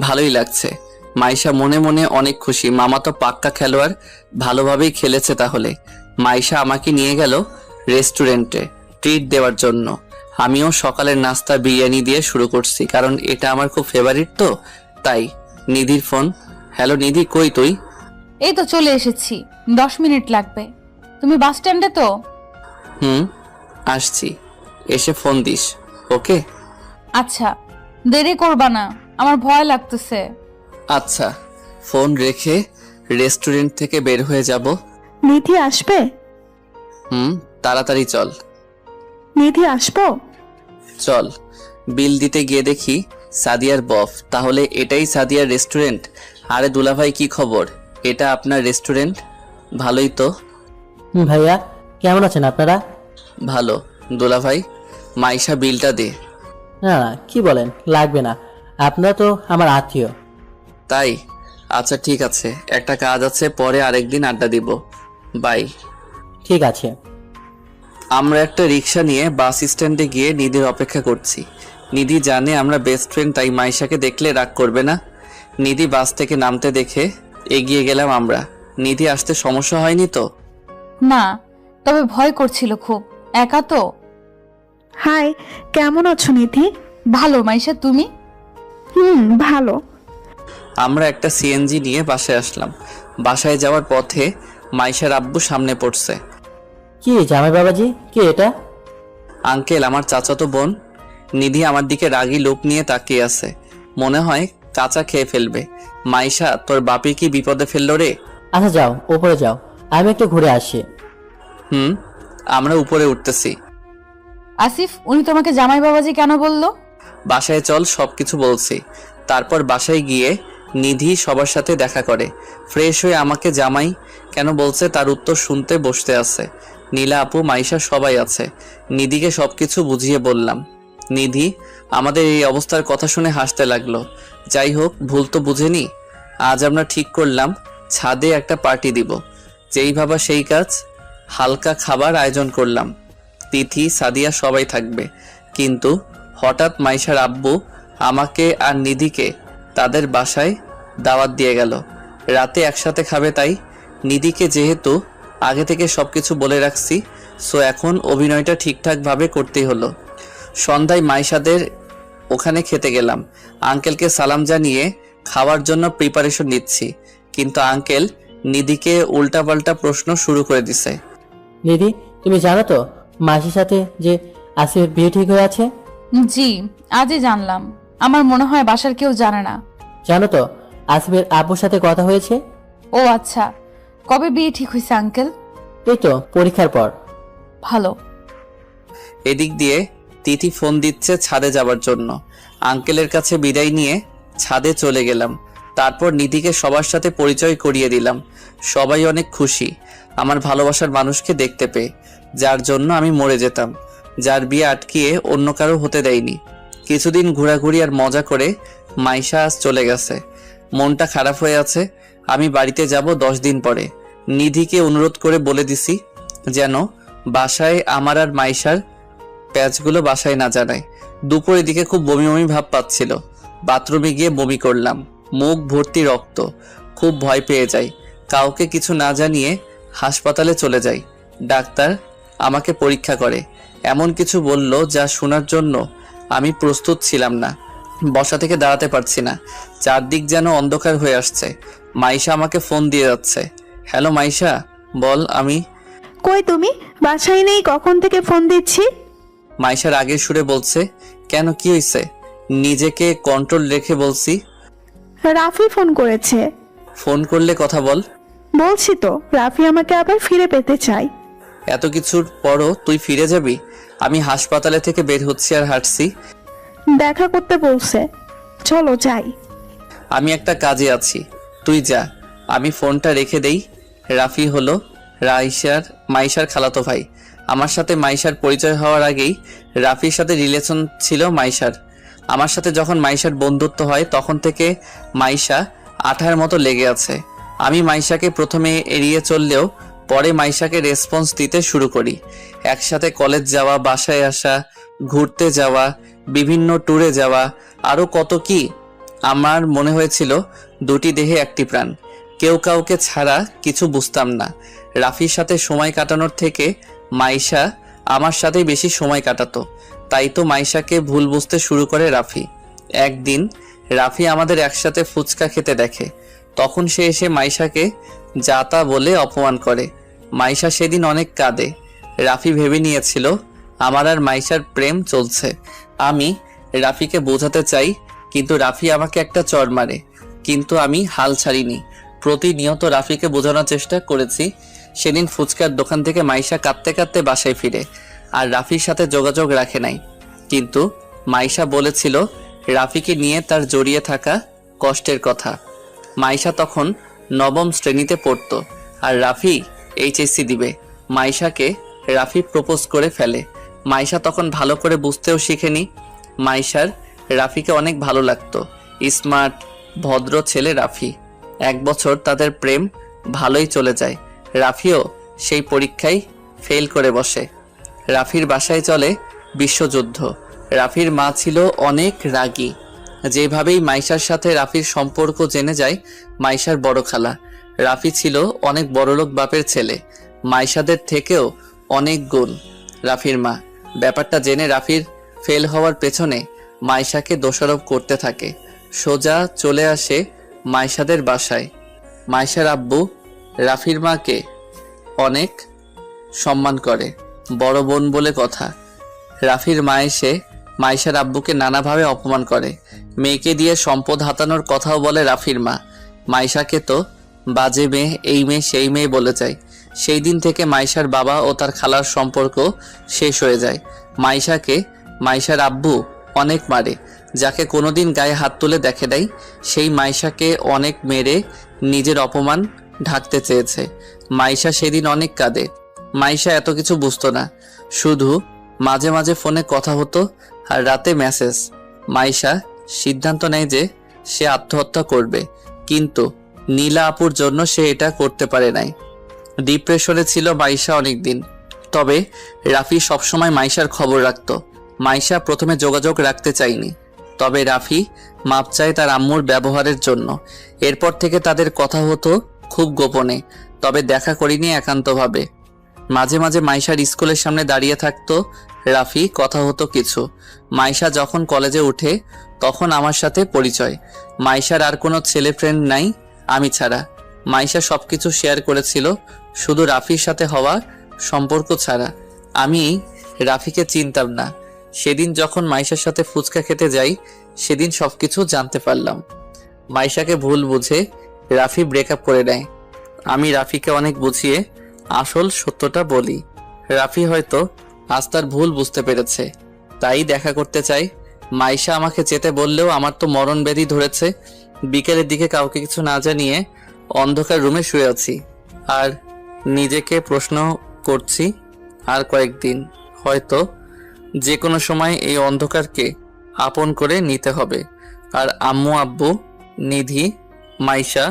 ভালোই লাগছে। মাইশা মনে মনে অনেক খুশি। মামা তো পাক্কা খেলোয়াড়, ভালোভাবেই খেলেছে। তাহলে মাইশা আমাকে নিয়ে গেল রেস্টুরেন্টে ট্রিট দেওয়ার জন্য। আমিও সকালের নাস্তা বিরিয়ানি দিয়ে শুরু করছি, কারণ এটা আমার খুব ফেভারিট তো তাই। নিধির ফোন। হ্যালো নিধি, কই তুই? এই তো চলে এসেছি, 10 মিনিট লাগবে। তুমি বাস স্ট্যান্ডে তো? আসছি, এসে ফোন দিস। ওকে? আচ্ছা, দেরি করবা না, আমার ভয় লাগতেছে। আচ্ছা। ফোন রেখে রেস্টুরেন্ট থেকে বের হয়ে যাব। নিধি আসবে? তাড়াতাড়ি চল। নিধি আসবো? চল। বিল দিতে গিয়ে দেখি সাদিয়ার বফ। তাহলে এটাই সাদিয়ার রেস্টুরেন্ট? আরে দুলাভাই, কি খবর? এটা আপনার রেস্টুরেন্ট? ভালোই তো। ভাইয়া, কেমন আছেন আপনারা? ভালো। দুলাভাই, মাইশা বিলটা দে। না না, কি বলেন, লাগবে না, আপনারা তো আমার আত্মীয়। তাই? আচ্ছা ঠিক আছে, একটা কাজ আছে, পরে আরেকদিন আড্ডা দিব। বাই। ঠিক আছে। আমরা একটা রিক্সা নিয়ে বাস স্ট্যান্ডে গিয়ে নিধির অপেক্ষা করছি। নিধি জানে আমরা বেস্ট ফ্রেন্ড, তাই মাইশাকে দেখলে রাগ করবে না। নিধি বাস থেকে নামতে দেখে এগিয়ে গেলাম আমরা। নিধি আসতে সমস্যা হয়নি তো? না, তবে ভয় করছিল খুব। একা তো। হাই, কেমন আছো নিধি? ভালো। মাইশা, তুমি? ভালো। আমরা একটা সিএনজি নিয়ে বাসায় আসলাম। বাসায় যাওয়ার পথে মাইশার আব্বু সামনে পড়ছে। কি জামাই বাবাজি, কি এটা? আঙ্কেল, আমার চাচাতো বোন। নিধি আমার দিকে রাগী লোক নিয়ে তাকিয়ে আছে, মনে হয় কাঁচা খেয়ে ফেলবে। মাইশা, তোর বাপি কি বিপদে ফেললো রে? আচ্ছা যাও, উপরে যাও, আমি একটু ঘুরে আসি। আমরা উপরে উঠতেছি। আসিফ, উনি তোমাকে জামাই বাবাজি কেন বললো? বাসায় চল, সবকিছু বলছি। তারপর বাসায় গিয়ে নিধি সবার সাথে দেখা করে। ফ্রেশ হয়ে আমাকে জামাই কেন বলছে তার উত্তর শুনতে বসতে আছে। নীলা আপু, মাইশা সবাই আছে। নিধিকে সবকিছু বুঝিয়ে বললাম। নিধি আমাদের এই অবস্থার কথা শুনে হাসতে লাগলো। যাই হোক, ভুল তো বুঝেনি। আজ আমরা ঠিক করলাম ছাদে একটা পার্টি দিব। যেই ভাবা সেই কাজ। হালকা খাবার আয়োজন করলাম। তিথি, সাদিয়া সবাই থাকবে। কিন্তু হঠাৎ মাইশার আব্বু আমাকে আর নিধিকে তাদের বাসায় দাওয়াত দিয়ে গেল। রাতে একসাথে খাবে, তাই নিধিকে যেহেতু আগে থেকে সবকিছু বলে রাখছি, সো এখন অভিনয়টা ঠিকঠাকভাবে করতেই হলো। সন্ধ্যায় মাইশাদের ওখানে খেতে গেলাম। আঙ্কেলকে সালাম জানিয়ে খাওয়ার জন্য প্রিপারেশন নিচ্ছি, কিন্তু আঙ্কেল নিধিকে উল্টাপাল্টা প্রশ্ন শুরু করে দিছে। নিধি, তুমি জানো তো মাসির সাথে যে আসিফের বিয়ে ঠিক হয়ে আছে? জি, আজই জানলাম। আমার মনে হয় বাসার কেউ জানে না। জানো তো আসিফের আব্বুর সাথে কথা হয়েছে? ও আচ্ছা, কবে বিয়ে ঠিক হয়েছে আঙ্কেল? এই তো পরীক্ষার পর। ভালো। এদিক দিয়ে তিথি ফোন দিচ্ছে ছাদে যাবার জন্য। আঙ্কেলের কাছে বিদায় নিয়ে ছাদে চলে গেলাম। তারপর নিধিকে সবার সাথে পরিচয় করিয়ে দিলাম। সবাই অনেক খুশি আমার ভালোবাসার মানুষকে দেখতে পেয়ে, যার জন্য আমি মরে যেতাম, যার বিয়ে আটকিয়ে অন্য কারো হতে দেয়নি। কিছুদিন ঘোরাঘুরি আর মজা করে মাইশা আজ চলে গেছে। মনটা খারাপ হয়ে আছে। আমি বাড়িতে যাব 10 দিন পরে। নিধিকে অনুরোধ করে বলে দিছি যেন বাসায় আমার আর মাইশার প্যাচগুলো বাসায় না জানায়। দুপুরের দিকে খুব বমি বমি ভাব পাচ্ছিল। বাথরুমে গিয়ে বমি করলাম, মুখ ভর্তি রক্ত। খুব ভয় পেয়ে যাই। কাউকে কিছু না জানিয়ে হাসপাতালে চলে যাই। ডাক্তার আমাকে পরীক্ষা করে এমন কিছু বলল যা শোনার জন্য আমি প্রস্তুত ছিলাম না। বসা থেকে দাঁড়াতে পারছি না। চারদিক যেন অন্ধকার হয়ে আসছে। মাইশা আমাকে ফোন দিয়ে যাচ্ছে। হ্যালো মাইশা, বল। আমি কই তুমি? বাসায় নেই, কখন থেকে ফোন দিচ্ছি। মাইশার আগের সুরে বলছে। কেন, কি হয়েছে? নিজেকে কন্ট্রোল রেখে বলছি। রাফি ফোন করেছে। ফোন করলে কথা বল। বলছি তো, রাফি আমাকে আবার ফিরে পেতে চাই। এত কিছুর পরও তুই ফিরে যাবি? আমি হাসপাতালে থেকে বের হচ্ছি আর হাঁটছি। দেখা করতে বলছে, চলো যাই। আমি একটা কাজে আছি, তুই যা। আমি ফোনটা রেখে দেই। রাফি হলো মাইশার খালাতো ভাই। আমার সাথে মাইশার পরিচয় হওয়ার আগেই রাফির সাথে রিলেশন ছিল মাইশার। আমার সাথে যখন মাইশার বন্ধুত্ব হয় তখন থেকে মাইশা আঠার মতো লেগে আছে। আমি মাইশাকে প্রথমে এড়িয়ে চললেও পরে মাইশাকে রেসপন্স দিতে শুরু করি। একসাথে কলেজ যাওয়া, বাসায় আসা, ঘুরতে যাওয়া, বিভিন্ন ট্যুরে যাওয়া, আরও কত কি। আমার মনে হয়েছিল দুটি দেহে একটি প্রাণ। কেউ কাউকে ছাড়া কিছু বুঝতাম না। রাফির সাথে সময় কাটানোর থেকে মাইশা আমার সাথেই বেশি সময় কাটাতো। তাই তো মাইশাকে ভুল বুঝতে শুরু করে রাফি। একদিন রাফি আমাদের একসাথে ফুচকা খেতে দেখে। তখন সে এসে মাইশাকে যা তা বলে অপমান করে। মাইশা সেদিন অনেক কাঁদে। রাফি ভেবে নিয়েছিল আমার আর মাইশার প্রেম চলছে। আমি রাফিকে বোঝাতে চাই, কিন্তু রাফি আমাকে একটা চড় মারে। কিন্তু আমি হাল ছাড়িনি। প্রতিনিয়ত রাফিকে বোঝানোর চেষ্টা করেছি। সেদিন ফুচকার দোকান থেকে মাইশা কাঁদতে কাঁদতে বাসায় ফিরে, আর রাফির সাথে যোগাযোগ রাখে নাই। কিন্তু মাইশা বলেছিল রাফিকে নিয়ে তার জড়িয়ে থাকা কষ্টের কথা। মাইশা তখন 9ম শ্রেণীতে পড়তো, আর রাফি HSC দিবে। মাইশাকে রাফি প্রপোজ করে ফেলে। মাইশা তখন ভালো করে বুঝতেও শিখেনি। মাইশার রাফিকে অনেক ভালো লাগতো। স্মার্ট, ভদ্র ছেলে রাফি। 1 বছর তাদের প্রেম ভালোই চলে যায়। রাফিও সেই পরীক্ষায় ফেল করে বসে। রাফির বাসায় চলে বিশ্বযুদ্ধ। রাফির মা ছিল অনেক রাগী। যেভাবেই মাইশার সাথে রাফির সম্পর্ক জেনে যায় মাইশার বড় খালা। রাফি ছিল অনেক বড়লোক বাপের ছেলে, মাইশাদের থেকেও অনেক গুণ। রাফির মা ব্যাপারটা জেনে রাফির ফেল হওয়ার পেছনে মাইশাকে দোষারোপ করতে থাকে। সোজা চলে আসে মাইশাদের বাসায়। মাইশার আব্বু রাফির মাকে অনেক সম্মান করে, বড় বোন বলে কথা। রাফির মা এসে মাইশার আব্বুকে নানাভাবে অপমান করে। মেয়েকে দিয়ে সম্পদ হাতানোর কথাও বলে রাফির মা। মাইশাকে তো বাজে মেয়ে, এই মেয়ে, সেই মেয়ে বলে যায়। সেই দিন থেকে মাইশার বাবা ও তার খালার সম্পর্ক শেষ হয়ে যায়। মাইশাকে মাইশার আব্বু অনেক মারে। যাকে কোনোদিন গায়ে হাত তুলে দেখে নাই, সেই মাইশাকে অনেক মেরে নিজের অপমান ঢাকতে চেয়েছে। মাইশা সেদিন অনেক কাঁদে। মাইশা এত কিছু বুঝতো না, শুধু মাঝে মাঝে ফোনে কথা হতো আর রাতে মেসেজ। মাইশা সিদ্ধান্ত নেয় যে সে আত্মহত্যা করবে, কিন্তু নীলা আপুর জন্য সে এটা করতে পারে নাই। ডিপ্রেশনে ছিল মাইশা অনেকদিন। তবে রাফি সবসময় মাইশার খবর রাখতো। মাইশা প্রথমে যোগাযোগ রাখতে চায়নি, তবে রাফি মাপ চায় তার আম্মুর ব্যবহারের জন্য। এরপর থেকে তাদের কথা হতো খুব গোপনে, তবে দেখা করিনি একান্তভাবে। মাঝে মাঝে মাইশার স্কুলের সামনে দাঁড়িয়ে থাকতো রাফি, কথা হতো কিছু। মাইশা যখন কলেজে উঠে তখন আমার সাথে পরিচয়। মাইশার আর কোনো ছেলে ফ্রেন্ড নাই আমি ছাড়া। মাইশা সবকিছু শেয়ার করেছিল, শুধু রাফির সাথে হওয়া সম্পর্ক ছাড়া। আমি রাফিকে চিনতাম না। সেদিন যখন মাইশার সাথে ফুচকা খেতে যাই, সেদিন সবকিছু জানতে পারলাম। মাইশাকে ভুল বুঝে রাফি ব্রেকআপ করে নেয়। আমি রাফিকে অনেক বুঝিয়ে আসল সত্যটা বলি। রাফি হয়তো আজ তার ভুল বুঝতে পেরেছে, তাই দেখা করতে চাই। মাইশা আমাকে যেতে বললেও আমার তো মরণ ব্যাধি ধরেছে। বিকেলের দিকে কাউকে কিছু না জানিয়ে অন্ধকার রুমে শুয়ে আছি আর নিজেকে প্রশ্ন করছি, আর কয়েকদিন হয়তো যে কোনো সময় এই অন্ধকারকে আপন করে নিতে হবে। আর আম্মু, আব্বু, নিধি, মাইশা,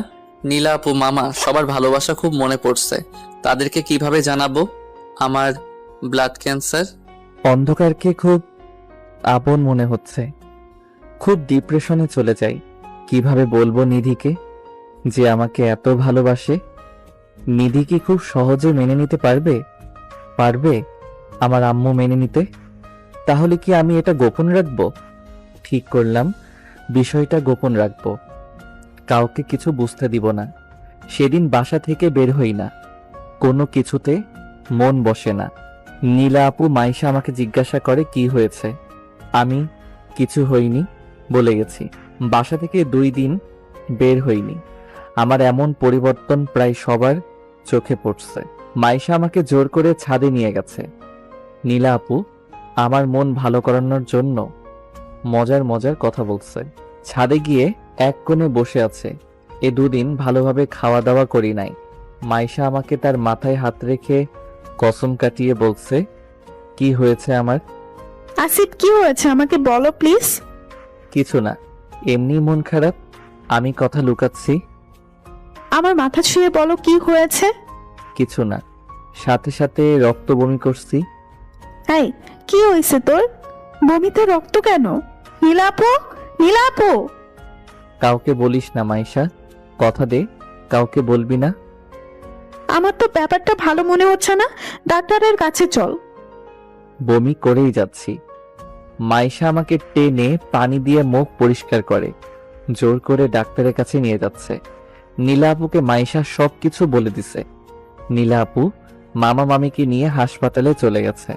নীলা আপু, মামা সবার ভালোবাসা খুব মনে পড়ছে। তাদেরকে কিভাবে জানাবো আমার ব্লাড ক্যান্সার? অন্ধকারকে খুব আপন মনে হচ্ছে। খুব ডিপ্রেশনে চলে যাই। কিভাবে বলবো নিধিকে যে আমাকে এত ভালোবাসে? নিধি কি খুব সহজে মেনে নিতে পারবে? পারবে আমার আম্মু মেনে নিতে? তাহলে কি আমি এটা গোপন রাখবো? ঠিক করলাম বিষয়টা গোপন রাখবো, কাউকে কিছু বুঝতে দিব না। সেদিন বাসা থেকে বের হই না, কোনো কিছুতে মন বসে না। নীলা আপু, মাইশা আমাকে জিজ্ঞাসা করে কি হয়েছে। আমি কিছু হইনি বলে গেছি। বাসা থেকে 2 দিন বের হইনি। আমার এমন পরিবর্তন প্রায় সবার চোখে পড়ছে। মাইশা আমাকে জোর করে ছাদে নিয়ে গেছে। নীলা আপু আমার মন ভালো করানোর জন্য মজার মজার কথা বলছে। ছাদে গিয়ে এক কোণে বসে আছে। এ 2 দিন ভালোভাবে খাওয়া দাওয়া করি নাই। মাইশা আমাকে তার মাথায় হাত রেখে কসম কাটিয়ে বলছে, কি হয়েছে আমার? আসিফ, কি হয়েছে আমাকে বলো প্লিজ। কিছু না, এমনি মন খারাপ। আমি কথা লুকাচ্ছি? আমার মাথা ছুঁয়ে বলো কি হয়েছে। কিছু না, সাথে সাথে রক্ত বমি করছি। এই, কি হয়েছে তোর? বমিতে রক্ত কেন? নীলা আপু, নীলা আপু। কাউকে বলিস না মাইশা, কথা দে কাউকে বলবি না। আমার তো ব্যাপারটা ভালো মনে হচ্ছে না, ডাক্তারের কাছে চল। বমি করেই যাচ্ছি। মাইশা আমাকে টেনে পানি দিয়ে মুখ পরিষ্কার করে জোর করে ডাক্তারের কাছে নিয়ে যাচ্ছে। নীলা আপুকে মাইশা সবকিছু বলে দিছে। নীলা আপু মামা মামিকে নিয়ে হাসপাতালে চলে গেছে।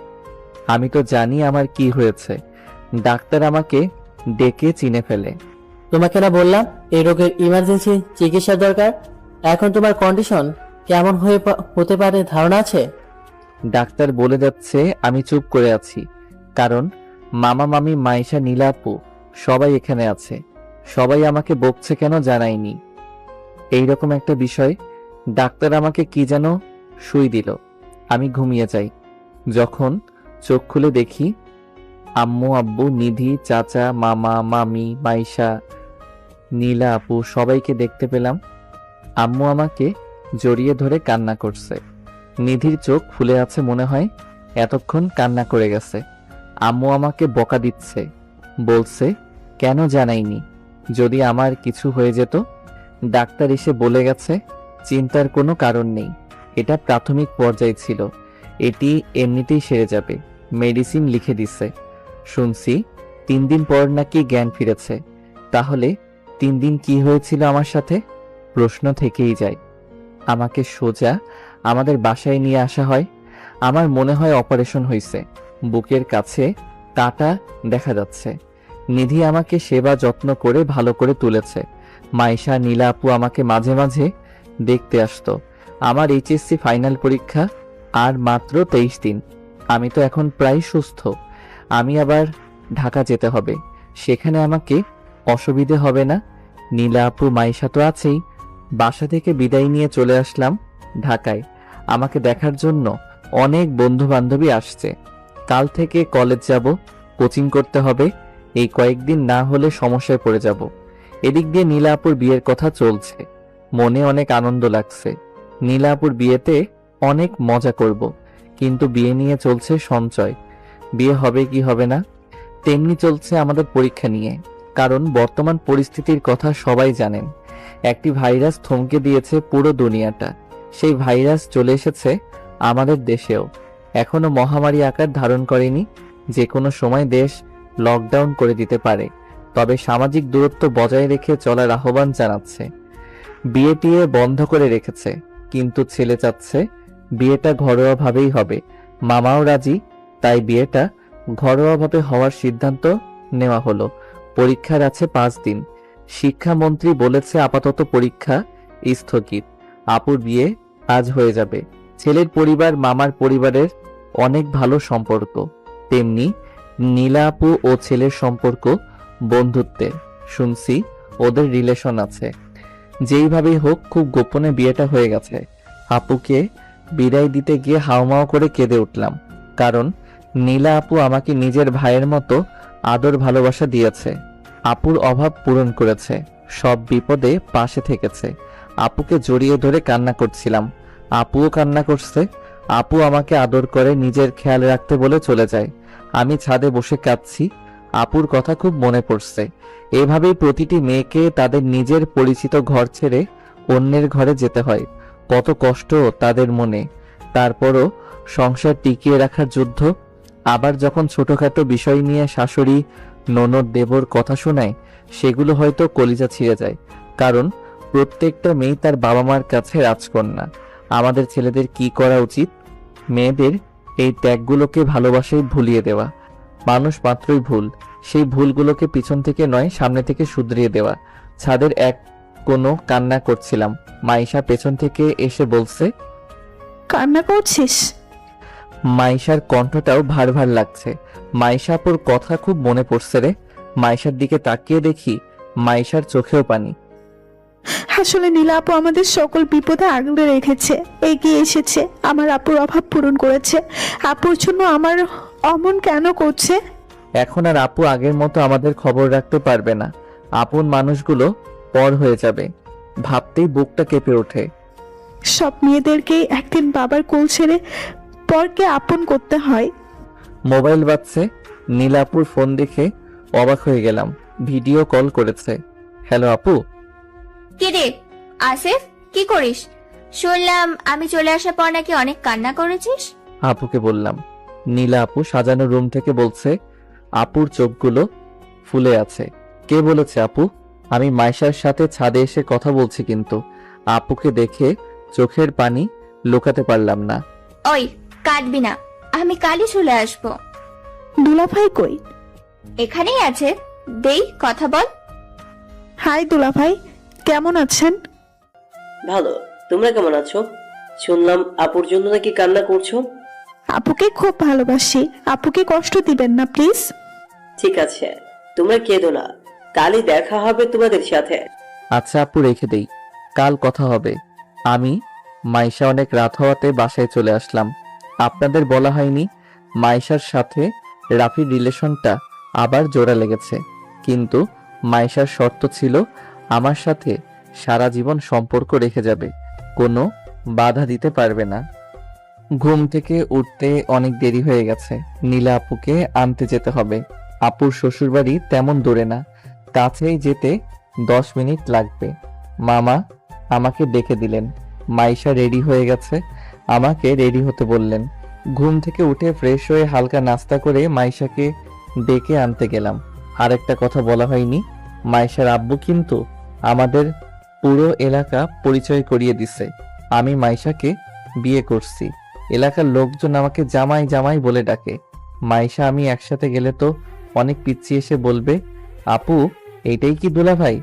আমি তো জানি আমার কি হয়েছে। ডাক্তার আমাকে ডেকে চিনে ফেলে। তোমাকে না বললাম এই রোগের ইমার্জেন্সি চিকিৎসা দরকার? এখন তোমার কন্ডিশন কেমন হতে পারে ধারণা আছে? ডাক্তার বলে যাচ্ছে, আমি চুপ করে আছি কারণ মামা মামি, মাইশা, নীলা আপু সবাই এখানে আছে। সবাই আমাকে বকছে কেন জানাইনি। এইরকম একটা বিষয়। ডাক্তার আমাকে কি যেন সুই দিল। আমি ঘুমিয়ে যাই। যখন চোখ খুলে দেখি আম্মু, আব্বু, নিধি, চাচা, মামা, মামি, মাইশা, নীলা আপু সবাইকে দেখতে পেলাম। আম্মু আমাকে জড়িয়ে ধরে কান্না করছে। নিধির চোখ ফুলে আছে, মনে হয় এতক্ষণ কান্না করে গেছে। আম্মু আমাকে বকা দিচ্ছে, বলছে কেন জানাইনি, যদি আমার কিছু হয়ে যেত। ডাক্তার এসে বলে গেছে চিন্তার কোনো কারণ নেই, এটা প্রাথমিক পর্যায়ে ছিল, এটি এমনিতেই সেরে যাবে। মেডিসিন লিখে দিছে। শুনছি 3 দিন পর নাকি জ্ঞান ফিরেছে। তাহলে 3 দিন কি হয়েছিল আমার সাথে? প্রশ্ন থেকেই যায়। আমাকে সোজা আমাদের বাসায় নিয়ে আসা হয়। আমার মনে হয় অপারেশন হয়েছে। বুকের কাছে কাটা দেখা যাচ্ছে। নিধি আমাকে সেবা যত্ন করে ভালো করে তুলেছে। মাইশা, নীলা আপু আমাকে মাঝে মাঝে দেখতে আসতো। আমার এইচএসসি ফাইনাল পরীক্ষা আর মাত্র 23 দিন। আমি তো এখন প্রায় সুস্থ। আমি আবার ঢাকা যেতে হবে, সেখানে আমাকে অসুবিধে হবে না। নীলা আপু, মাইশা তো আছেই। বাসা থেকে বিদায় নিয়ে চলে আসলাম ঢাকায়। আমাকে দেখার জন্য অনেক বন্ধু বান্ধবী আসছে। কাল থেকে কলেজ যাব, কোচিং করতে হবে। এই কয়েকদিন না হলে সমস্যায় পড়ে যাব। এদিক দিয়ে নীলা আপুর বিয়ের কথা চলছে। মনে অনেক আনন্দ লাগছে। নীলা আপুর বিয়েতে অনেক মজা করব, কিন্তু বিয়ে নিয়ে চলছে সঞ্চয়। বিয়ে হবে কি হবে না, তেমনি চলছে আমাদের পরীক্ষা নিয়ে। কারণ বর্তমান পরিস্থিতির কথা সবাই জানেন। একটি ভাইরাস থমকে দিয়েছে পুরো দুনিয়াটা। সেই ভাইরাস চলে এসেছে আমাদের দেশেও। এখনো মহামারী আকার ধারণ করেনি। যে কোনো সময় দেশ লকডাউন করে দিতে পারে। তবে সামাজিক দূরত্ব বজায় রেখে চলার আহ্বান জানাচ্ছে। বিয়ে টিয়ে বন্ধ করে রেখেছে, কিন্তু ছেলে চাচ্ছে বিয়েটা ঘরোয়াভাবেই হবে। মামাও রাজি, তাই বিয়েটা ঘরোয়াভাবে হওয়ার সিদ্ধান্ত নেওয়া হলো। পরীক্ষার আছে 5 দিন। শিক্ষামন্ত্রী বলেছে আপাতত পরীক্ষা স্থগিত। আপুর বিয়ে আজ হয়ে যাবে। ছেলের পরিবার মামার পরিবারের অনেক ভালো সম্পর্ক, তেমনি নীলা আপু ও ছেলের সম্পর্ক বন্ধুত্বের। শুনছি ওদের রিলেশন আছে। যেইভাবেই হোক খুব গোপনে বিয়েটা হয়ে গেছে। আপুকে বিদায় দিতে গিয়ে হাউমাউ করে কেঁদে উঠলাম। কারণ নীলা আপু আমাকে নিজের ভাইয়ের মতো আদর ভালোবাসা দিয়েছে। আপুর অভাব পূরণ করেছে, সব বিপদে পাশে থেকেছে। আপুকে জড়িয়ে ধরে কান্না করছিলাম, আপুও কান্না করছে। আপু আমাকে আদর করে নিজের খেয়াল রাখতে বলে চলে যায়। আমি ছাদে বসে কাঁদছি। আপুর কথা খুব মনে পড়ছে। এভাবেই প্রতিটি মেয়েকে তাদের নিজের পরিচিত ঘর ছেড়ে অন্যের ঘরে যেতে হয়। কত কষ্ট তাদের মনে। তারপরও সংসার টিকিয়ে রাখার যুদ্ধ। আবার যখন ছোটখাটো বিষয় নিয়ে শাশুড়ি ননদ দেবর কথা শোনায়, সেগুলো হয়তো কলিজা ছিঁড়ে যায়। কারণ প্রত্যেকটা মেয়ে তার বাবা মার কাছে রাজকন্যা। আমাদের ছেলেদের কি করা উচিত? মেয়েদের এই ত্যাগগুলোকে ভালোবাসায় ভুলিয়ে দেওয়া। মানুষ মাত্রই ভুল, সেই ভুলগুলোকে পিছন থেকে নয় সামনে থেকে শুধরিয়ে দেওয়া। ছাদের এক কোনো কান্না করছিলাম, মাইশা পেছন থেকে এসে বলছে, কান্না করছিস? মাইশার কণ্ঠটাও ভার ভার লাগছে। মাইশা আপুর কথা খুব মনে পড়ছে রে। মাইশার দিকে তাকিয়ে দেখি মাইশার চোখেও পানি। আসলে নীলা আপু আমাদের সকল বিপদে আগলে রেখেছে, এগিয়ে এসেছে, আমার আপুর অভাব পূরণ করেছে। আপুর জন্য আমার অমন কেন করছে? এখন আর আপু আগের মতো আমাদের খবর রাখতে পারবে না। আপন মানুষগুলো পর হয়ে যাবে, ভাবতেই বুকটা কেঁপে ওঠে। সব মেয়েদেরকেই একদিন বাবার কোল ছেড়ে পরকে আপন করতে হয়। মোবাইল বাজছে। নীলাপুর ফোন দেখে অবাক হয়ে গেলাম। ভিডিও কল করেছে। হ্যালো আপু। কে রে? আসিফ, কি করিস? শুনলাম আমি চলে আসার পর নাকি অনেক কান্না করেছিস। আপুকে বললাম। নীলা আপু সাজানো রুম থেকে বলছে আপুর চোখগুলো ফুলে আছে। কে বলেছে আপু? আমি মাইশার সাথে ছাদে এসে কথা বলছি, কিন্তু আপুকে দেখে চোখের পানি লুকাতে পারলাম না। ওই কাঁদবি না, আমি কালই চলে আসবো। দুলাভাই কই? এখানেই আছে, দেই কথা বল। হাই দুলাভাই, কেমন আছেন? ভালো, তোমরা কেমন আছো? শুনলাম আপুর জন্য নাকি কান্না করছো। আপুকে খুব ভালোবাসি, আপুকে কষ্ট দিবেন না প্লিজ। ঠিক আছে, তোমরা কেঁদো না, কালই দেখা হবে তোমাদের সাথে। আচ্ছা আপু, রেখে দেই, কাল কথা হবে। আমি মাইশা অনেক রাত হওয়াতে বাসায় চলে আসলাম। আপনাদের বলা হয়নি মাইশার সাথে রাফির রিলেশনটা আবার জোড়া লেগেছে, কিন্তু মাইশার শর্ত ছিল আমার সাথে সারা জীবন সম্পর্ক রেখে যাবে, কোনো বাধা দিতে পারবে না। ঘুম থেকে উঠতে অনেক দেরি হয়ে গেছে। নীলা আপুকে আনতে যেতে হবে। আপুর শ্বশুরবাড়ি তেমন দূরে না, কাছেই যেতে 10 মিনিট লাগবে। মামা আমাকে ডেকে দিলেন। মাইশা রেডি হয়ে গেছে, আমাকে রেডি হতে বললেন। ঘুম থেকে উঠে ফ্রেশ হয়ে হালকা নাস্তা করে মাইশাকে ডেকে আনতে গেলাম। আরেকটা কথা বলা হয়নি, মাইশার আব্বু কিন্তু আমাদের পুরো এলাকা পরিচয় করিয়ে দিছে। আমি মাইশাকে বিয়ে করছি। এলাকার লোকজন আমাকে জামাই জামাই বলে ডাকে। মাইশা আমি একসাথে গেলে তো অনেক পিচ্ছি এসে বলবে, আপু এইটাই কি দুলাভাই?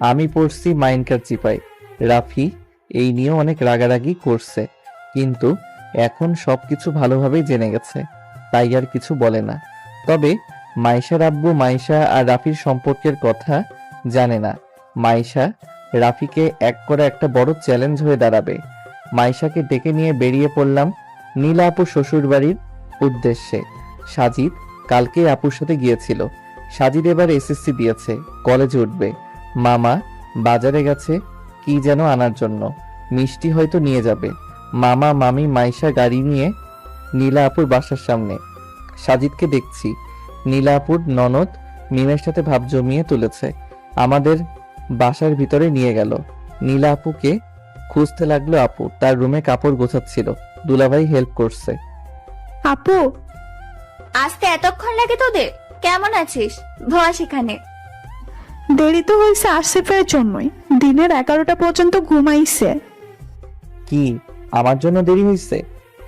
আমি পড়ছি মাইনকার চিপায়। রাফি এই নিয়ে অনেক রাগারাগি করছে, কিন্তু এখন সবকিছু ভালোভাবেই জেনে গেছে, তাই আর কিছু বলে না। তবে মাইশার আব্বু মাইশা আর রাফির সম্পর্কের কথা জানে না। মাইশা রাফিকে এক করে একটা বড় চ্যালেঞ্জ হয়ে দাঁড়াবে। মাইশাকে ডেকে নিয়ে বেরিয়ে পড়লাম নীলা আপুর শ্বশুর বাড়ির উদ্দেশ্যে। সাজিদ কালকে আপুর সাথে গিয়েছিল। সাজিদ এবার এসএসসি দিয়েছে, কলেজে উঠবে। মামা বাজারে গেছে কি যেন আনার জন্য, মিষ্টি হয়তো নিয়ে যাবে। মামা মামি মাইশা গাড়ি নিয়ে নীলা আপুর বাসার সামনে। সাজিদকে দেখছি, নীলা আপুর ননদ মিমের সাথে ভাব জমিয়ে তুলেছে। আমাদের বাসার ভিতরে নিয়ে গেল। নীলা আপুকে খুঁজতে লাগলো আপু, তার রুমে কাপড় গোছাচ্ছিল। দুলাভাই হেল্প করছে। আপু, আসতে এতক্ষণ লাগে তোদের? কেমন আছিস? বস এখানে। দেরি তো হয়েছে আসিফের জন্যই, দিনের 11টা পর্যন্ত ঘুমাইছে। কি আমার জন্য দেরি হয়েছে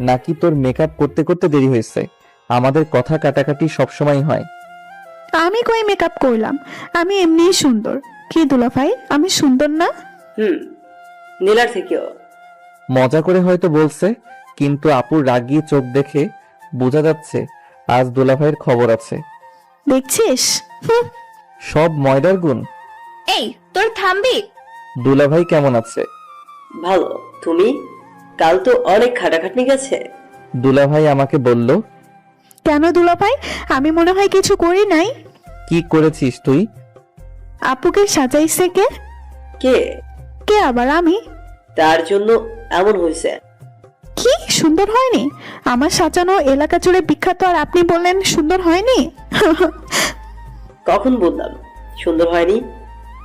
নাকি তোর মেকআপ করতে করতে দেরি হয়েছে? আমাদের কথা কাটাকাটি সবসময় হয়। আমি কই মেকআপ করলাম, আমি এমনিই সুন্দর। কি দুলাভাই, আমি সুন্দর না? নীলার থেকেও। মজা করে হয়তো বলছে, কিন্তু আপুর রাগী চোখ দেখে বোঝা যাচ্ছে আজ দুলাভাইয়ের খবর আছে। দেখছিস? সব ময়দার গুণ। এই তোর থামবি? দুলাভাই কেমন আছে? ভালো। তুমি? কাল তো অনেক খাটাখাটনি গেছে। দুলাভাই আমাকে বলল। কেন দুলাভাই, আমি মনে হয় কিছু করি নাই? কি করেছিস তুই? আপুকে সাজাইছে কে? কে? কে আবার? আমি? তার জন্য এমন হয়েছে। কি সুন্দর হয়নি? আমার সাজানো এলাকা জুড়ে বিখ্যাত, আর আপনি বললেন সুন্দর হয়নি? কখন বললাম সুন্দর হয়নি?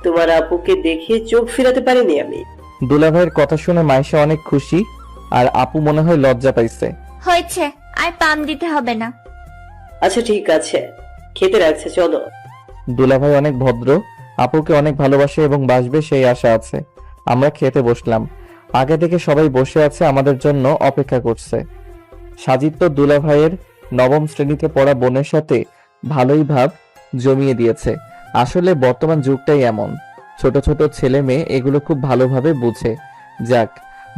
তোমার আপুকে দেখে চোখ ফিরাতে পারিনি আমি। দুলাভাইয়ের কথা শুনে মাইশা অনেক খুশি, আর আপু মনে হয় লজ্জা পাইছে। হয়েছে, আর পাম দিতে হবে না। আচ্ছা ঠিক আছে, খেতে রাখছে, চলো। দুলাভাই অনেক ভদ্র, আপুকে অনেক ভালোবাসে এবং বাসবে সেই আশা আছে। আমরা খেতে বসলাম। আগে থেকে সবাই বসে আছে, আমাদের জন্য অপেক্ষা করছে। সাজিদ তো দুলাভাইয়ের নবম শ্রেণীতে পড়া বোনের সাথে ভালোই ভাব জমিয়ে দিয়েছে। আসলে বর্তমান যুগটাই এমন, ছোট ছোট ছেলে মেয়ে এগুলো খুব ভালোভাবে বুঝে। যাক,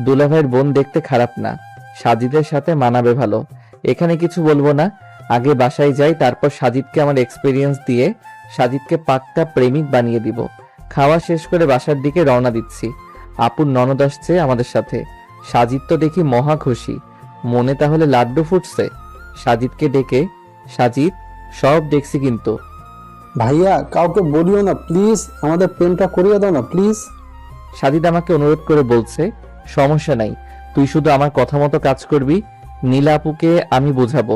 দুলাভাইয়ের বোন দেখতে খারাপ না, সাজিদের সাথে মানাবে ভালো। এখানে কিছু বলবো না, আগে বাসায় যাই, তারপর সাজিদকে আমার এক্সপিরিয়েন্স দিয়ে সাজিদকে পাক্কা প্রেমিক বানিয়ে দিব। খাওয়া শেষ করে বাসার দিকে রওনা দিচ্ছি। আপুর ননদ আসছে আমাদের সাথে। সাজিদ তো দেখি মহা খুশি, মনে তাহলে লাড্ডু ফুটছে। সাজিদকে ডেকে, সাজিদ সব দেখছি কিন্তু। ভাইয়া কাউকে বলিও না প্লিজ, আমাদের প্রেমটা করিয়ে দাও না প্লিজ। সাজিদ আমাকে অনুরোধ করে বলছে, সমস্যা নাই, তুই শুধু আমার কথা মতো কাজ করবি, নীলা আপুকে আমি বুঝাবো।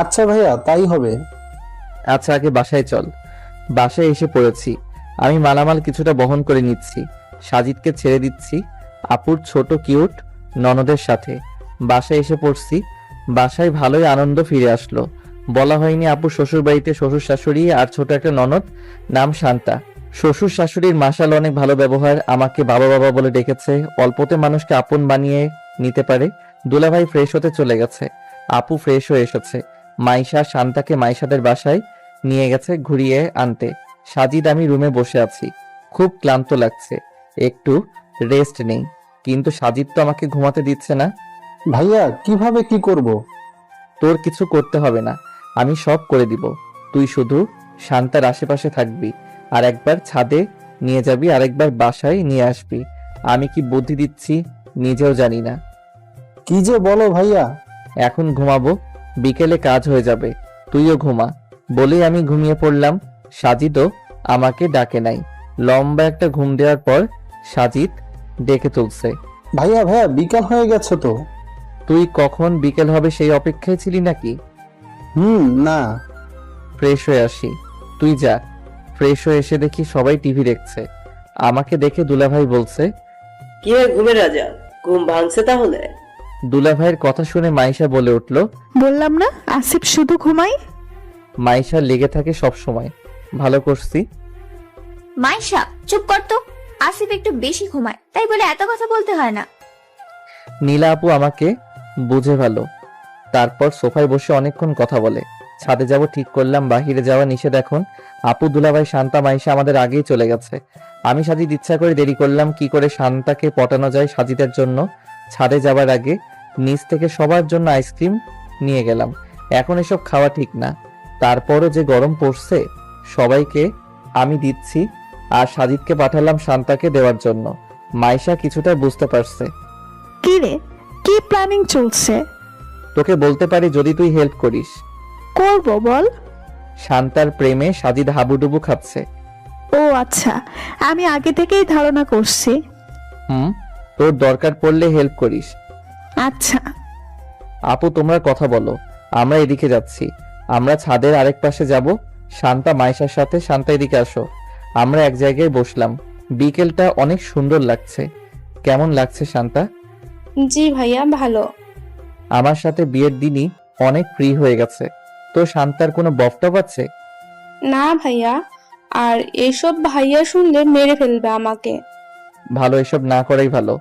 আচ্ছা ভাইয়া, তাই হবে। আচ্ছা আগে বাসায় চল। বাসায় এসে পড়েছি। আমি মালামাল কিছুটা বহন করে নিচ্ছি, সাজিদকে ছেড়ে দিচ্ছি আপুর ছোট কিউট ননদের সাথে। বাসায় এসে পড়ছি। বাসায় ভালোই আনন্দ ফিরে আসলো। বলা হয়নি আপুর শ্বশুর বাড়িতে শ্বশুর শাশুড়ি আর ছোট একটা ননদ, নাম শান্তা। শ্বশুর শাশুড়ির মাশাল অনেক ভালো ব্যবহার, আমাকে বাবা বাবা বলে ডেকেছে। অল্পতে মানুষকে আপন বানিয়ে নিতে পারে। দুলাভাই ফ্রেশ হতে চলে গেছে, আপু ফ্রেশ হয়ে এসেছে। মাইশা শান্তাকে মাইশাদের বাসায় নিয়ে গেছে ঘুরিয়ে আনতে। সাজিদ আমি রুমে বসে আছি, খুব ক্লান্ত লাগছে, একটু রেস্ট নেই, কিন্তু সাজিদ তো আমাকে ঘুমাতে দিচ্ছে না। ভাইয়া কিভাবে কি করব? তোর কিছু করতে হবে না, আমি সব করে দিব। তুই শুধু শান্তার আশেপাশে থাকবি, আর একবার ছাদে নিয়ে যাবি, আরেকবার বাসায় নিয়ে আসবি। আমি কি বুদ্ধি দিচ্ছি নিজেও জানি না। কি যে বলো ভাইয়া। এখন ঘুমাবো, বিকেলে কাজ হয়ে যাবে, তুইও ঘুমা। বলেই আমি ঘুমিয়ে পড়লাম। সাজিদও আমাকে ডাকে নাই। লম্বা একটা ঘুম দেওয়ার পর সাজিদ ডেকে তুলছে। ভাইয়া ভাইয়া বিকাল হয়ে গেছে তো। তুই কখন বিকেল হবে সেই অপেক্ষায় ছিলি নাকি? না। ফ্রেশ হয়ে আসি, তুই যা। ফ্রেশ হয়ে এসে দেখি সবাই টিভি দেখছে। আমাকে দেখে দুলাভাই বলছে, কি রে ঘুমের রাজা, ঘুম ভাঙছে তাহলে? দুলাভাইয়ের কথা শুনে মাইশা বলে উঠল, বললাম না আসিফ শুধু ঘুমাই। মাইশা লেগে থাকে সব সময়। ভালো করছি। মাইশা চুপ কর তো, আসিফ একটু বেশি ঘুমায়, তাই বলে এত কথা বলতে হয় না। নীলা আপু আমাকে বুঝে ভালো। তারপর সোফায় বসে অনেকক্ষণ কথা বলে। ছাদে যাব ঠিক করলাম, বাহিরে যাওয়া নিষেধ এখন। আপু দুলাভাই শান্তা মাইশা আমাদের আগেই চলে গেছে। আমি সাজিদ ইচ্ছা করে দেরি করলাম, কি করে শান্তাকে পটানো যায় সাজিদের জন্য। ছাদে যাবার আগে নিচ থেকে সবার জন্য আইসক্রিম নিয়ে গেলাম। এখন এসব খাওয়া ঠিক না, তারপরও যে গরম পড়ছে সবাইকে আমি দিচ্ছি, আর সাজিদকে পাঠালাম শান্তাকে দেওয়ার জন্য। মাইশা কিছুটা বুঝতে পারছে। কি রে, কি প্ল্যানিং চলছে? তোকে বলতে পারি যদি তুই হেল্প করিস। করব, বল। শান্তার প্রেমে সাজিদ হাবুডুবু খাচ্ছে। ও আচ্ছা, আমি আগে থেকেই ধারণা করছি। তোর দরকার পড়লে হেল্প করিস। আচ্ছা। আপু তোমরা কথা বলো, আমরা এদিকে যাচ্ছি। আমরা ছাদের আরেক পাশে যাব। শান্তা মাইশার সাথে। শান্তা এদিকে আসো। আমরা এক জায়গায় বসলাম। বিকেলটা অনেক সুন্দর লাগছে। কেমন লাগছে শান্তা? জি ভাইয়া, ভালো। আমার সাথে বিয়ের দিনই অনেক ফ্রি হয়ে গেছে। তো শান্তার কোনো বফটপ আছে? না ভাইয়া, আর এসব ভাইয়া শুনলে মেরে ফেলবে আমাকে। ভালো, এসব না করাই ভালো।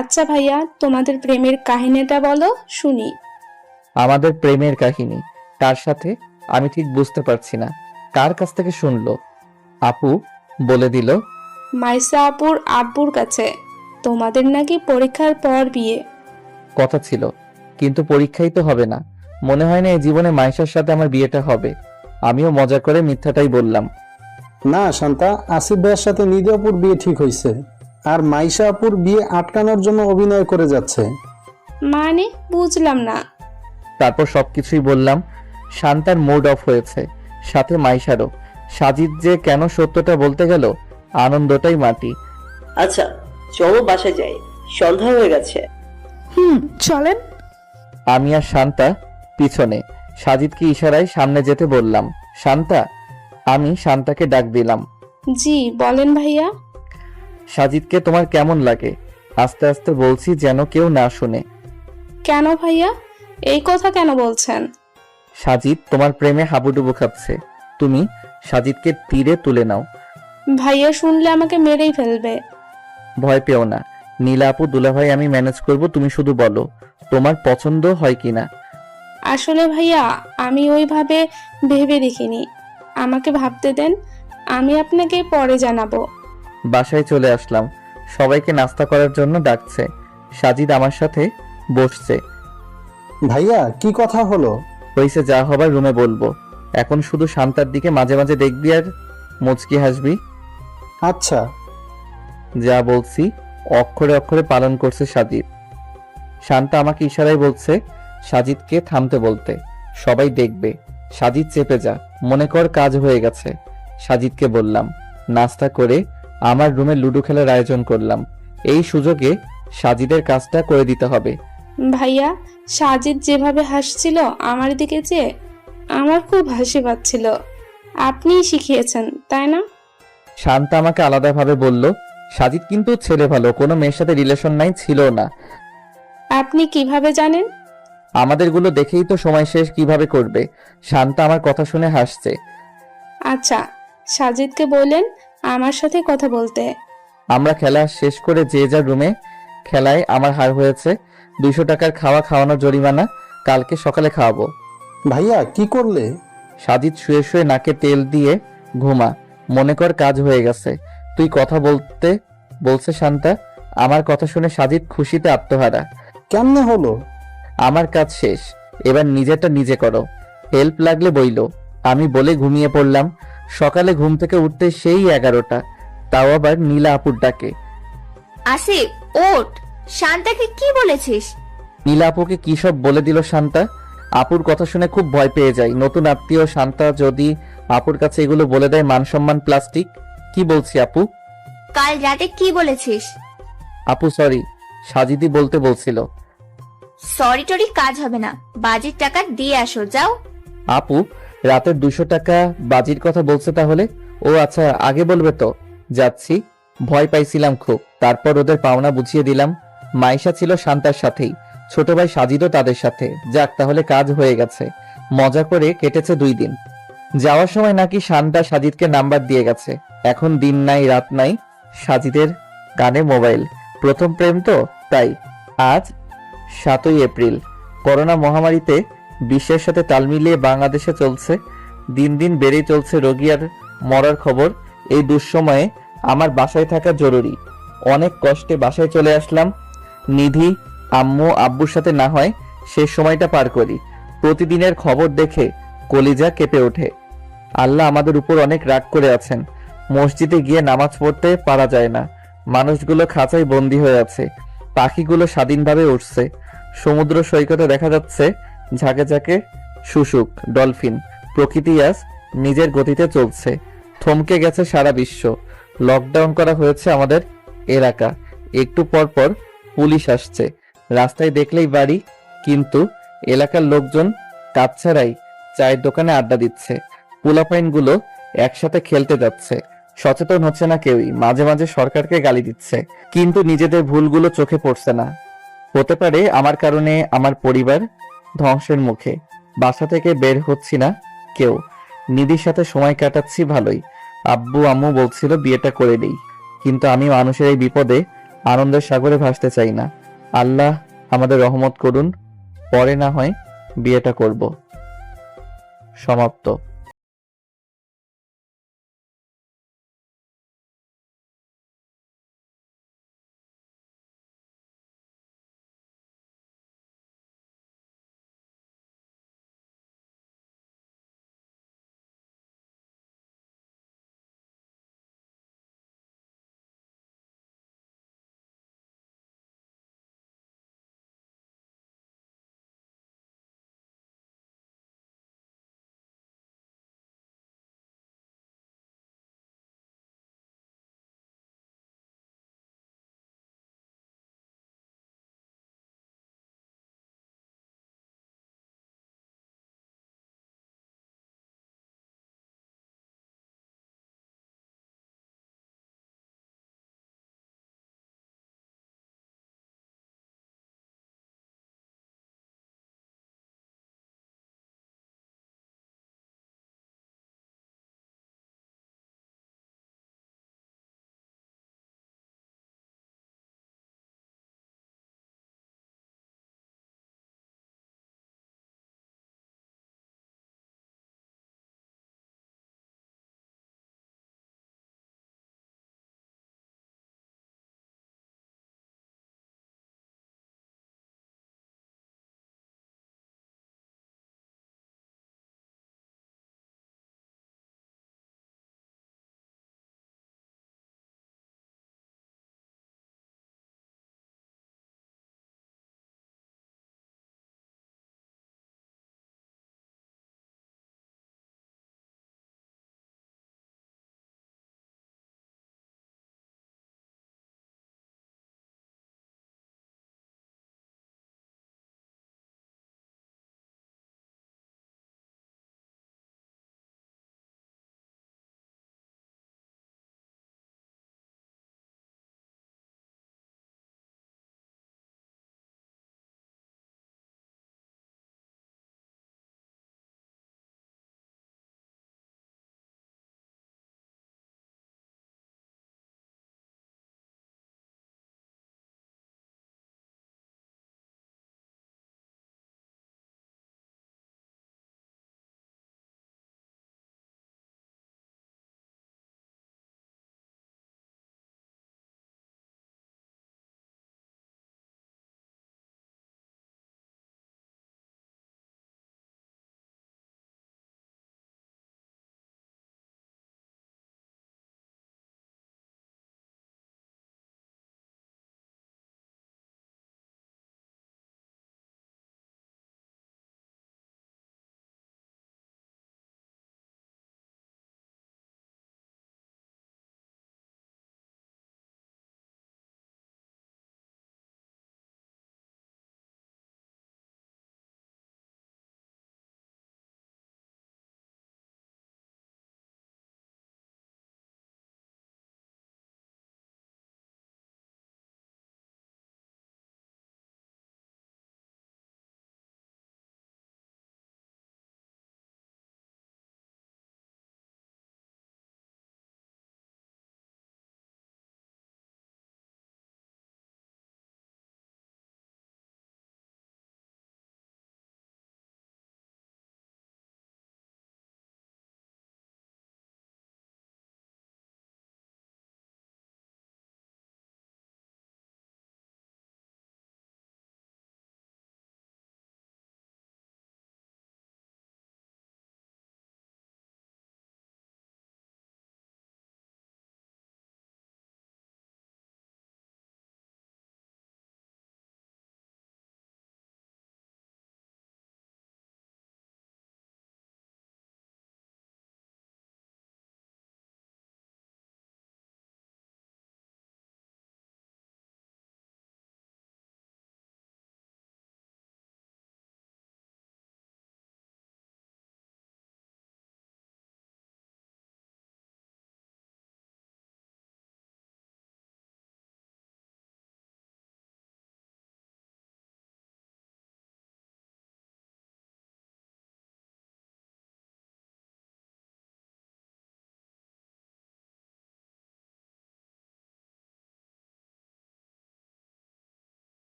আচ্ছা ভাইয়া, তোমাদের প্রেমের কাহিনীটা বলো শুনি। আমাদের প্রেমের কাহিনী কার সাথে আমি ঠিক বুঝতে পারছি না। কার কাছ থেকে শুনলো? আপু বলে দিল। মাইসা আপুর আব্বুর কাছে। তোমাদের নাকি পরীক্ষার পর বিয়ে। কথা ছিল, কিন্তু পরীক্ষাই তো হবে না। মনে হয় না এই জীবনে মাইশার সাথে আমার বিয়েটা হবে। আমিও মজা করে মিথ্যাটাই বললাম। না শান্তা, আসিফ ভাইয়ের সাথে নিধি আপুর বিয়ে ঠিক হয়েছে, আর মাইশা আপুর বিয়ে আটকানোর জন্য অভিনয় করে যাচ্ছে। মানে বুঝলাম না। তারপর সবকিছুই বললাম। শান্তার মুড অফ হয়েছে, সাথে মাইশারও। সাজিদ যে কেন সত্যটা বলতে গেল, আনন্দটাই মাটি। আচ্ছা চলো বাসায় যাই, সন্ধ্যা হয়ে গেছে। চলেন। আমি আর শান্তা পিছনে। সাজিদকে ইশারায় সামনে যেতে বললাম। শান্তা। আমি শান্তাকে ডাক দিলাম। জি বলেন ভাইয়া। সাজিদকে তোমার কেমন লাগে? আস্তে আস্তে বলছি, যেন কেউ না শুনে। কেন ভাইয়া, এই কথা কেন বলছেন? সাজিদ তোমার প্রেমে হাবুডুবু খাচ্ছে। তুমি সাজিদকে তীরে তুলে নাও। ভাইয়া শুনলে আমাকে মেরেই ফেলবে। ভয় পেও না, নীলা আপু দুলাভাই আমি ম্যানেজ করব। তুমি শুধু বলো তোমার পছন্দ হয় কিনা। আসলে ভাইয়া আমি ওইভাবে ভেবে দেখিনি, আমাকে ভাবতে দেন, আমি আপনাকে পরে জানাবো। বাসায় চলে আসলাম। সবাইকে নাস্তা করার জন্য ডাকছে। সাজিদ আমার সাথে বসছে। ভাইয়া কি কথা হলো? হয়েছে, যা হবার রুমে বলবো। এখন শুধু শান্তার দিকে মাঝে মাঝে দেখবি আর মুচকি হাসবি। আচ্ছা। যা বলছি অক্ষরে অক্ষরে পালন করছে সাজিদ। শান্তা আমাকে ইশারায় বলছে সাজিদকে থামতে বলতে। সবাই দেখবে। সাজিদ চেপে যা, মনে কর কাজ হয়ে গেছে। সাজিদকে বললাম। নাস্তা করে আমার রুমে লুডো খেলার আয়োজন করলাম। এই সুযোগে সাজিদের কাজটা করে দিতে হবে। ভাইয়া সাজিদ যেভাবে হাসছিল আমার দিকে চেয়ে, আমার খুব হাসি পাচ্ছিল। আপনিই শিখিয়েছেন তাই না? শান্তা আমাকে আলাদাভাবে বলল, সাজিদ কিন্তু ছেলে ভালো, কোনো মেয়ের সাথে রিলেশন নাই, ছিল না। আপনি কিভাবে জানেন? আমাদেরগুলো দেখেই তো সময় শেষ কিভাবে করবে। শান্তা আমার কথা শুনে হাসছে। আচ্ছা সাজিদকে বললেন আমার সাথে কথা বলতে। আমরা খেলা শেষ করে যে যার রুমে। খেলায় আমার হার হয়েছে। 200 টাকার খাওয়ানোর জরিমানা। কালকে সকালে খাওয়াবো। ভাইয়া কি করলে? সাজিদ শুয়ে শুয়ে নাকে তেল দিয়ে ঘুমা। মনে কর কাজ হয়ে গেছে। তুই কথা বলতে বলছে শান্তা। আমার কথা শুনে সাজিদ খুশিতে আত্মহারা। কেমনে হলো? আমার কাজ শেষ, এবার নিজেরটা নিজে করো। হেল্প লাগলে বইলো। আমি বলে ঘুমিয়ে পড়লাম। সকালে ঘুম থেকে উঠতে সেই 11টা, তাও আবার নীলা আপুর ডাকে। আসিফ ওঠ, শান্তাকে কি বলেছিস? নীলা আপুকে কি সব বলে দিল শান্তা। আপুর কথা শুনে খুব ভয় পেয়ে যায়। নতুন আত্মীয় শান্তা যদি আপুর কাছে এগুলো বলে দেয়, মান সম্মান প্লাস্টিক। কি বলছি আপু? কাল রাতে কি বলেছিস? আপু সরি, সাজিদি বলতে বলছিল। সরি টরি কাজ হবে না, বাজির টাকা দিয়ে আসো, যাও। আপু রাতের 200 টাকা বাজির কথা বলছে তাহলে? ও আচ্ছা, আগে বলবে তো। যাচ্ছি। ভয় পাইছিলাম খুব, তারপর ওদের পাওনা বুঝিয়ে দিলাম। মাইশা ছিল শান্তার সাথেই, ছোট ভাই সাজিদও তাদের সাথে। যাক, তাহলে কাজ হয়ে গেছে। মজা করে কেটেছে 2 দিন। যাওয়ার সময় নাকি শান্তা সাজিদকে নাম্বার দিয়ে গেছে। এখন দিন নাই রাত নাই, সাজিদের কানে মোবাইল। প্রথম প্রেম তো তাই। আজ 7ই এপ্রিল। করোনা মহামারীতে বিশ্বের সাথে তাল মিলিয়ে বাংলাদেশে চলছে। দিন দিন বেড়েই চলছে রোগী আর মরার খবর। এই দুঃসময়ে আমার বাসায় থাকা জরুরি। অনেক কষ্টে বাসায় চলে আসলাম। নিধি আম্মু আব্বুর সাথে না হয় শেষ সময়টা পার করি। প্রতিদিনের খবর দেখে কলিজা কেঁপে ওঠে। আল্লাহ আমাদের উপর অনেক রাগ করে আছেন। মসজিদে গিয়ে নামাজ পড়তে পারা যায় না। মানুষগুলো খাঁচায় বন্দী হয়ে আছে। পাখিগুলো স্বাধীনভাবে উঠছে। সমুদ্র সৈকতে দেখা যাচ্ছে ঝাঁকে ঝাঁকে শুশুক, ডলফিন। প্রকৃতি আজ নিজের গতিতে চলছে। থমকে গেছে সারা বিশ্ব। লকডাউন করা হয়েছে আমাদের এলাকা। একটু পর পর পুলিশ আসছে। রাস্তায় দেখলেই বাড়ি, কিন্তু এলাকার লোকজন কাজ ছাড়াই চায়ের দোকানে আড্ডা দিচ্ছে, পোলাপাইনগুলো একসাথে খেলতে যাচ্ছে। সচেতন হচ্ছে না কেউই, মাঝে মাঝে সরকারকে গালি দিচ্ছে, কিন্তু নিজেদের ভুলগুলো চোখে পড়ছে না। হতে পারে আমার কারণে আমার পরিবার ধ্বংসের মুখে। বাসা থেকে বের হচ্ছি না কেউ, নিধির সাথে সময় কাটাচ্ছি ভালোই। আব্বু আম্মু বলছিল বিয়েটা করে নেই, কিন্তু আমি মানুষের এই বিপদে আনন্দের সাগরে ভাসতে চাই না। আল্লাহ আমাদের রহমত করুন, পরে না হয় বিয়েটা করব। সমাপ্ত।